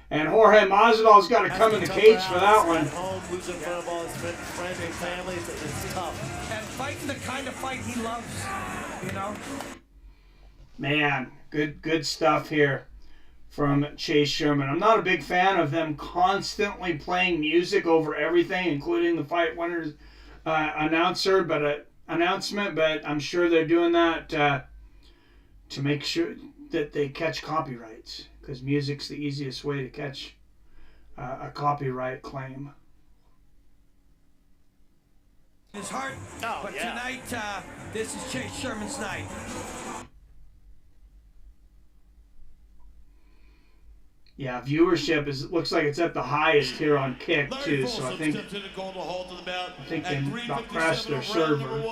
And Jorge Masvidal's got to come in the cage for that one. At home, losing in front of all his friends and family, it's tough. And fighting the kind of fight he loves, you know? Man, good stuff here from Chase Sherman. I'm not a big fan of them constantly playing music over everything, including the fight winners announcement, but I'm sure they're doing that to make sure that they catch copyrights, because music's the easiest way to catch a copyright claim. His heart, but tonight, this is Chase Sherman's night. Yeah, viewership looks like it's at the highest here on Kick too, so I think they about crashed their server.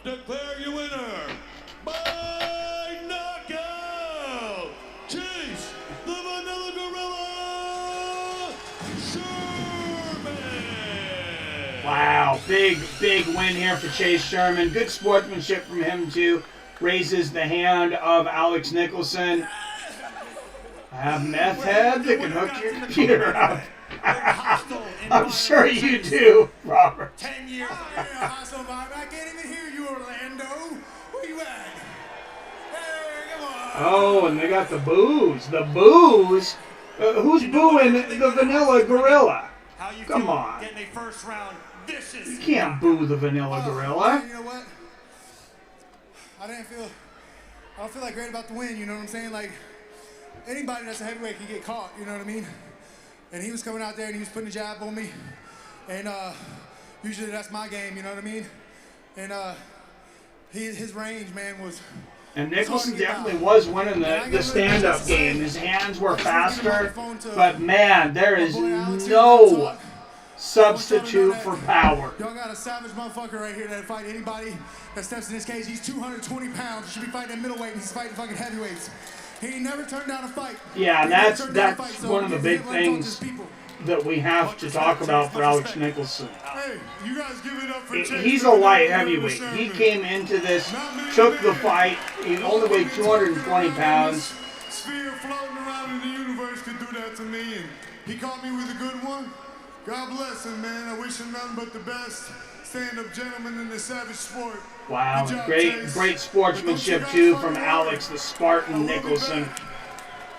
Declare your winner by knockout, Chase the Vanilla Gorilla Sherman. Wow, big win here for Chase Sherman. Good sportsmanship from him too. Raises the hand of Alex Nicholson. I have meth head that can hook your computer up. I'm sure you do, Robert. 10 years. I can't even hear you, Orlando. Where you at? Hey, come on. Oh, and they got the boos. The boos? Who's booing the Vanilla Gorilla? Come on. You can't boo the Vanilla Gorilla. You know what? I don't feel like great about the win, you know what I'm saying? Like, anybody that's a heavyweight can get caught, you know what I mean? And he was coming out there and he was putting a jab on me. And usually that's my game, you know what I mean? And his range, man, was... And Nicholson definitely was winning the stand-up game. His hands were faster, but man, there is no substitute for power. Y'all got a savage motherfucker right here that'll fight anybody that steps in his cage. He's 220 pounds. He should be fighting at middleweight, and he's fighting fucking heavyweights. He never turned down a fight. Yeah, that's one of the big things that we have to talk about for Alex Nicholson. Hey, you guys give it up for Chase. He's a light heavyweight. He came into this, took the fight. He only weighed 220 pounds. Sphere floating around in the universe could do that to me, and he caught me with a good one. God bless him, man. I wish him nothing but the best. Stand-up gentleman in the savage sport. Wow, great sportsmanship too from Alex the Spartan Nicholson.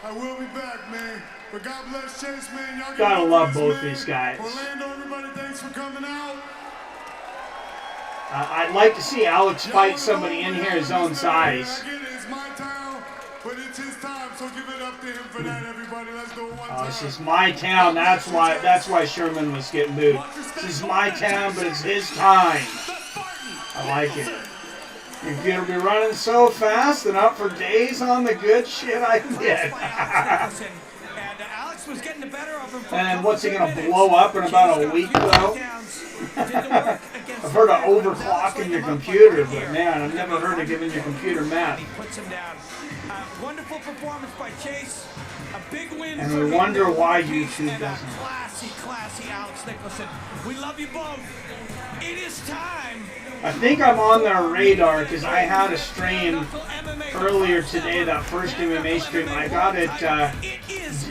I will be back, man. But God bless Chase, man. Y'all gotta love both these guys. Orlando, everybody, thanks for coming out. I'd like to see Alex fight somebody in here his own size. I get it, it's my town, but it's his time, so give it up to him for that, everybody. Let's do it one time. This is my town. That's why Sherman was getting booed. This is my town, but it's his time. I like it. You're gonna be running so fast and up for days on the good shit I did. Was getting the better of him. And what's he gonna blow up in about a week though? I've heard of overclocking your computer, but man, I've never heard of giving your computer math. He puts him down. Wonderful performance by Chase. A big win. And we wonder why YouTube doesn't. Classy Alex Nicholson. We love you both. It is time. I think I'm on their radar because I had a stream earlier today, that first MMA stream. I got it.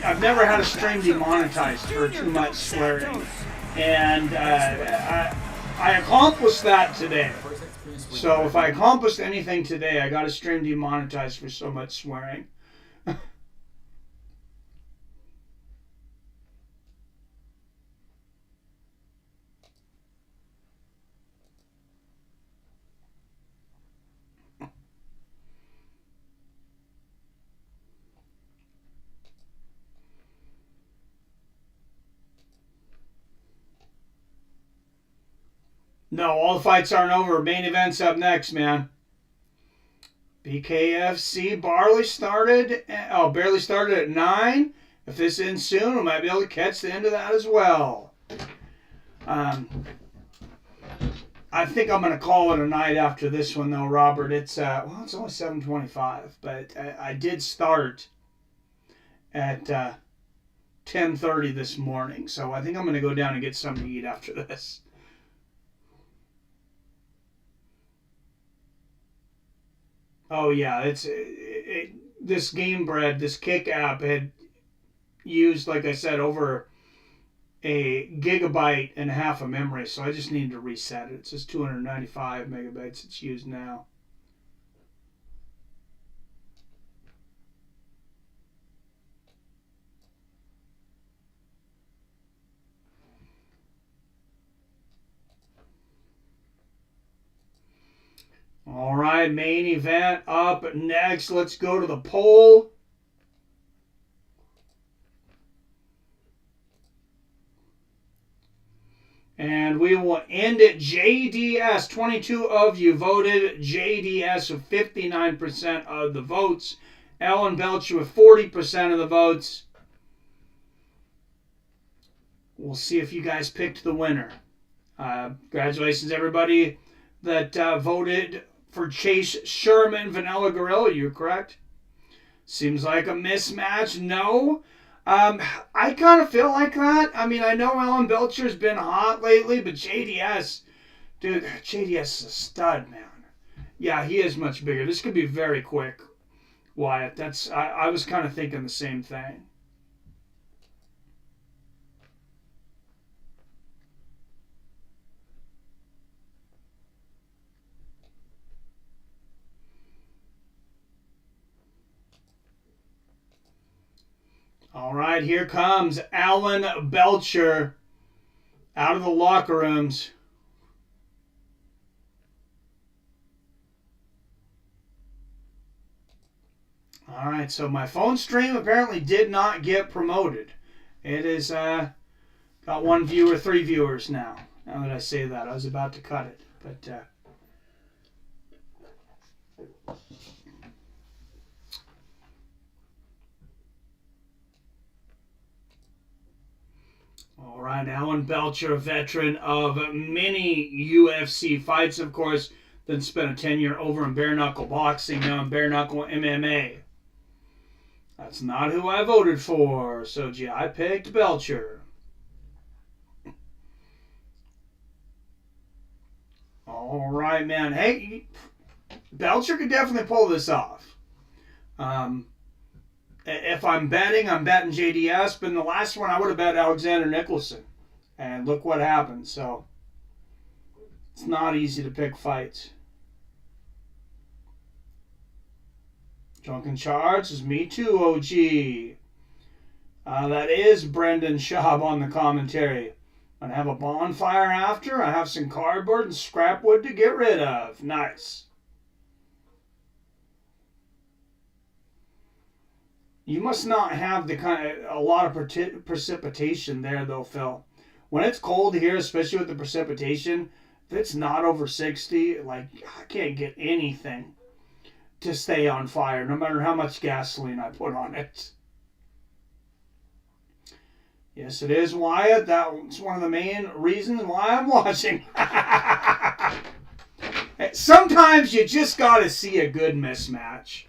I've never had a stream demonetized for too much swearing. And I accomplished that today. So if I accomplished anything today, I got a stream demonetized for so much swearing. No, all the fights aren't over. Main event's up next, man. BKFC barely started. Oh, barely started at 9. If this ends soon, we might be able to catch the end of that as well. I think I'm going to call it a night after this one, though, Robert. It's well, it's only 7:25, but I did start at 10:30 this morning, so I think I'm going to go down and get something to eat after this. Oh yeah, this Gamebred, this Kick app had used, like I said, over a gigabyte and a half of memory, so I just needed to reset it. It says 295 megabytes it's used now. All right, main event up next. Let's go to the poll. And we will end at JDS. 22 of you voted JDS with 59% of the votes. Ellen Belcher with 40% of the votes. We'll see if you guys picked the winner. Congratulations, everybody that voted for Chase Sherman, Vanilla Gorilla. You're correct. Seems like a mismatch. No. I kind of feel like that. I mean, I know Ellen Belcher's been hot lately, but JDS, dude, JDS is a stud, man. Yeah, he is much bigger. This could be very quick, Wyatt. I was kind of thinking the same thing. All right, here comes Alan Belcher out of the locker rooms. All right, so my phone stream apparently did not get promoted. It is got 1 viewer, 3 viewers now. Now that I say that, I was about to cut it, but all right, Alan Belcher, a veteran of many UFC fights, of course, then spent a 10-year over in Bareknuckle boxing, now in Bareknuckle MMA. That's not who I voted for, so gee, I picked Belcher. All right, man. Hey, Belcher could definitely pull this off. If I'm betting JDS, but in the last one I would have bet Alexander Nicholson. And look what happened, so it's not easy to pick fights. Drunken Charge is me too, OG. That is Brendan Schaub on the commentary. I have a bonfire after. I have some cardboard and scrap wood to get rid of. Nice. You must not have a lot of precipitation there, though, Phil. When it's cold here, especially with the precipitation, if it's not over 60, like, I can't get anything to stay on fire, no matter how much gasoline I put on it. Yes, it is, Wyatt. That's one of the main reasons why I'm watching. Sometimes you just got to see a good mismatch.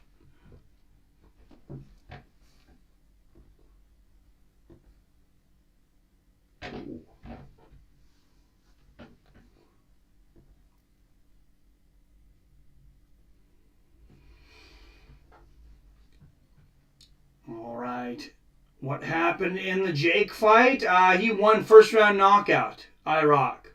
All right. What happened in the Jake fight? He won first round knockout. I-Rock.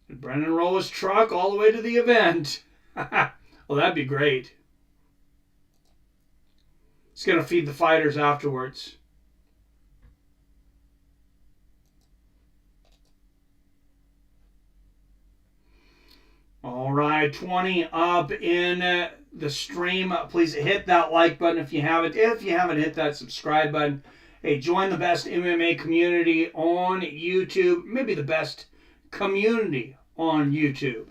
Did Brendan roll his truck all the way to the event? Well, that'd be great. He's going to feed the fighters afterwards. All right, 20 up in the stream. Please hit that like button if you haven't. If you haven't hit that subscribe button, hey, join the best MMA community on YouTube. Maybe the best community on YouTube.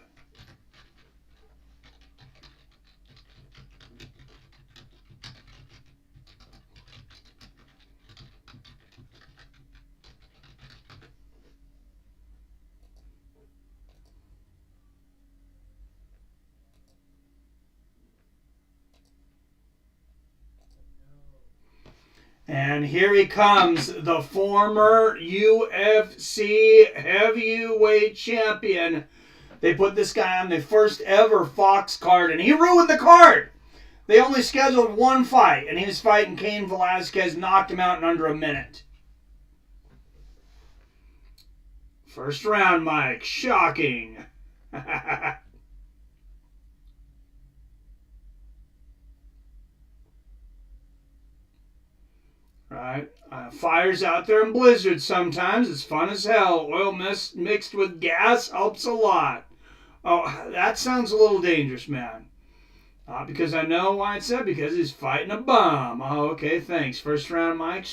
And here he comes, the former UFC heavyweight champion. They put this guy on the first ever Fox card, and he ruined the card. They only scheduled one fight, and he was fighting Cain Velasquez, knocked him out in under a minute. First round, Mike. Shocking. Right. Fires out there in blizzards sometimes. It's fun as hell. Oil mixed with gas helps a lot. Oh, that sounds a little dangerous, man. Because I know why it said, because he's fighting a bum. Oh, okay, thanks. First round, Mike.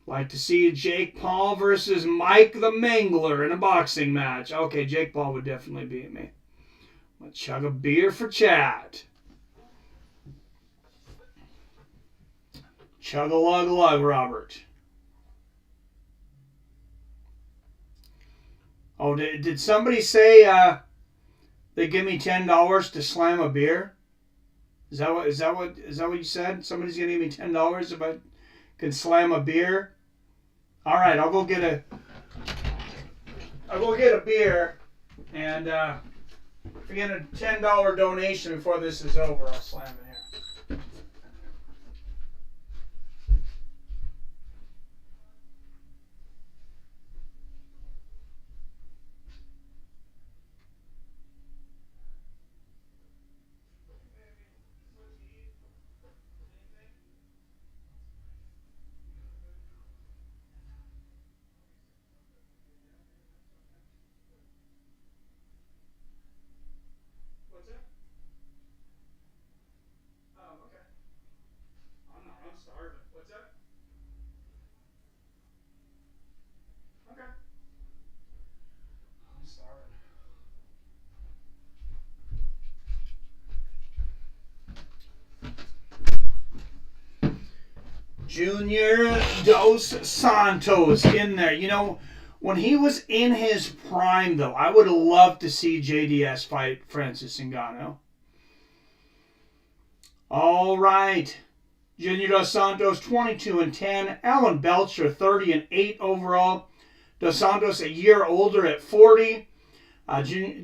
Like to see Jake Paul versus Mike the Mangler in a boxing match. Okay, Jake Paul would definitely beat me. Let's chug a beer for chat. Chug-a-lug-a-lug, Robert. Oh, did somebody say they give me $10 to slam a beer? Is that what you said? Somebody's gonna give me $10 if I can slam a beer? All right, I'll go get a beer, and if I get a $10 donation before this is over, I'll slam it here. Junior Dos Santos in there. You know, when he was in his prime, though, I would have loved to see JDS fight Francis Ngannou. All right. Junior Dos Santos, 22-10. Alan Belcher, 30-8 overall. Dos Santos a year older at 40.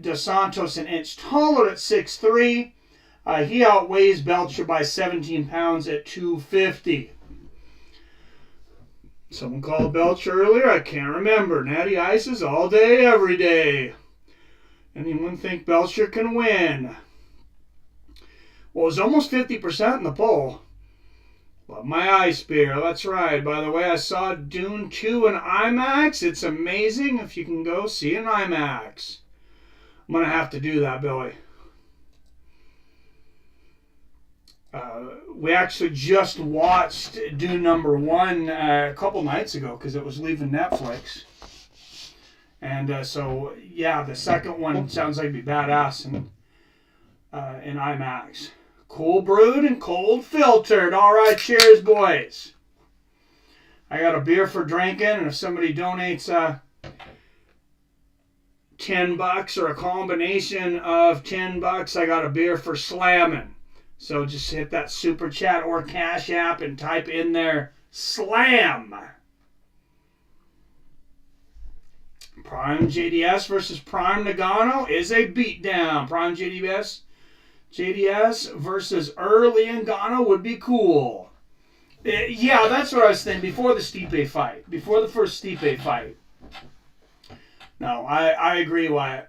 Dos Santos an inch taller at 6'3". He outweighs Belcher by 17 pounds at 250. Someone called Belcher earlier. I can't remember. Natty Ices all day, every day. Anyone think Belcher can win? Well, it was almost 50% in the poll. Love my ice beer. That's right. By the way, I saw Dune 2 in IMAX. It's amazing if you can go see an IMAX. I'm going to have to do that, Billy. We actually just watched Dune number 1 a couple nights ago because it was leaving Netflix. And so, yeah, the second one sounds like it'd be badass in IMAX. Cool brewed and cold filtered. All right, cheers, boys. I got a beer for drinking, and if somebody donates $10 or a combination of $10, I got a beer for slamming. So just hit that Super Chat or Cash App and type in there, SLAM. Prime JDS versus Prime Ngannou is a beatdown. Prime JDS versus early Ngannou would be cool. Yeah, that's what I was thinking before the Stipe fight. Before the first Stipe fight. No, I agree, Wyatt.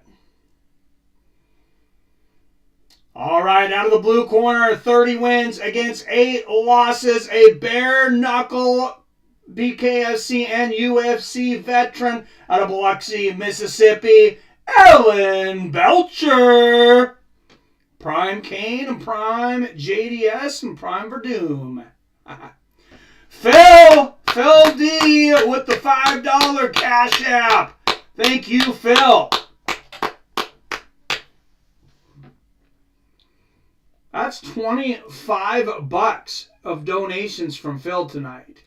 All right, out of the blue corner, 30 wins against 8 losses. A bare-knuckle BKFC and UFC veteran out of Biloxi, Mississippi, Alan Belcher. Prime Kane and Prime JDS and Prime Verdum. Phil D with the $5 Cash App. Thank you, Phil. That's $25 of donations from Phil tonight.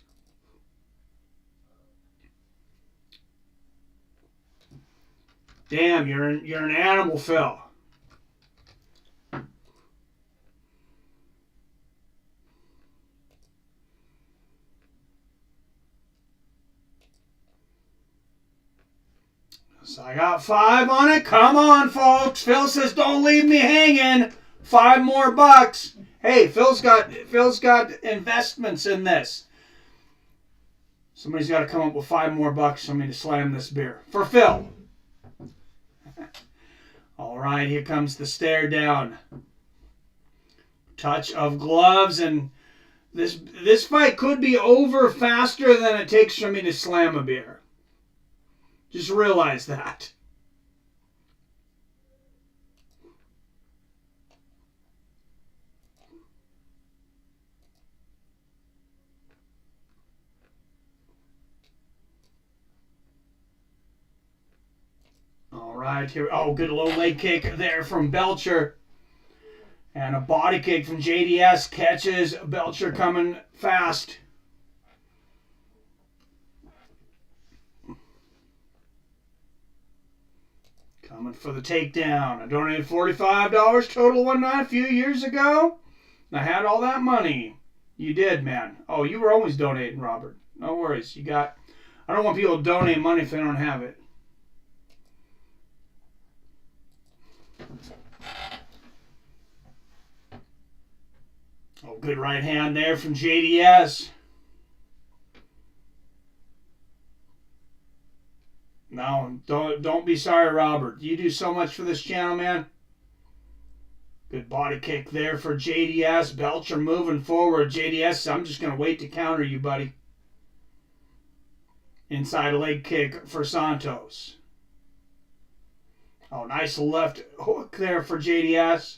Damn, you're an animal, Phil. So I got 5 on it. Come on, folks. Phil says don't leave me hanging. 5 more bucks. Hey, Phil's got investments in this. Somebody's got to come up with 5 more bucks for me to slam this beer. For Phil. All right, here comes the stare down. Touch of gloves, and this fight could be over faster than it takes for me to slam a beer. Just realize that. All right, here. Oh, good low leg kick there from Belcher. And a body kick from JDS catches Belcher coming fast. Coming for the takedown. I donated $45 total one night a few years ago. I had all that money. You did, man. Oh, you were always donating, Robert. No worries. You got... I don't want people to donate money if they don't have it. Oh, good right hand there from JDS. No, don't be sorry, Robert. You do so much for this channel, man. Good body kick there for JDS. Belcher moving forward. JDS, I'm just going to wait to counter you, buddy. Inside leg kick for Santos. Oh, nice left hook there for JDS.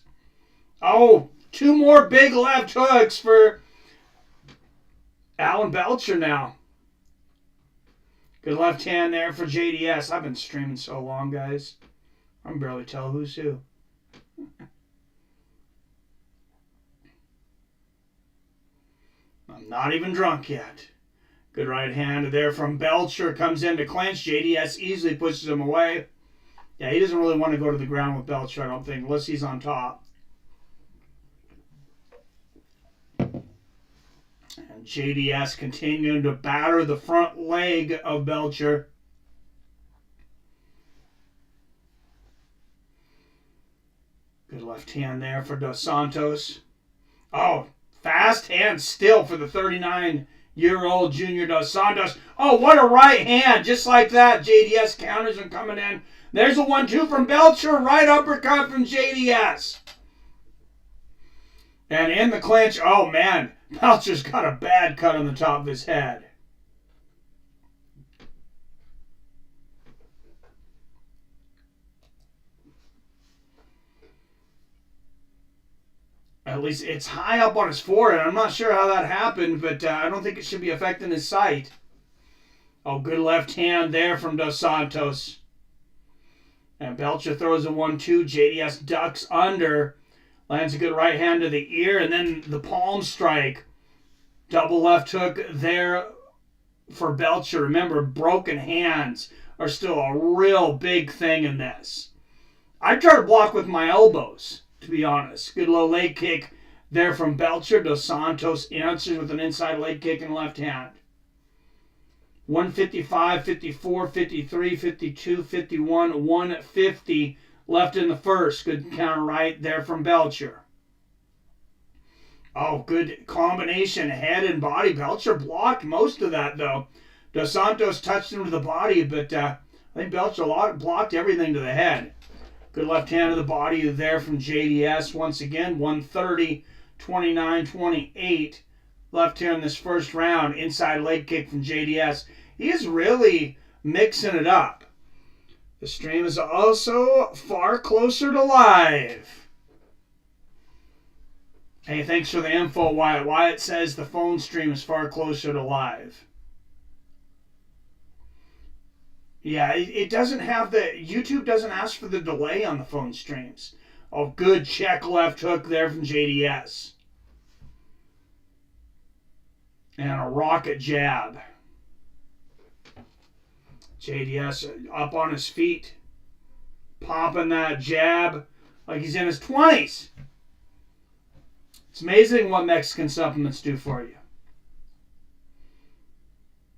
Oh, 2 more big left hooks for Alan Belcher now. Good left hand there for JDS. I've been streaming so long, guys. I can barely tell who's who. I'm not even drunk yet. Good right hand there from Belcher. Comes in to clinch. JDS easily pushes him away. Yeah, he doesn't really want to go to the ground with Belcher, I don't think, unless he's on top. And JDS continuing to batter the front leg of Belcher. Good left hand there for Dos Santos. Oh, fast hand still for the 39-year-old Junior Dos Santos. Oh, what a right hand. Just like that, JDS counters and coming in. There's a 1-2 from Belcher. Right uppercut from JDS. And in the clinch, oh man, Belcher's got a bad cut on the top of his head. At least it's high up on his forehead. I'm not sure how that happened, but I don't think it should be affecting his sight. Oh, good left hand there from Dos Santos. And Belcher throws a 1-2. JDS ducks under. Lands a good right hand to the ear, and then the palm strike. Double left hook there for Belcher. Remember, broken hands are still a real big thing in this. I try to block with my elbows, to be honest. Good low leg kick there from Belcher. Dos Santos answers with an inside leg kick and left hand. 155, 54, 53, 52, 51, 150 left in the first. Good counter right there from Belcher. Oh, good combination, head and body. Belcher blocked most of that, though. Dos Santos touched him to the body, but I think Belcher blocked everything to the head. Good left hand to the body there from JDS. Once again, 130, 29, 28 left here in this first round. Inside leg kick from JDS. He is really mixing it up. The stream is also far closer to live. Hey, thanks for the info, Wyatt. Wyatt says the phone stream is far closer to live. Yeah, it doesn't have the... YouTube doesn't ask for the delay on the phone streams. Oh, good check left hook there from JDS. And a rocket jab. JDS up on his feet. Popping that jab like he's in his 20s. It's amazing what Mexican supplements do for you.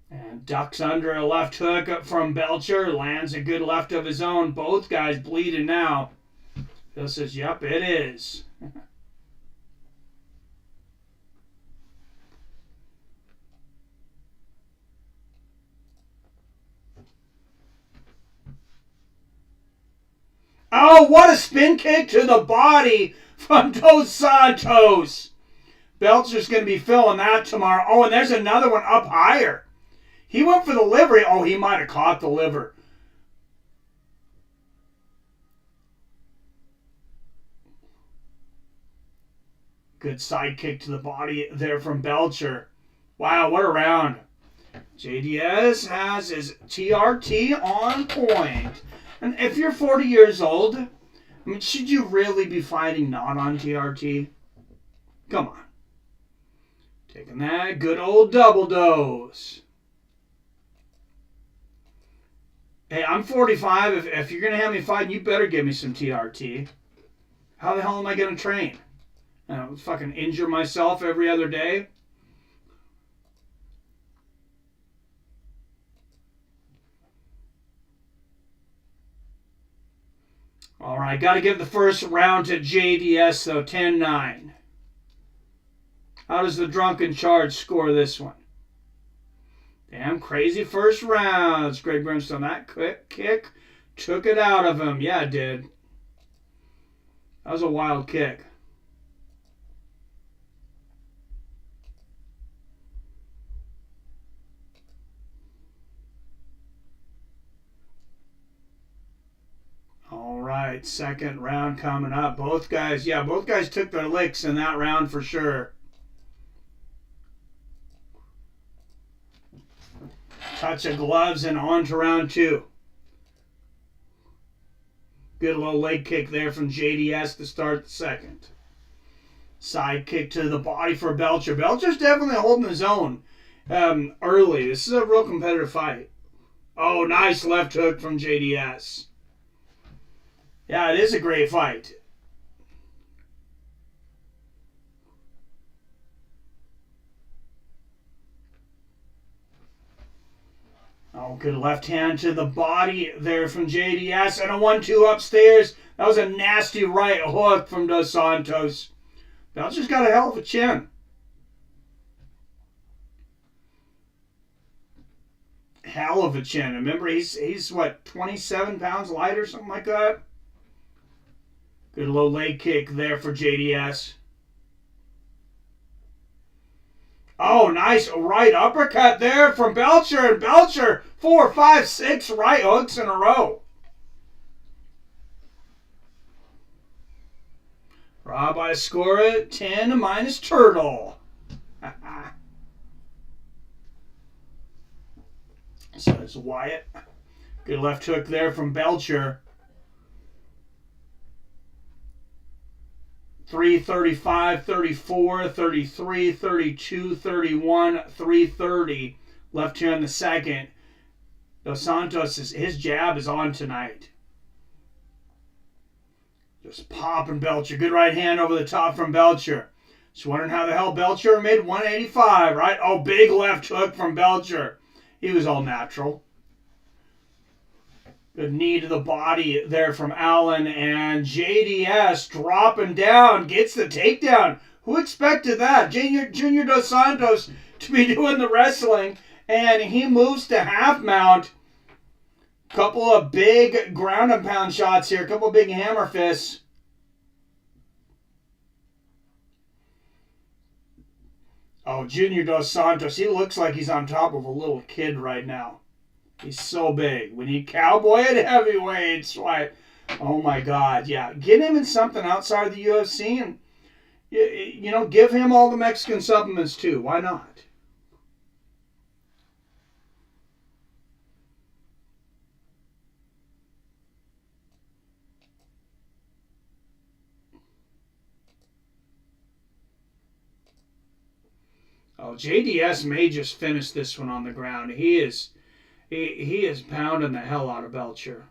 And ducks under a left hook up from Belcher. Lands a good left of his own. Both guys bleeding now. Phil says, yep, it is. Oh, what a spin kick to the body from Dos Santos. Belcher's going to be filling that tomorrow. Oh, and there's another one up higher. He went for the liver. Oh, he might have caught the liver. Good side kick to the body there from Belcher. Wow, what a round. JDS has his TRT on point. And if you're 40 years old, I mean, should you really be fighting not on TRT? Come on. Taking that good old double dose. Hey, I'm 45. If you're going to have me fighting, you better give me some TRT. How the hell am I going to train? Fucking injure myself every other day? All right, got to give the first round to JDS, though, 10-9. How does the drunken charge score this one? Damn crazy first round. It's Greg Brimstone. That quick kick took it out of him. Yeah, it did. That was a wild kick. All right, second round coming up. Both guys took their licks in that round for sure. Touch of gloves and on to round two. Good low leg kick there from JDS to start the second. Side kick to the body for Belcher. Belcher's definitely holding his own early. This is a real competitive fight. Oh, nice left hook from JDS. Yeah, it is a great fight. Oh, good left hand to the body there from JDS. And a 1-2 upstairs. That was a nasty right hook from Dos Santos. Belcher's got a hell of a chin. Hell of a chin. Remember, he's what, 27 pounds light or something like that? Good low leg kick there for JDS. Oh, nice right uppercut there from Belcher. And Belcher, 4, 5, 6 right hooks in a row. Rob, I score it 10 minus Turtle. Says Wyatt. Good left hook there from Belcher. 335, 34, 33, 32, 31, 330. Left here in the second. Dos Santos, his jab is on tonight. Just popping Belcher. Good right hand over the top from Belcher. Just wondering how the hell Belcher made 185, right? Oh, big left hook from Belcher. He was all natural. Good knee to the body there from Allen. And JDS dropping down. Gets the takedown. Who expected that? Junior Dos Santos to be doing the wrestling. And he moves to half mount. Couple of big ground and pound shots here. Couple of big hammer fists. Oh, Junior Dos Santos. He looks like he's on top of a little kid right now. He's so big. We need cowboy at heavyweights. Why? Oh my God. Yeah. Get him in something outside of the UFC and, you know, give him all the Mexican supplements too. Why not? Oh, JDS may just finish this one on the ground. He is pounding the hell out of Belcher.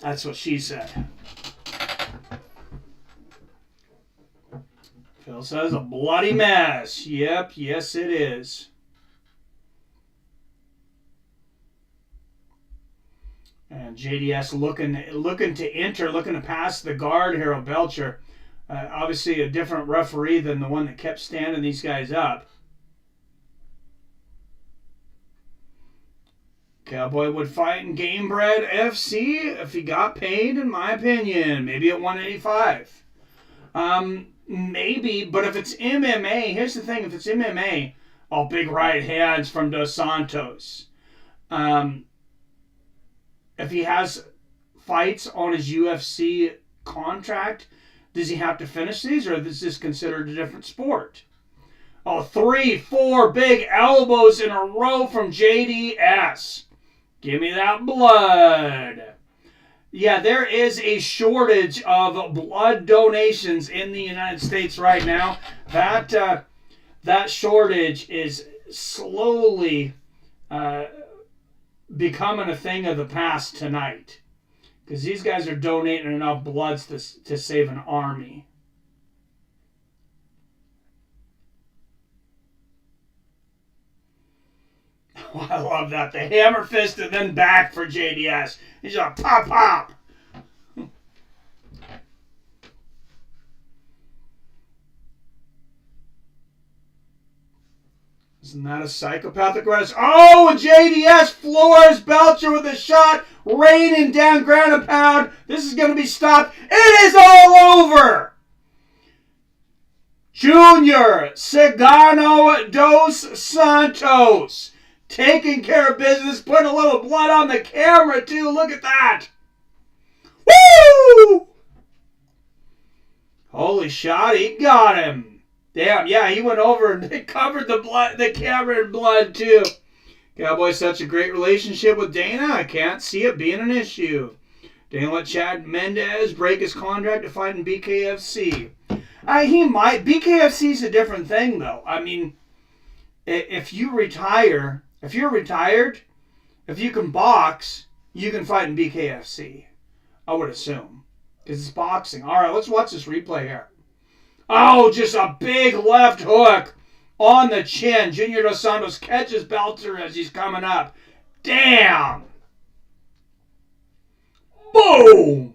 That's what she said. Phil says a bloody mess. Yep, yes it is. And JDS looking to enter, looking to pass the guard here of Belcher. Obviously a different referee than the one that kept standing these guys up. Cowboy would fight in Gamebred FC if he got paid, in my opinion. Maybe at 185. Maybe, but if it's MMA, here's the thing. If it's MMA, all big right hands from Dos Santos. If he has fights on his UFC contract, does he have to finish these, or is this considered a different sport? Oh, 3, 4 big elbows in a row from JDS. Give me that blood. Yeah, there is a shortage of blood donations in the United States right now. That shortage is slowly becoming a thing of the past tonight. Because these guys are donating enough bloods to save an army. Oh, I love that. The hammer fist and then back for JDS. He's just pop, pop. Isn't that a psychopathic rest? Oh, and JDS floors Belcher with a shot, raining down ground and pound. This is going to be stopped. It is all over. Junior Cigano Dos Santos taking care of business, putting a little blood on the camera too. Look at that. Woo! Holy shot, he got him. Damn, yeah, he went over and covered the camera in blood too. Cowboy's such a great relationship with Dana. I can't see it being an issue. They let Chad Mendez break his contract to fight in BKFC. He might. BKFC's a different thing, though. I mean, if you're retired, if you can box, you can fight in BKFC. I would assume. Because it's boxing. All right, let's watch this replay here. Oh, just a big left hook on the chin. Junior Dos Santos catches Belcher as he's coming up. Damn! Boom!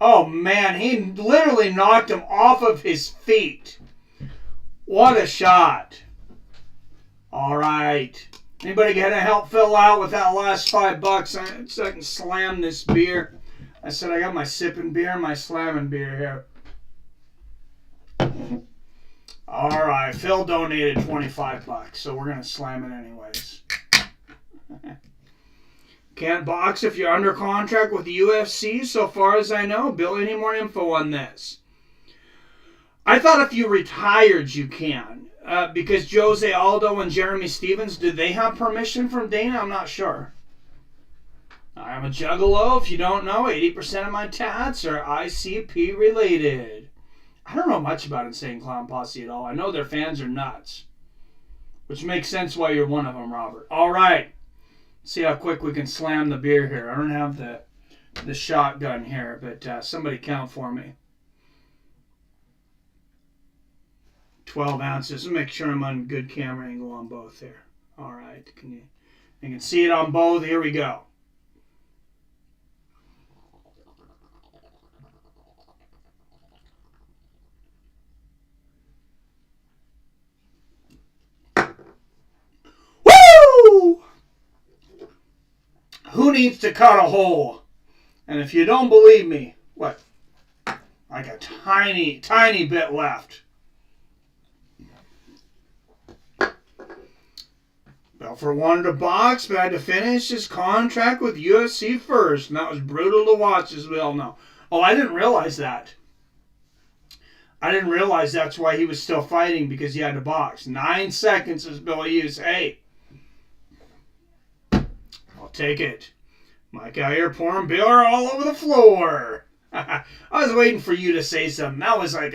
Oh, man, he literally knocked him off of his feet. What a shot. All right. Anybody gonna help Phil out with that last $5 so I can slam this beer? I said I got my sipping beer and my slamming beer here. All right, Phil donated $25, so we're gonna slam it anyways. Can't box if you're under contract with the UFC, so far as I know. Bill, any more info on this? I thought if you retired, you can. Because Jose Aldo and Jeremy Stevens, did they have permission from Dana? I'm not sure. I'm a juggalo. If you don't know, 80% of my tats are ICP related. I don't know much about Insane Clown Posse at all. I know their fans are nuts. Which makes sense why you're one of them, Robert. All right. See how quick we can slam the beer here. I don't have the shotgun here, but somebody count for me. 12 ounces. Make sure I'm on good camera angle on both here. All right. You can see it on both. Here we go. Woo! Who needs to cut a hole? And if you don't believe me, what? Like a tiny, tiny bit left. Belcher wanted to box, but had to finish his contract with UFC first. And that was brutal to watch, as we all know. Oh, I didn't realize that. I didn't realize that's why he was still fighting, because he had to box. 9 seconds is Bill Hughes. Hey, I'll take it. Mike out here pouring beer all over the floor. I was waiting for you to say something. That was like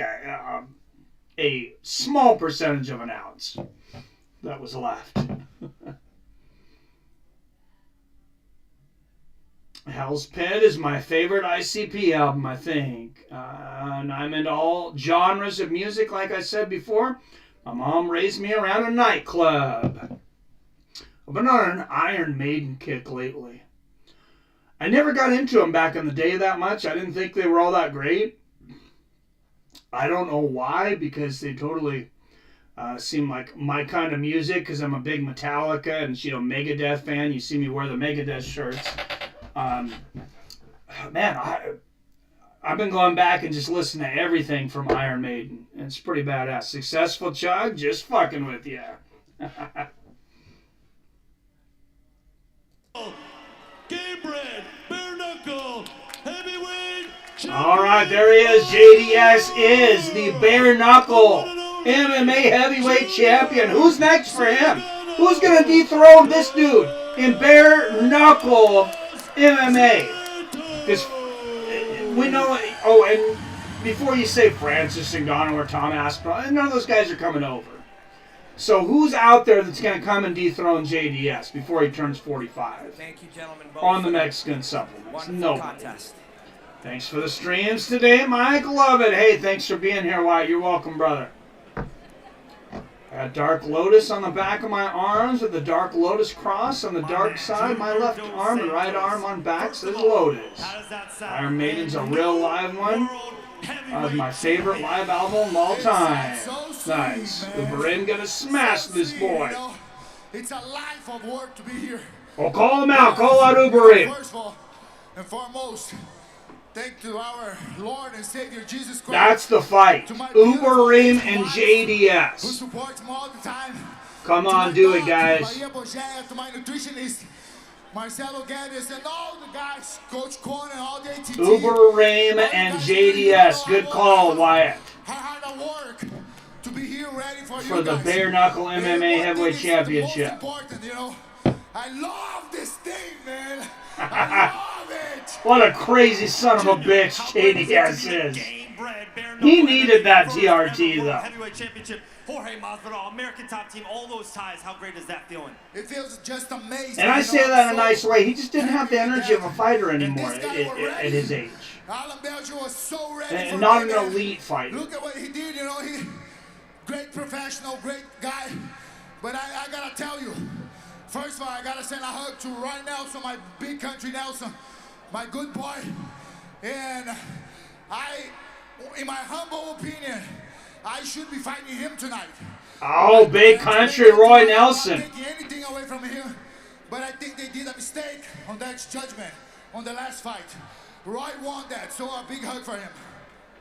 a small percentage of an ounce that was left. Hell's Pit is my favorite ICP album, I think. And I'm into all genres of music, like I said before. My mom raised me around a nightclub. I've been on an Iron Maiden kick lately. I never got into them back in the day that much. I didn't think they were all that great. I don't know why, because they totally seem like my kind of music, because I'm a big Metallica and Megadeth fan. You see me wear the Megadeth shirts. Man, I've been going back and just listening to everything from Iron Maiden. It's pretty badass. Successful Chug, just fucking with you. Gamebred, Bareknuckle, heavyweight champion. All right, there he is. JDS is the Bareknuckle MMA heavyweight champion. Who's next for him? Who's going to dethrone this dude in Bareknuckle MMA? Because we know... Oh, and before you say Francis Ngannou or Tom Aspinall, none of those guys are coming over. So who's out there that's going to come and dethrone JDS before he turns 45? Thank you, gentlemen. On the Mexican supplements. No. Thanks for the streams today, Mike. Love it. Hey, thanks for being here, Wyatt. You're welcome, brother. Got Dark Lotus on the back of my arms with the Dark Lotus cross on the dark side. My left arm and right arm on back says Lotus. Iron Maiden's a real live one. My favorite live album of all time. Nice. Uberin gonna smash this boy. It's a life of work to be here. Well, call him out. Call out Uberin. First of all and foremost, thank to our Lord and Savior Jesus Christ. That's the fight. Uberin and JDS. Who supports me all the time. Come on, do it, guys. To my nutritionist, Marcelo Guedes, and all the guys, Coach Quan and all the ATT. Uberin and JDS. Good call, Wyatt. I had to work to be here ready for you guys. The Bareknuckle MMA Heavyweight Championship. Important, you know. I love this thing, man. I love it. What a crazy son of a bitch JDS is. He needed that TRT, though. Heavyweight championship, Jorge Masvidal, American top team, all those ties. How great is that feeling? It feels just amazing. And I say that in a nice way. He just didn't have the energy of a fighter anymore at his age. Alan Belcher was so ready And not an elite fighter. Look at what he did, he great professional, great guy. But I gotta tell you, first of all, I gotta send a hug to Roy Nelson, my big country Nelson, my good boy. And in my humble opinion, I should be fighting him tonight. Oh, big country Roy Nelson. I'm not taking anything away from him, but I think they did a mistake on that judgment on the last fight. Roy won that, so a big hug for him.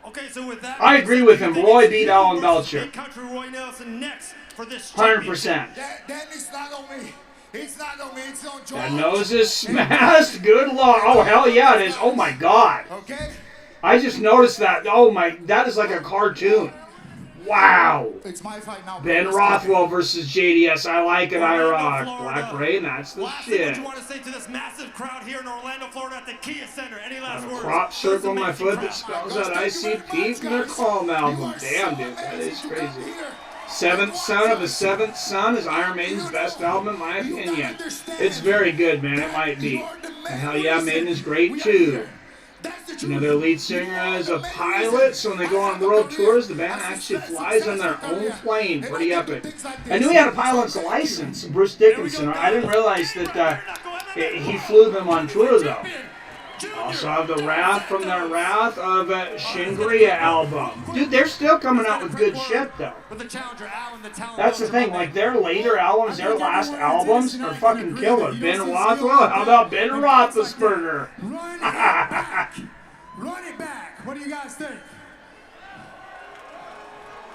Okay, so with that, I agree with him. Roy beat Alan Belcher. Big country Roy Nelson next for this 100%. That is not on me. It's not on me. It's on George. That nose is smashed. Good luck. Oh, hell yeah, it is. Oh, my God. Okay. I just noticed that. Oh, my. That is like a cartoon. Wow. It's my fight now. Ben Rothwell versus JDS. I like it. I rock. Black Ray, that's the shit. What you want to say to this massive crowd here in Orlando, Florida at the Kia Center? Any last words? Crop circle on my foot that spells out ICP from their Calm album. Damn, dude. That is crazy. Seventh Son of the Seventh Son is Iron Maiden's best album, in my opinion. It's very good, man. It might be. And hell yeah, Maiden is great, too. You know, their lead singer is a pilot, so when they go on world tours, the band actually flies on their own plane. Pretty epic. I knew he had a pilot's license, Bruce Dickinson. I didn't realize that he flew them on tour, though. Also have the Wrath from their Wrath of Shingria album. Dude, they're still coming out with good shit, though. That's the thing, like their later albums, their last albums are fucking killer. Ben Rothwell, how about Ben Roethlisberger? Run it back. What do you guys think?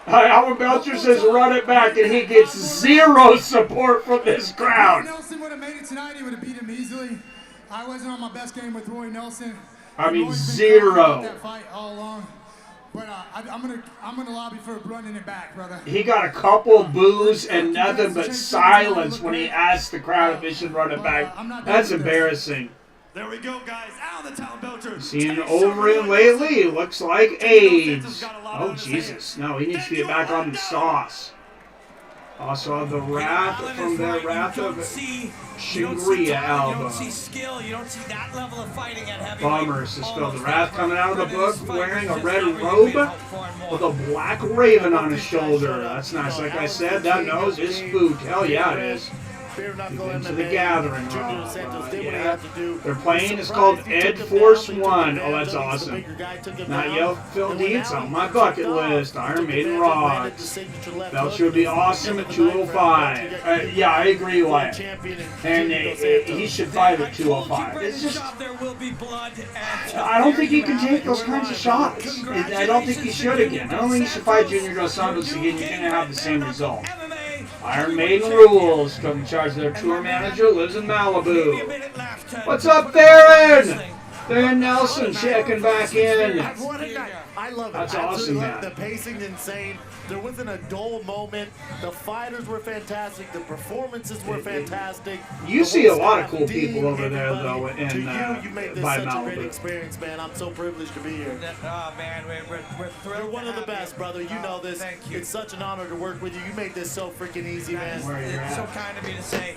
Alan Belcher says run it back, and he gets zero support from this crowd. If Nelson would have made it tonight, he would have beat him easily. I wasn't on my best game with Roy Nelson. I mean, zero. That fight all along. But I'm gonna lobby for running it back, brother. He got a couple boos and nothing but silence when he asked the crowd if he should run it back. That's embarrassing. There we go, guys. Out of the town, Belcher. Seen over him lately. Looks like AIDS. Oh, Jesus. No, he needs to get back on the sauce. Also, the Wrath from the Wrath of Shingria album. You don't see skill. You don't see that level of fighting at heavyweight. Bummer, Cisco. The Wrath coming out of the book wearing a red robe with a black raven on his shoulder. That's nice. Like I said, that nose is spooked. Hell yeah, it is. Into the Gathering. Yeah. Their plane is called Ed Force One. Oh, that's awesome. Not yet Phil D. It's on my bucket list. Iron Maiden rocks. Belcher would be awesome at 205. Yeah, I agree, Wyatt. And he should fight at 205. It's just, I don't think he can take those kinds of shots. I don't think he should again. I don't think he should fight Junior Dos Santos again. You're going to have the same result. Iron Maiden rules. Come in charge of their tour manager, lives in Malibu. What's up, Theron? Theron Nelson checking back in. What a night. I love it. That's awesome, man. The pacing's insane. There wasn't a dull moment. The fighters were fantastic. The performances were fantastic. You see a lot of cool people over there, though, in you made this by such Malibu. a great experience, man. I'm so privileged to be here. Oh, man, we're thrilled. You're one of the best, brother. You know this. Thank you. It's such an honor to work with you. You made this so freaking easy, man. It's so kind of me to say.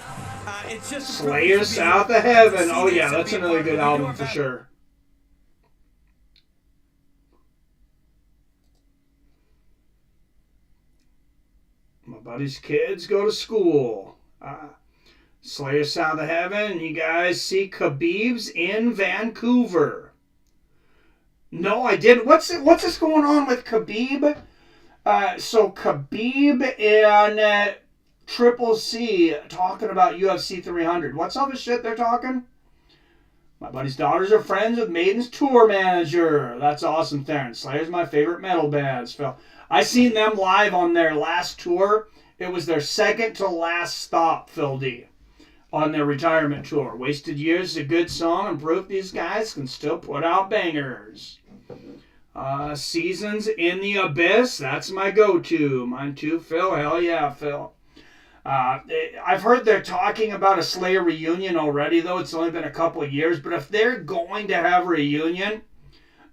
It's just Slayer South of Heaven. Oh, yeah, that's another good album for sure. My buddy's kids go to school. Slayer Sound of Heaven. You guys see Khabib's in Vancouver. No, I didn't. What's this going on with Khabib? So Khabib and Triple C talking about UFC 300. What's all the shit they're talking? My buddy's daughters are friends with Maiden's tour manager. That's awesome, Theron. Slayer's my favorite metal bands, Phil. I seen them live on their last tour. It was their second to last stop, Phil D, on their retirement tour. Wasted Years is a good song and proof these guys can still put out bangers. Seasons in the Abyss, that's my go-to. Mine too, Phil. Hell yeah, Phil. I've heard they're talking about a Slayer reunion already, though. It's only been a couple of years. But if they're going to have a reunion,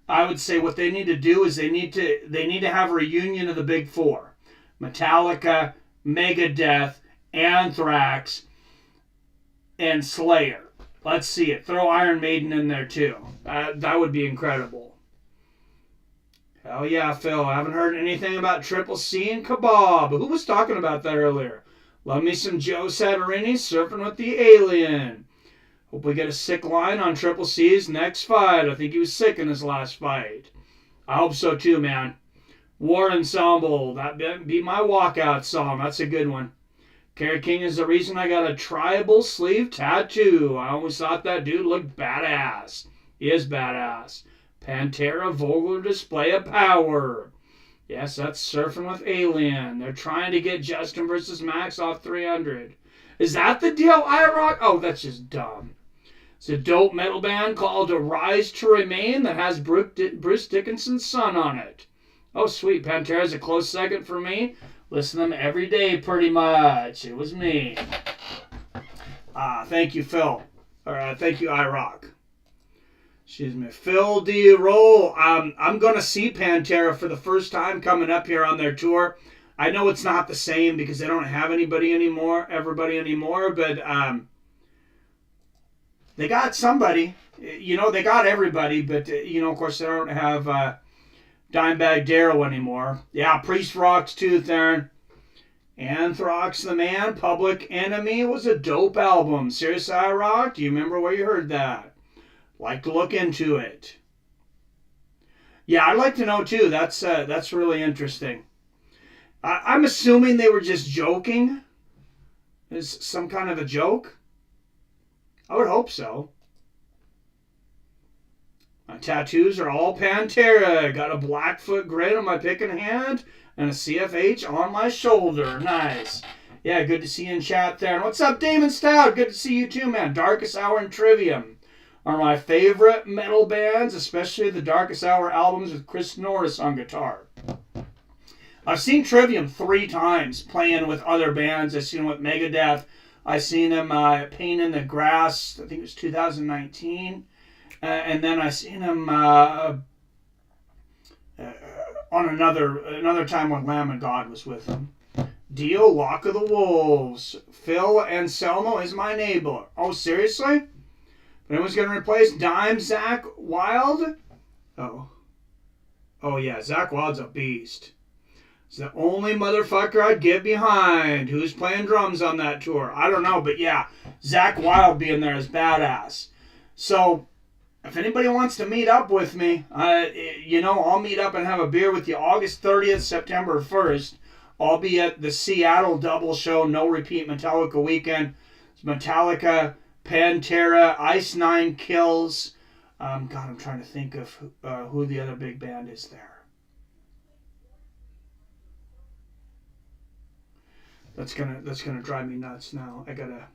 I would say what they need to do is they need to have a reunion of the big four. Metallica, Megadeth, Anthrax, and Slayer. Let's see it. Throw Iron Maiden in there too. That would be incredible. Hell yeah, Phil. I haven't heard anything about Triple C and Kebab. Who was talking about that earlier? Love me some Joe Satarini surfing with the alien. Hope we get a sick line on Triple C's next fight. I think he was sick in his last fight. I hope so too, man. War Ensemble. That'd be my walkout song. That's a good one. Kerry King is the reason I got a tribal sleeve tattoo. I always thought that dude looked badass. He is badass. Pantera Vogler display of power. Yes, that's surfing with Alien. They're trying to get Justin versus Max off 300. Is that the deal, IROC? Oh, that's just dumb. It's a dope metal band called A Rise to Remain that has Bruce Dickinson's son on it. Oh, sweet. Pantera's a close second for me. Listen to them every day, pretty much. It was me. Thank you, Phil. Or thank you, IROC. Excuse me. Phil D. Roll. I'm going to see Pantera for the first time coming up here on their tour. I know it's not the same because they don't have everybody anymore, but they got somebody. You know, they got everybody, but, of course, they don't have Dimebag Darrell anymore. Yeah, Priest Rock's Tooth, Aaron. Anthrax the Man, Public Enemy was a dope album. Seriously, I Rock? Do you remember where you heard that? Like to look into it. Yeah, I'd like to know too. That's really interesting. I'm assuming they were just joking. Is some kind of a joke? I would hope so. My tattoos are all Pantera. Got a Blackfoot grid on my picking hand and a CFH on my shoulder. Nice. Yeah, good to see you in chat there. And what's up, Damon Stout? Good to see you too, man. Darkest Hour and Trivium are my favorite metal bands, especially the Darkest Hour albums with Chris Norris on guitar. I've seen Trivium 3 times playing with other bands. I've seen them with Megadeth. I've seen them Pain in the Grass, I think it was 2019. And then I seen him on another time when Lamb of God was with him. Dio, Lock of the Wolves. Phil Anselmo is my neighbor. Oh, seriously? If anyone's going to replace Dime Zach Wild? Oh, yeah, Zach Wild's a beast. He's the only motherfucker I'd get behind. Who's playing drums on that tour? I don't know, but yeah, Zach Wild being there is badass. So, if anybody wants to meet up with me, I'll meet up and have a beer with you August 30th, September 1st. I'll be at the Seattle double show, No Repeat Metallica weekend. It's Metallica, Pantera, Ice Nine Kills. I'm trying to think of who the other big band is there. That's gonna drive me nuts now. I gotta.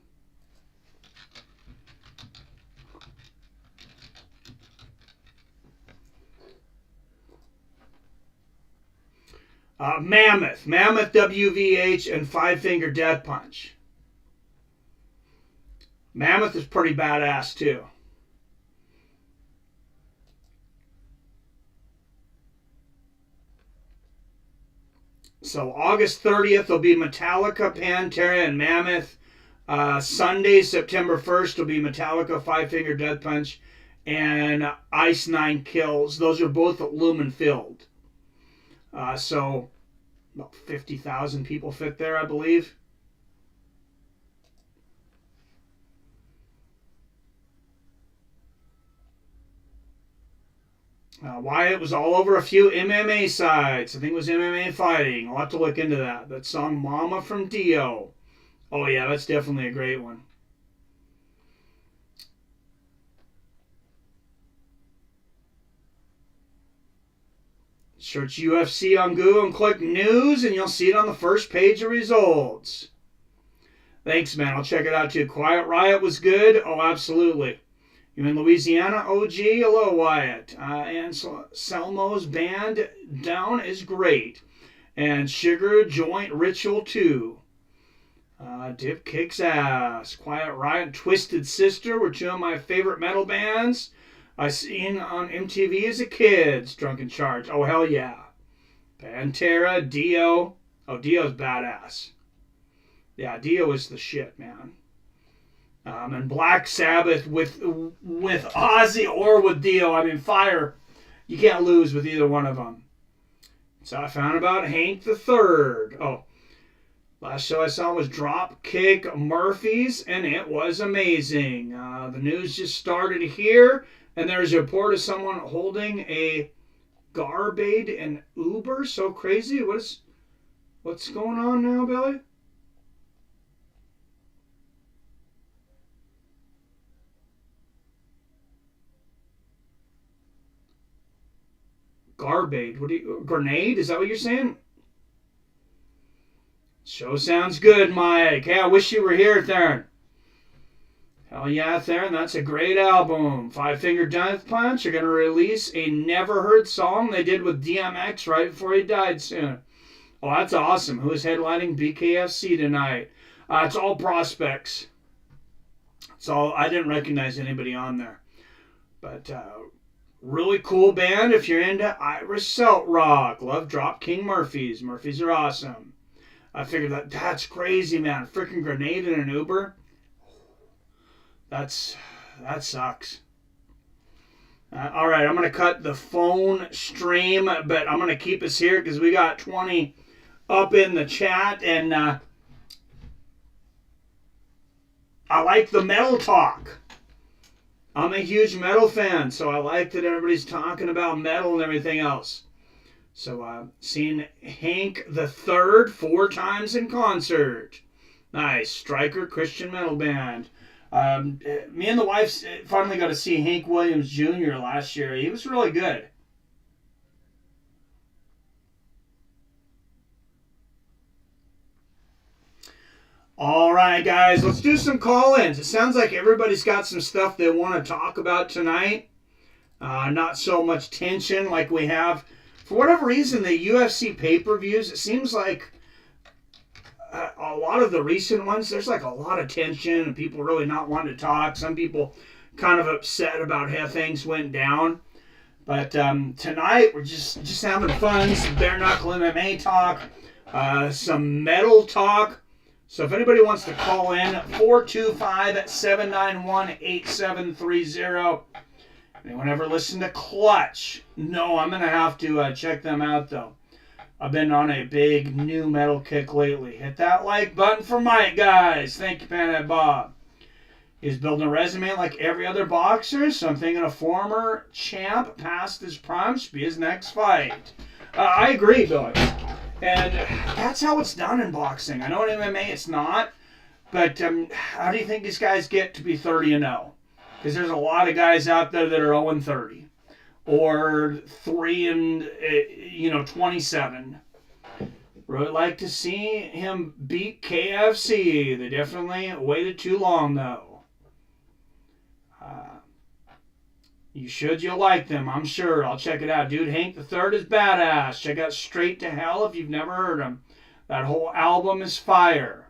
Mammoth, WVH, and Five Finger Death Punch. Mammoth is pretty badass too. So August 30th will be Metallica, Pantera, and Mammoth. Sunday, September 1st will be Metallica, Five Finger Death Punch, and Ice Nine Kills. Those are both at Lumen Field. So about 50,000 people fit there, I believe. Wyatt was all over a few MMA sites. I think it was MMA Fighting. I'll have to look into that. That song Mama from Dio. Oh yeah, that's definitely a great one. Search UFC on Google and click News, and you'll see it on the first page of results. Thanks, man. I'll check it out, too. Quiet Riot was good. Oh, absolutely. You in Louisiana? OG? Hello, Wyatt. And Selmo's band Down is great. And Sugar Joint Ritual, too. Dip kicks ass. Quiet Riot, Twisted Sister were two of my favorite metal bands I seen on MTV as a kid. Drunken Charge. Oh, hell yeah. Pantera, Dio. Oh, Dio's badass. Yeah, Dio is the shit, man. And Black Sabbath with Ozzy or with Dio. I mean, fire. You can't lose with either one of them. So I found about Hank the Third. Oh, last show I saw was Dropkick Murphys, and it was amazing. The news just started here, and there's a report of someone holding a Garbade and Uber. So crazy. What's going on now, Billy? Garbade. Grenade? Is that what you're saying? Show sounds good, Mike. Hey, I wish you were here, Theron. Hell yeah, Theron. That's a great album. Five Finger Death Punch are going to release a never heard song they did with DMX right before he died soon. Oh, that's awesome. Who's headlining BKFC tonight? It's all prospects. I didn't recognize anybody on there. But, really cool band if you're into Irish Celt Rock. Love Dropkick Murphys. Murphys are awesome. I figured that's crazy, man. Freaking Grenade in an Uber. That sucks. All right, I'm going to cut the phone stream, but I'm going to keep us here because we got 20 up in the chat, and I like the metal talk. I'm a huge metal fan, so I like that everybody's talking about metal and everything else. So, seen Hank the Third 4 times in concert. Nice. Striker Christian metal band. Me and the wife finally got to see Hank Williams Jr. last year. He was really good. All right, guys, let's do some call-ins. It sounds like everybody's got some stuff they want to talk about tonight. Not so much tension like we have. For whatever reason, the UFC pay-per-views, it seems like a lot of the recent ones, there's like a lot of tension and people really not wanting to talk. Some people kind of upset about how things went down. But tonight, we're just having fun. Some bare-knuckle MMA talk, some metal talk. So if anybody wants to call in, 425-791-8730. Anyone ever listen to Clutch? No, I'm going to have to check them out, though. I've been on a big new metal kick lately. Hit that like button for Mike, guys. Thank you, Panhead Bob. He's building a resume like every other boxer, so I'm thinking a former champ past his prime should be his next fight. I agree, Billy. And that's how it's done in boxing. I know in MMA it's not, but how do you think these guys get to be 30-0? Because there's a lot of guys out there that are 0-30 or 3-27. Really like to see him beat KFC. They definitely waited too long, though. You'll like them, I'm sure. I'll check it out. Dude, Hank the Third is badass. Check out Straight to Hell if you've never heard him. That whole album is fire.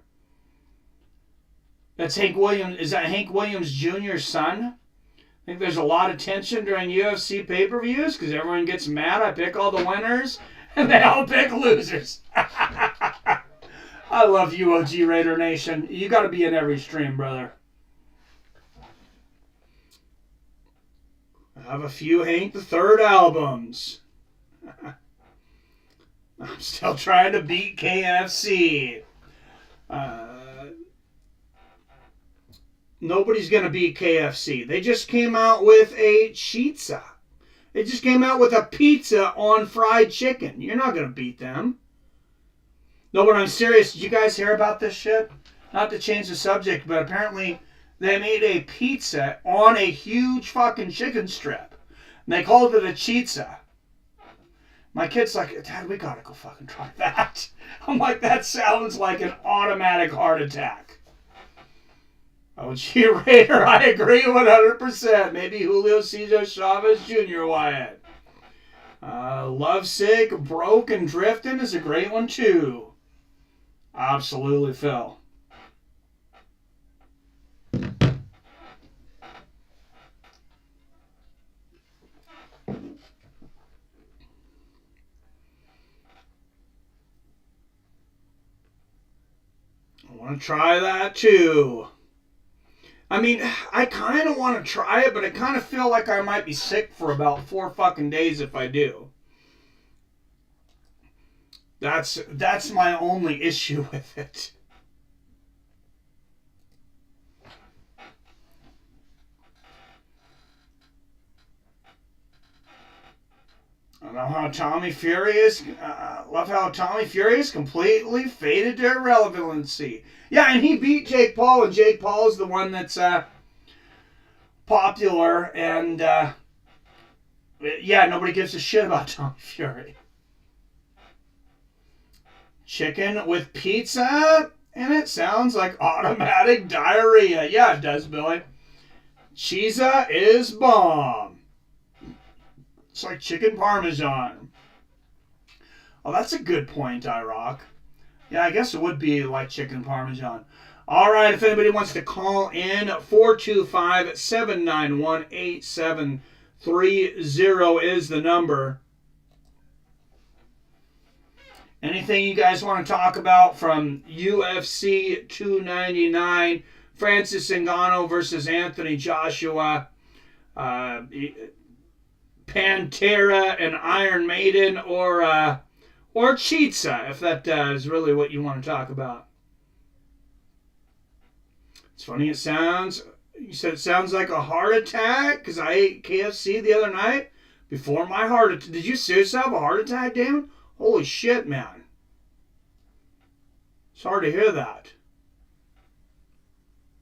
That's Hank Williams. Is that Hank Williams Jr.'s son? I think there's a lot of tension during UFC pay-per-views because everyone gets mad. I pick all the winners and they all pick losers. I love you, OG Raider Nation. You got to be in every stream, brother. I have a few Hank the Third albums. I'm still trying to beat KFC. Nobody's going to beat KFC. They just came out with a pizza. They just came out with a pizza on fried chicken. You're not going to beat them. No, but I'm serious. Did you guys hear about this shit? Not to change the subject, but apparently they made a pizza on a huge fucking chicken strip. And they called it a chizza. My kid's like, Dad, we gotta go fucking try that. I'm like, that sounds like an automatic heart attack. OG Raider, I agree 100%. Maybe Julio Cesar Chavez Jr. Wyatt. Lovesick, Broke, and Drifting is a great one too. Absolutely, Phil. Want to try that too. I mean, I kind of want to try it, but I kind of feel like I might be sick for about 4 fucking days if I do. That's my only issue with it. I love how Tommy Fury is completely faded to irrelevancy. Yeah, and he beat Jake Paul, and Jake Paul is the one that's popular, and yeah, nobody gives a shit about Tommy Fury. Chicken with pizza, and it sounds like automatic diarrhea. Yeah, it does, Billy. Cheesa is bomb. It's like chicken parmesan. Oh, that's a good point, IROC. Yeah, I guess it would be like chicken parmesan. All right, if anybody wants to call in, 425-791-8730 is the number. Anything you guys want to talk about from UFC 299, Francis Ngannou versus Anthony Joshua, Pantera and Iron Maiden, or Chiza, if that is really what you want to talk about. It's funny, you said it sounds like a heart attack, because I ate KFC the other night before my heart attack. Did you seriously have a heart attack, Damon? Holy shit, man. Sorry to hear that.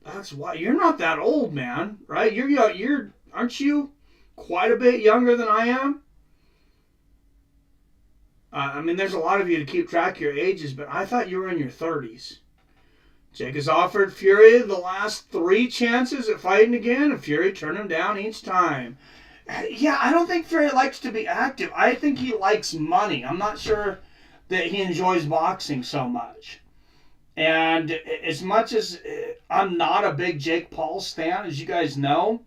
That's why. You're not that old, man, right? Aren't you quite a bit younger than I am? I mean, there's a lot of you to keep track of your ages, but I thought you were in your 30s. Jake has offered Fury the last 3 chances at fighting again, and Fury turned him down each time. Yeah, I don't think Fury likes to be active. I think he likes money. I'm not sure that he enjoys boxing so much. And as much as I'm not a big Jake Paul stan, as you guys know,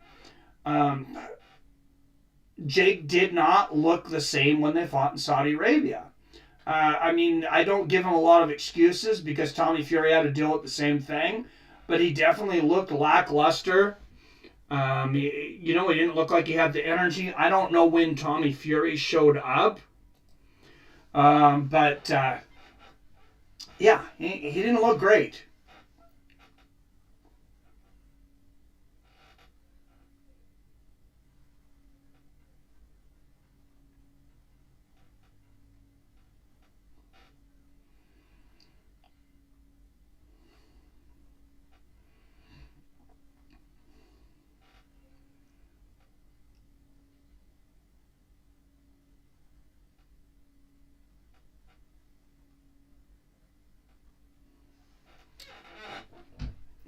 Jake did not look the same when they fought in Saudi Arabia. I mean, I don't give him a lot of excuses because Tommy Fury had to deal with the same thing, but he definitely looked lackluster. He didn't look like he had the energy. I don't know when Tommy Fury showed up, but yeah, he didn't look great.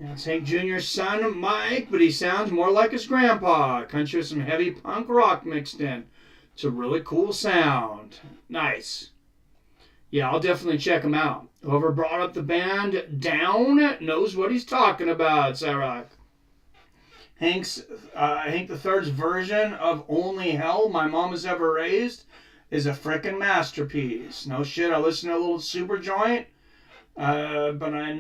It's Hank Jr.'s son, Mike, but he sounds more like his grandpa. Country with some heavy punk rock mixed in. It's a really cool sound. Nice. Yeah, I'll definitely check him out. Whoever brought up the band Down knows what he's talking about, Sarah. Hank III's version of Only Hell My Mom Has Ever Raised is a frickin' masterpiece. No shit, I listened to a little Super Joint, but I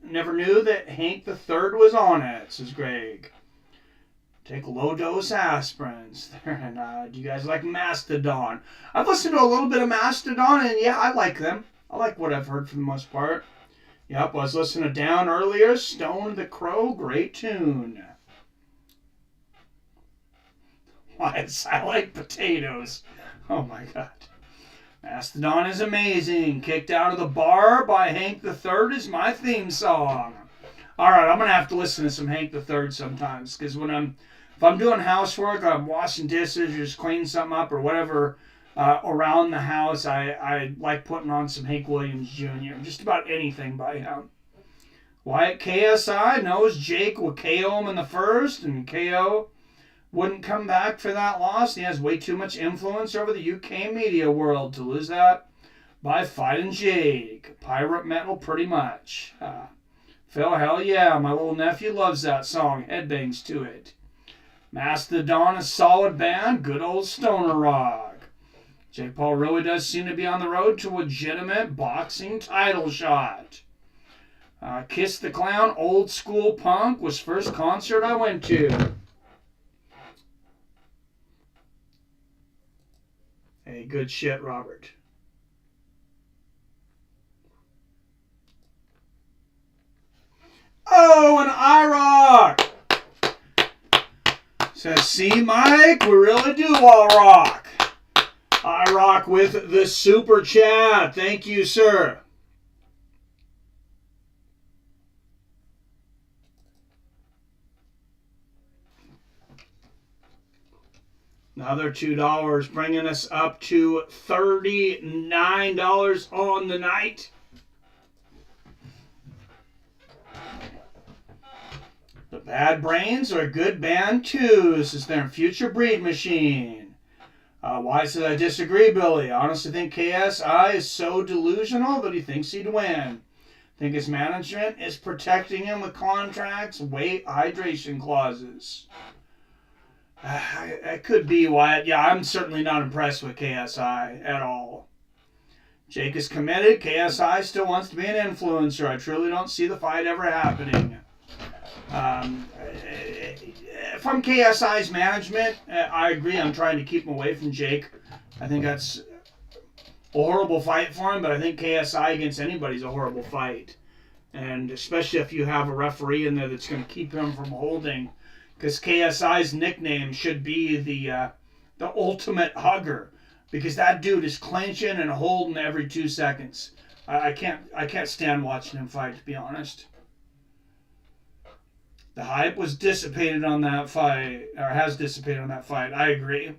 never knew that Hank III was on it, says Greg. Take low-dose aspirins. And do you guys like Mastodon? I've listened to a little bit of Mastodon, and yeah, I like them. I like what I've heard for the most part. Yep, I was listening to Down earlier. Stone the Crow, great tune. Why, I like potatoes. Oh my god. Mastodon is amazing. Kicked Out of the Bar by Hank III is my theme song. Alright, I'm going to have to listen to some Hank III sometimes, because if I'm doing housework, I'm washing dishes, or just cleaning something up, or whatever around the house, I like putting on some Hank Williams Jr. Just about anything by him. Wyatt KSI knows Jake would KO him in the first, and KO wouldn't come back for that loss. He has way too much influence over the UK media world to lose that by fighting Jake. Pirate metal, pretty much. Phil, hell yeah, my little nephew loves that song. Headbangs to it. Mastodon, a solid band. Good old stoner rock. Jake Paul really does seem to be on the road to a legitimate boxing title shot. Kiss the Clown, Old School Punk was first concert I went to. Hey, good shit, Robert. Oh, an IROC! Says, see, Mike, we really do all rock. IROC with the super chat. Thank you, sir. Another $2, bringing us up to $39 on the night. The Bad Brains are a good band too. This is their Future Breed Machine. Why should I disagree, Billy? I honestly think KSI is so delusional that he thinks he'd win. I think his management is protecting him with contracts, weight, hydration clauses. It could be Wyatt. Yeah, I'm certainly not impressed with KSI at all. Jake is committed. KSI still wants to be an influencer. I truly don't see the fight ever happening. From KSI's management, I agree. I'm trying to keep him away from Jake. I think that's a horrible fight for him, but I think KSI against anybody's a horrible fight. And especially if you have a referee in there that's going to keep him from holding. Because KSI's nickname should be the ultimate hugger, because that dude is clinching and holding every 2 seconds. I can't stand watching him fight, to be honest. The hype was dissipated on that fight, or has dissipated on that fight. I agree.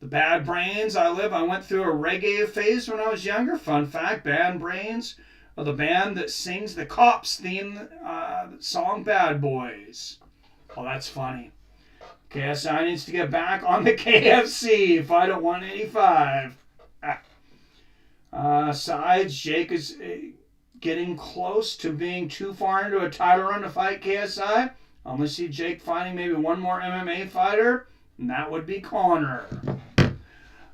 The Bad Brains, I went through a reggae phase when I was younger. Fun fact: Bad Brains are the band that sings the Cops theme song "Bad Boys." Oh, that's funny. KSI needs to get back on the KFC. Fight at 185. Sides, Jake is getting close to being too far into a title run to fight KSI. I only see Jake fighting maybe one more MMA fighter, and that would be Connor.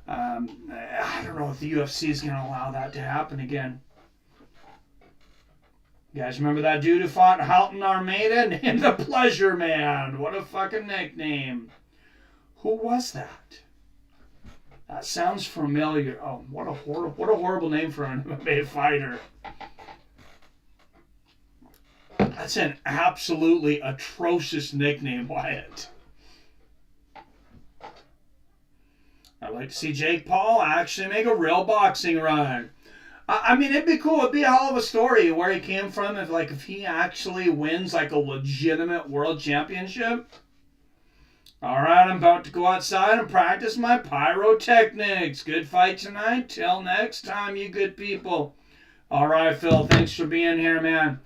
I don't know if the UFC is going to allow that to happen again. You guys remember that dude who fought Halton Armada in the Pleasure Man? What a fucking nickname. Who was that? That sounds familiar. Oh, what a horrible name for an MMA fighter. That's an absolutely atrocious nickname, Wyatt. I'd like to see Jake Paul actually make a real boxing run. I mean, it'd be cool. It'd be a hell of a story where he came from if he actually wins like a legitimate world championship. All right, I'm about to go outside and practice my pyrotechnics. Good fight tonight. Till next time, you good people. All right, Phil, thanks for being here, man.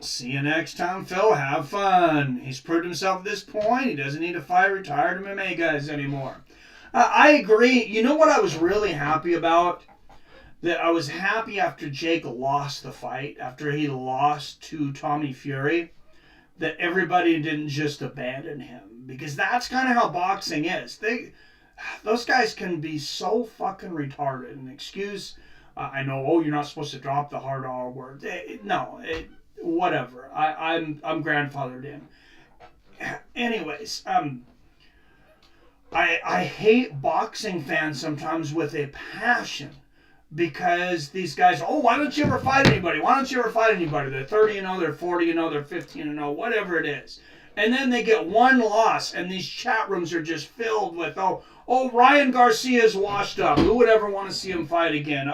See you next time, Phil. Have fun. He's proved himself at this point. He doesn't need to fight retired MMA guys anymore. I agree. You know what I was really happy about? That I was happy after Jake lost the fight, after he lost to Tommy Fury, that everybody didn't just abandon him. Because that's kind of how boxing is. Those guys can be so fucking retarded. And excuse, I know, you're not supposed to drop the hard R word. Whatever. I'm grandfathered in. Anyways, I hate boxing fans sometimes with a passion, because these guys, why don't you ever fight anybody? Why don't you ever fight anybody? They're 30-0, they're 40-0, they're 15-0, whatever it is. And then they get one loss, and these chat rooms are just filled with, Ryan Garcia's washed up. Who would ever want to see him fight again?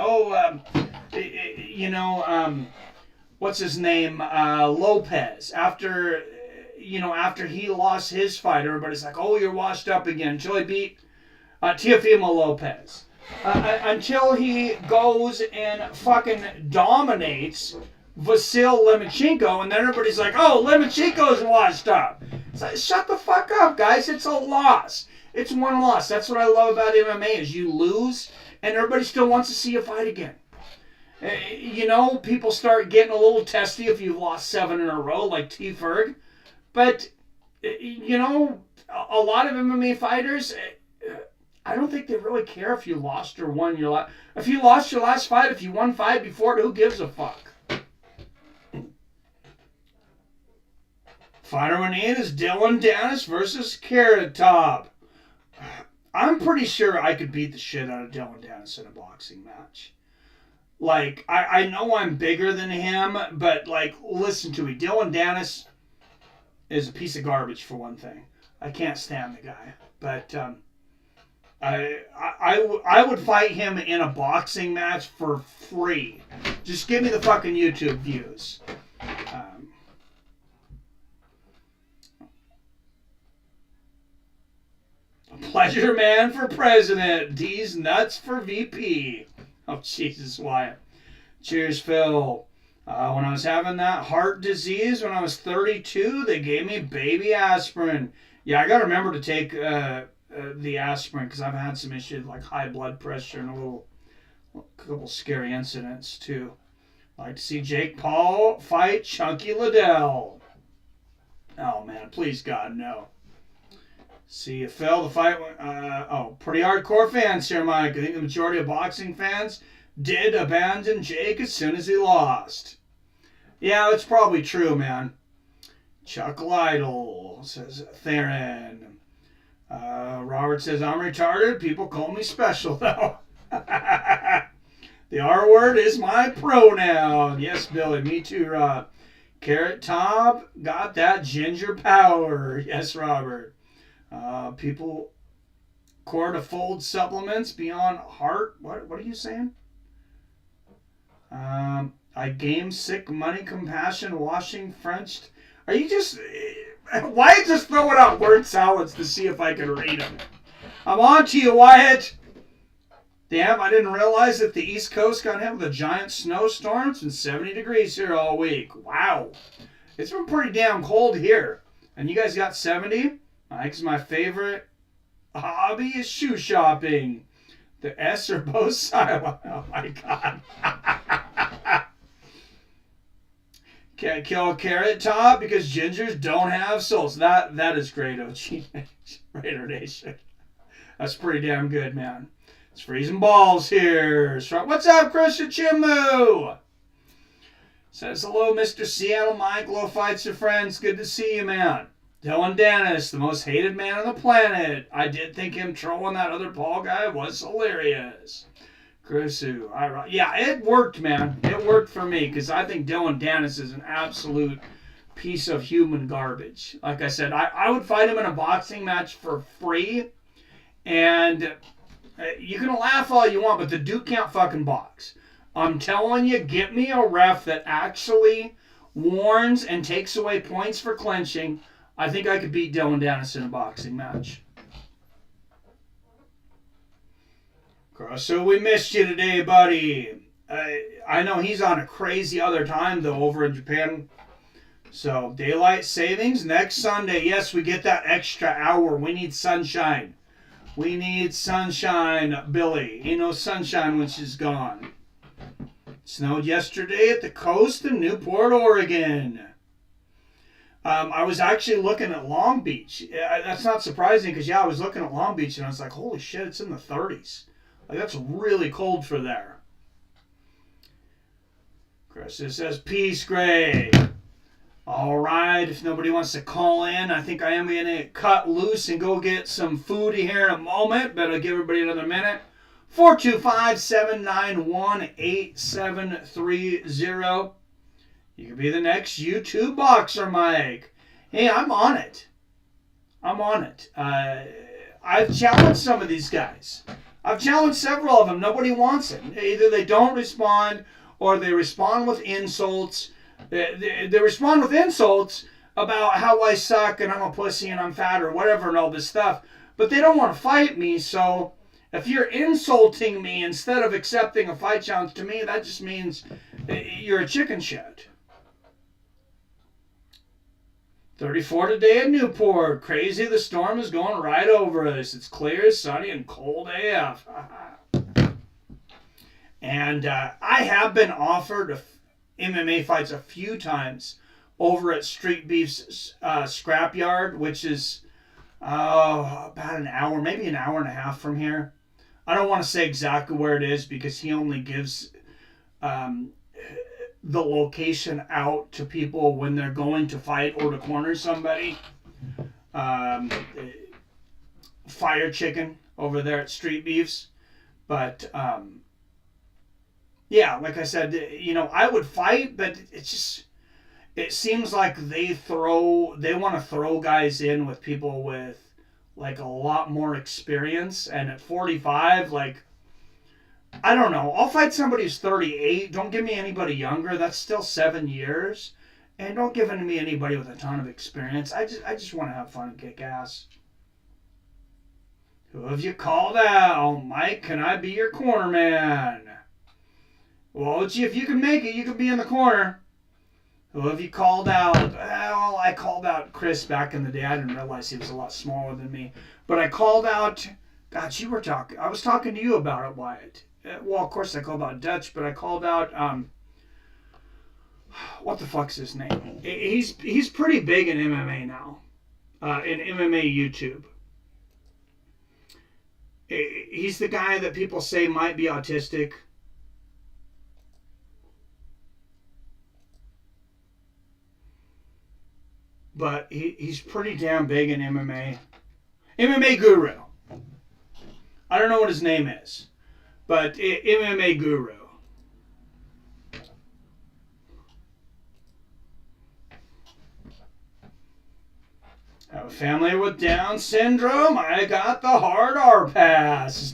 What's his name? Lopez. After he lost his fight, everybody's like, you're washed up again. Until he beat Teofimo Lopez. Until he goes and fucking dominates Vasil Lomachenko, and then everybody's like, Lomachenko's washed up. It's like, shut the fuck up, guys. It's a loss. It's one loss. That's what I love about MMA, is you lose, and everybody still wants to see you fight again. People start getting a little testy if you've lost 7 in a row, like T. Ferg. But, a lot of MMA fighters, I don't think they really care if you lost or won your last. If you lost your last fight, if you won 5 before it, who gives a fuck? Fighter winning is Dylan Dennis versus Carrot Top. I'm pretty sure I could beat the shit out of Dylan Dennis in a boxing match. Like, I know I'm bigger than him, but, like, listen to me. Dylan Dennis is a piece of garbage, for one thing. I can't stand the guy. But I would fight him in a boxing match for free. Just give me the fucking YouTube views. Pleasure man for president. D's nuts for VP. Oh, Jesus, Wyatt. Cheers, Phil. When I was having that heart disease when I was 32, they gave me baby aspirin. Yeah, I got to remember to take the aspirin because I've had some issues like high blood pressure and a couple scary incidents, too. I'd like to see Jake Paul fight Chunky Liddell. Oh, man, please, God, no. See you, Phil. The fight went, pretty hardcore fans here, Mike. I think the majority of boxing fans did abandon Jake as soon as he lost. Yeah, that's probably true, man. Chuck Lytle, says Theron. Robert says, I'm retarded. People call me special, though. The R word is my pronoun. Yes, Billy, me too, Rob. Carrot Top got that ginger power. Yes, Robert. People core to fold supplements beyond heart. What are you saying? I game sick money compassion washing French. Are you just why just throwing out word salads to see if I can read them? I'm on to you, Wyatt. Damn, I didn't realize that the East Coast got hit with a giant snowstorm and 70 degrees here all week. Wow, it's been pretty damn cold here, and you guys got 70. Because my favorite hobby is shoe shopping. The S are both silent. Oh my God. Can't kill Carrot Top because gingers don't have souls. That is great, OG Raider Nation. That's pretty damn good, man. It's freezing balls here. What's up, Christian Chimu? Says hello, Mr. Seattle Mike. Low fights your friends. Good to see you, man. Dylan Dennis, the most hated man on the planet. I did think him trolling that other Paul guy was hilarious. Chrisu, yeah, it worked, man. It worked for me because I think Dylan Dennis is an absolute piece of human garbage. Like I said, I would fight him in a boxing match for free, and you can laugh all you want, but the dude can't fucking box. I'm telling you, get me a ref that actually warns and takes away points for clinching. I think I could beat Dylan Dennis in a boxing match. So we missed you today, buddy. I know he's on a crazy other time, though, over in Japan. So, daylight savings next Sunday. Yes, we get that extra hour. We need sunshine. We need sunshine, Billy. Ain't no sunshine when she's gone. Snowed yesterday at the coast in Newport, Oregon. I was actually looking at Long Beach. That's not surprising because, I was looking at Long Beach and I was like, holy shit, it's in the 30s. Like, that's really cold for there. Chris says, peace, Gray. All right, if nobody wants to call in, I think I am going to cut loose and go get some food here in a moment, but I'll give everybody another minute. 425-791-8730. You could be the next YouTube boxer, Mike. Hey, I'm on it. I've challenged some of these guys. I've challenged several of them. Nobody wants it. Either they don't respond or they respond with insults. They respond with insults about how I suck and I'm a pussy and I'm fat or whatever and all this stuff. But they don't want to fight me, so if you're insulting me instead of accepting a fight challenge, to me, that just means you're a chicken shit. 34 today in Newport. Crazy, the storm is going right over us. It's clear, sunny, and cold AF. And I have been offered MMA fights a few times over at Street Beef's Scrapyard, which is about an hour, maybe an hour and a half from here. I don't want to say exactly where it is because he only gives the location out to people when they're going to fight or to corner somebody. Fire Chicken over there at Street Beefs. But, yeah, like I said, I would fight, but it seems like they want to throw guys in with people with, like, a lot more experience. And at 45, like, I don't know. I'll fight somebody who's 38. Don't give me anybody younger. That's still 7 years. And don't give me anybody with a ton of experience. I just want to have fun and kick ass. Who have you called out? Mike, can I be your corner man? Well, if you can make it, you can be in the corner. Who have you called out? Well, I called out Chris back in the day. I didn't realize he was a lot smaller than me. But I called out... God, I was talking to you about it, Wyatt. Well, of course I called out Dutch, but I called out... what the fuck's his name? He's pretty big in MMA now. In MMA YouTube. He's the guy that people say might be autistic. But he's pretty damn big in MMA. MMA Guru. I don't know what his name is. But MMA Guru. Have a family with Down syndrome? I got the hard R pass.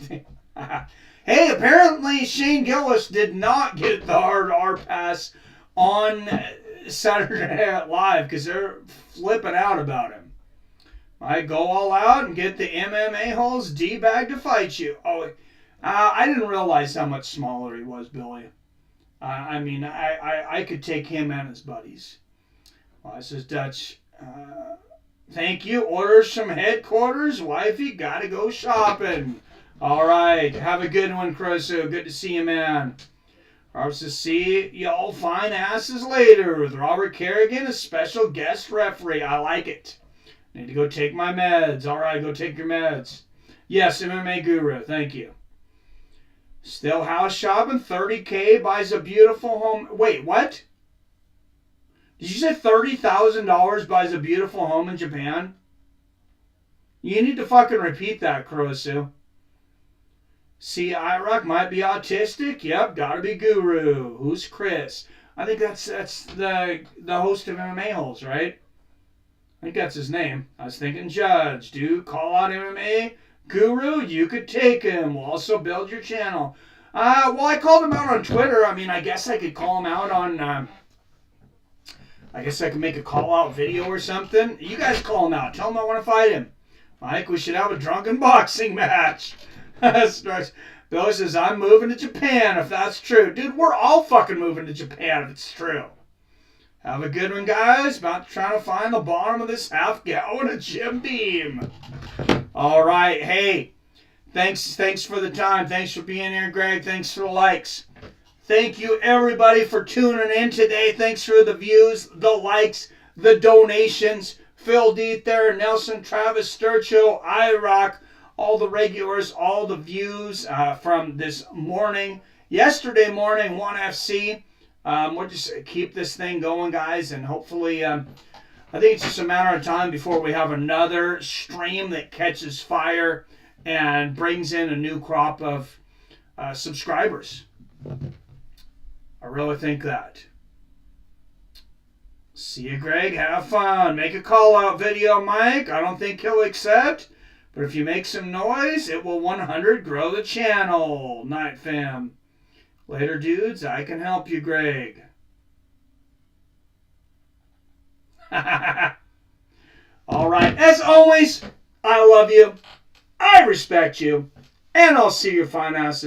Hey, apparently Shane Gillis did not get the hard R pass on Saturday Night Live because they're flipping out about him. I go all out and get the MMA holes D-bag to fight you. Oh, I didn't realize how much smaller he was, Billy. I could take him and his buddies. Well, this is Dutch. Thank you. Orders from headquarters. Wifey, gotta go shopping. All right. Have a good one, Croso. Good to see you, man. Hopes to see y'all fine asses later with Robert Kerrigan, a special guest referee. I like it. Need to go take my meds. All right, go take your meds. Yes, MMA Guru. Thank you. Still house shopping. 30K buys a beautiful home. Wait, what? Did you say $30,000 buys a beautiful home in Japan? You need to fucking repeat that, Kurosu. See, IROC might be autistic. Yep, gotta be Guru. Who's Chris? I think that's the host of MMA Holes, right? I think that's his name. I was thinking Judge. Dude, call out MMA Guru. You could take him. We'll also build your channel. Well, I called him out on Twitter. I mean, I guess I could call him out on... I guess I can make a call-out video or something. You guys call him out. Tell him I want to fight him. Mike, we should have a drunken boxing match. Bill says, I'm moving to Japan if that's true. Dude, we're all fucking moving to Japan if it's true. Have a good one, guys. About trying to find the bottom of this half gallon of Jim Beam. All right. Hey, thanks for the time. Thanks for being here, Greg. Thanks for the likes. Thank you, everybody, for tuning in today. Thanks for the views, the likes, the donations. Phil Deeth there, Nelson, Travis, Sturchill, IROC, all the regulars, all the views from this morning. Yesterday morning, 1FC. We'll just keep this thing going, guys, and hopefully, I think it's just a matter of time before we have another stream that catches fire and brings in a new crop of subscribers. I really think that. See you, Greg. Have fun. Make a call-out video, Mike. I don't think he'll accept, but if you make some noise, it will 100 grow the channel. Night, fam. Later, dudes. I can help you, Greg. All right. As always, I love you. I respect you. And I'll see your fine asses